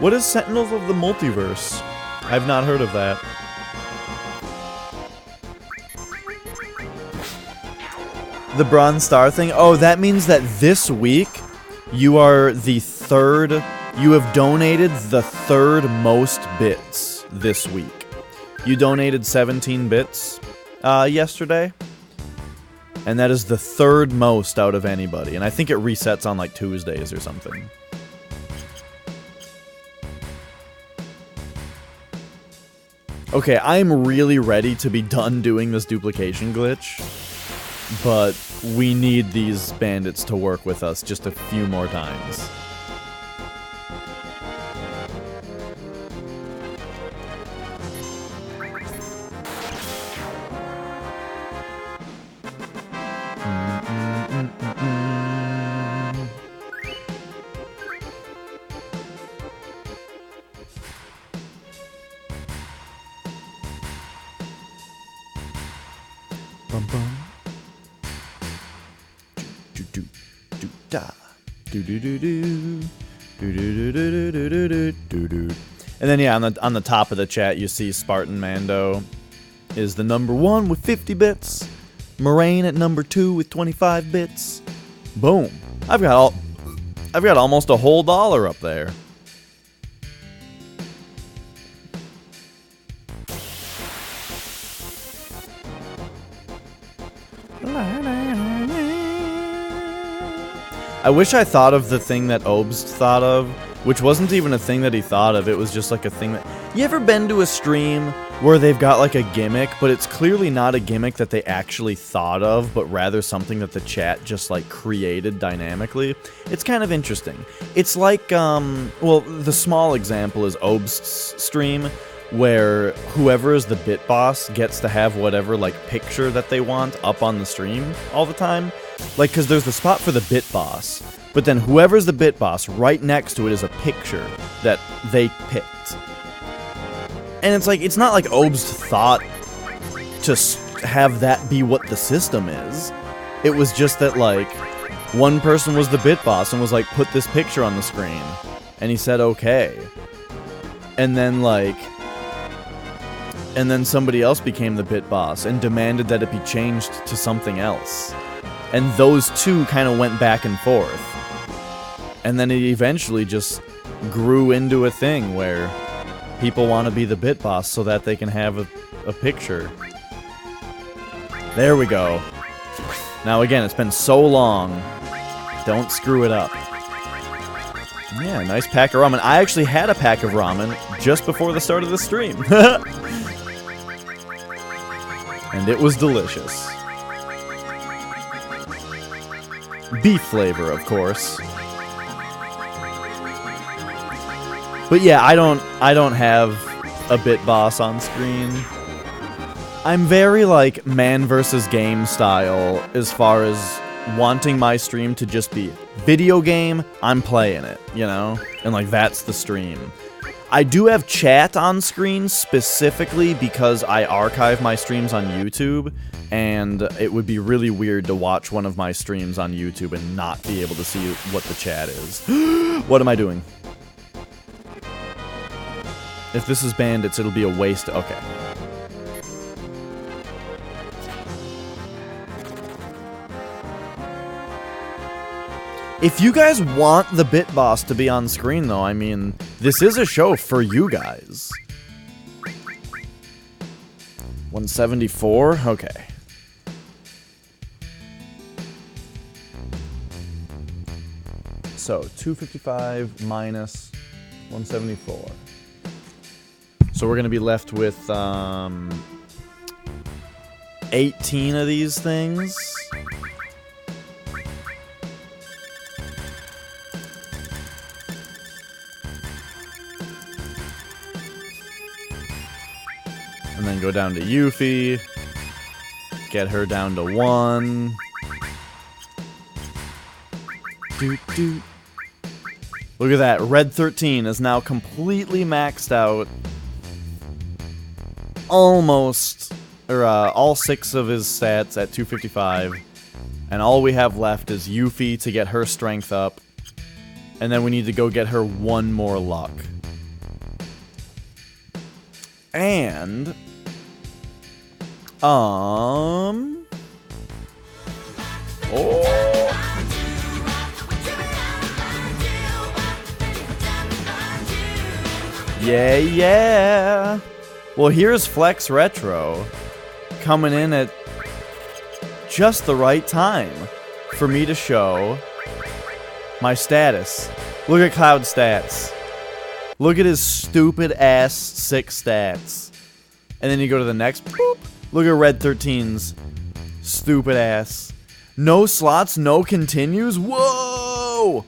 Speaker 1: What is Sentinels of the Multiverse? I've not heard of that. The bronze star thing? Oh, that means that this week you are the third. You have donated the third most bits this week. You donated 17 bits yesterday. And that is the third most out of anybody. And I think it resets on like Tuesdays or something. Okay, I'm really ready to be done doing this duplication glitch. But we need these bandits to work with us just a few more times. Bum bum. Do do do da. Do do do do. Do do do do do do do do do. And then yeah, on the top of the chat you see Spartan Mando is the number 1 with 50 bits. Moraine at number 2 with 25 bits. Boom. I've got almost a whole dollar up there. I wish I thought of the thing that Obst thought of, which wasn't even a thing that he thought of, it was just like a thing that... You ever been to a stream where they've got like a gimmick, but it's clearly not a gimmick that they actually thought of, but rather something that the chat just like created dynamically? It's kind of interesting. It's like, well, the small example is Obst's stream, where whoever is the bit boss gets to have whatever like picture that they want up on the stream all the time. Like, because there's the spot for the bit boss, but then whoever's the bit boss, right next to it is a picture that they picked. And it's like, it's not like Obst thought to have that be what the system is. It was just that, like, one person was the bit boss and was like, put this picture on the screen. And he said, okay. And then, like... And then somebody else became the bit boss and demanded that it be changed to something else. And those two kind of went back and forth. And then it eventually just grew into a thing where people want to be the bit boss so that they can have a picture. There we go. Now again, it's been so long. Don't screw it up. Yeah, nice pack of ramen. I actually had a pack of ramen just before the start of the stream. And it was delicious. Beef flavor, of course. But yeah, I don't have a bit boss on screen. I'm very like man versus game style as far as wanting my stream to just be video game, I'm playing it, you know? And like that's the stream. I do have chat on screen specifically because I archive my streams on YouTube, and it would be really weird to watch one of my streams on YouTube and not be able to see what the chat is. What am I doing? If this is bandits, it'll be a waste. Okay. If you guys want the Bit Boss to be on screen, though, I mean, this is a show for you guys. 174? Okay. So, 255 minus 174. So we're going to be left with 18 of these things. And then go down to Yuffie. Get her down to 1. Doot. Look at that. Red 13 is now completely maxed out. Almost. Or, all 6 of his stats at 255. And all we have left is Yuffie to get her strength up. And then we need to go get her 1 more luck. And... Oh! Yeah, yeah! Well, here's Flex Retro coming in at just the right time for me to show my status. Look at Cloud's stats. Look at his stupid ass 6 stats. And then you go to the next. Boop. Look at Red 13's stupid ass. No slots, no continues. Whoa!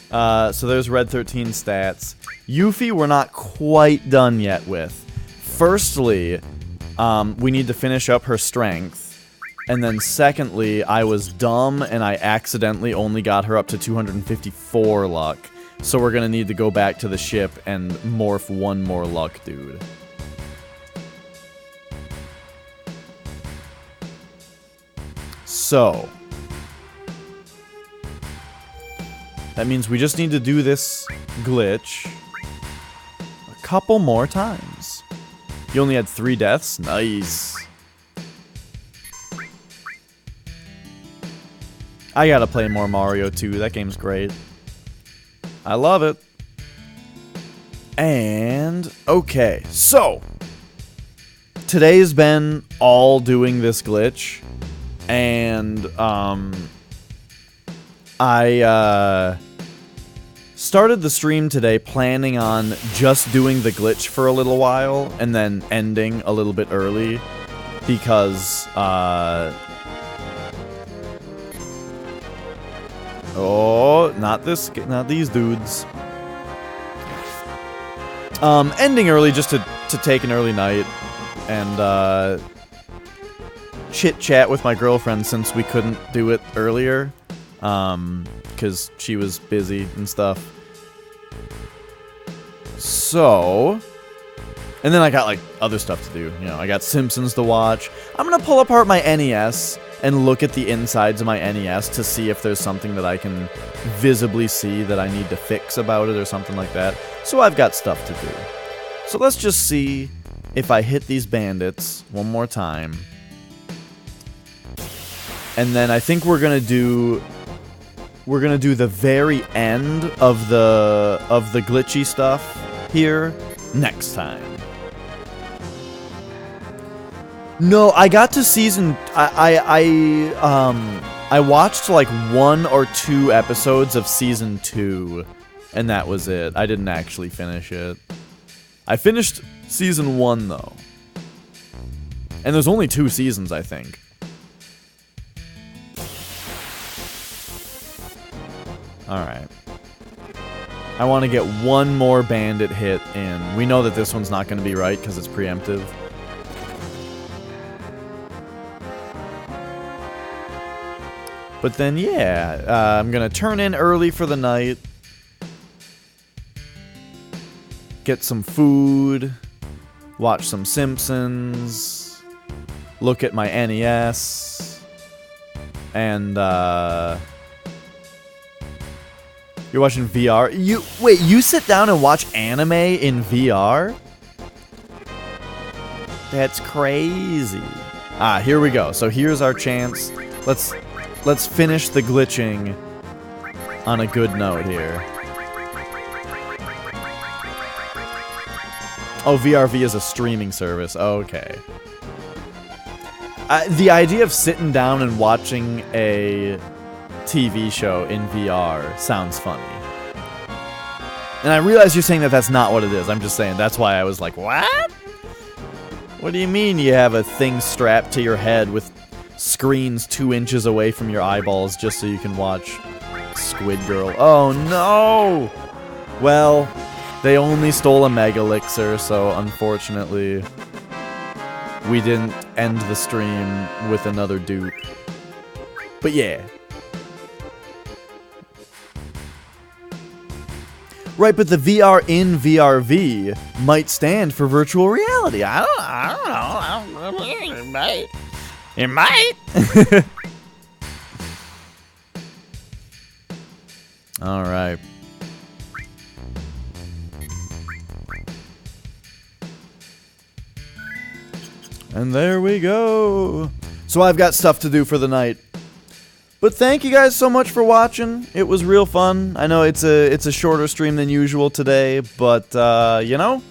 Speaker 1: So there's Red 13 stats. Yuffie, we're not quite done yet with. Firstly, we need to finish up her strength. And then secondly, I was dumb and I accidentally only got her up to 254 luck. So we're gonna need to go back to the ship and morph one more luck, dude. So that means we just need to do this glitch a couple more times. You only had 3 deaths? Nice. I gotta play more Mario 2. That game's great. I love it. And, okay, so today's been all doing this glitch. And, I started the stream today planning on just doing the glitch for a little while and then ending a little bit early because, oh, not these dudes. Ending early just to take an early night and, chit-chat with my girlfriend since we couldn't do it earlier. Because she was busy and stuff. So, and then I got, like, other stuff to do. You know, I got Simpsons to watch. I'm gonna pull apart my NES and look at the insides of my NES to see if there's something that I can visibly see that I need to fix about it or something like that. So I've got stuff to do. So let's just see if I hit these bandits one more time. And then I think we're gonna do the very end of the glitchy stuff here next time. No, I got to season. I watched like 1 or 2 episodes of season 2, and that was it. I didn't actually finish it. I finished season 1 though, and there's only 2 seasons, I think. Alright. I want to get one more bandit hit in. We know that this one's not going to be right because it's preemptive. But then, yeah, I'm going to turn in early for the night. Get some food. Watch some Simpsons. Look at my NES. And, you're watching VR? Wait, you sit down and watch anime in VR? That's crazy. Ah, here we go. So here's our chance. Let's finish the glitching on a good note here. Oh, VRV is a streaming service. Okay. The idea of sitting down and watching a TV show in VR sounds funny. And I realize you're saying that that's not what it is. I'm just saying that's why I was like, what? What do you mean you have a thing strapped to your head with screens 2 inches away from your eyeballs just so you can watch Squid Girl? Oh no! Well, they only stole a Mega Elixir, so unfortunately we didn't end the stream with another dupe. But yeah. Right, but the VR in VRV might stand for virtual reality. I don't know. It might. It might. All right. And there we go. So I've got stuff to do for the night. But thank you guys so much for watching. It was real fun. I know it's a shorter stream than usual today, but you know,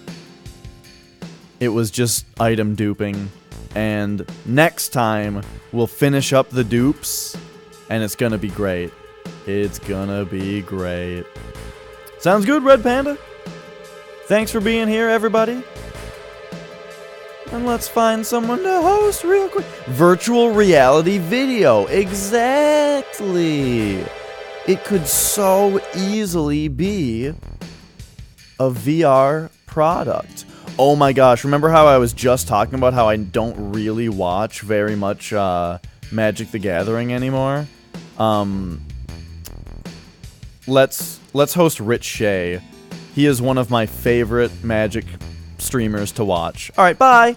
Speaker 1: it was just item duping. And next time we'll finish up the dupes, and it's gonna be great. It's gonna be great. Sounds good, Red Panda? Thanks for being here, everybody. And let's find someone to host real quick. Virtual reality video. Exactly. It could so easily be a VR product. Oh my gosh, remember how I was just talking about how I don't really watch very much Magic the Gathering anymore? Let's host Rich Shea. He is one of my favorite Magic streamers to watch. All right, bye.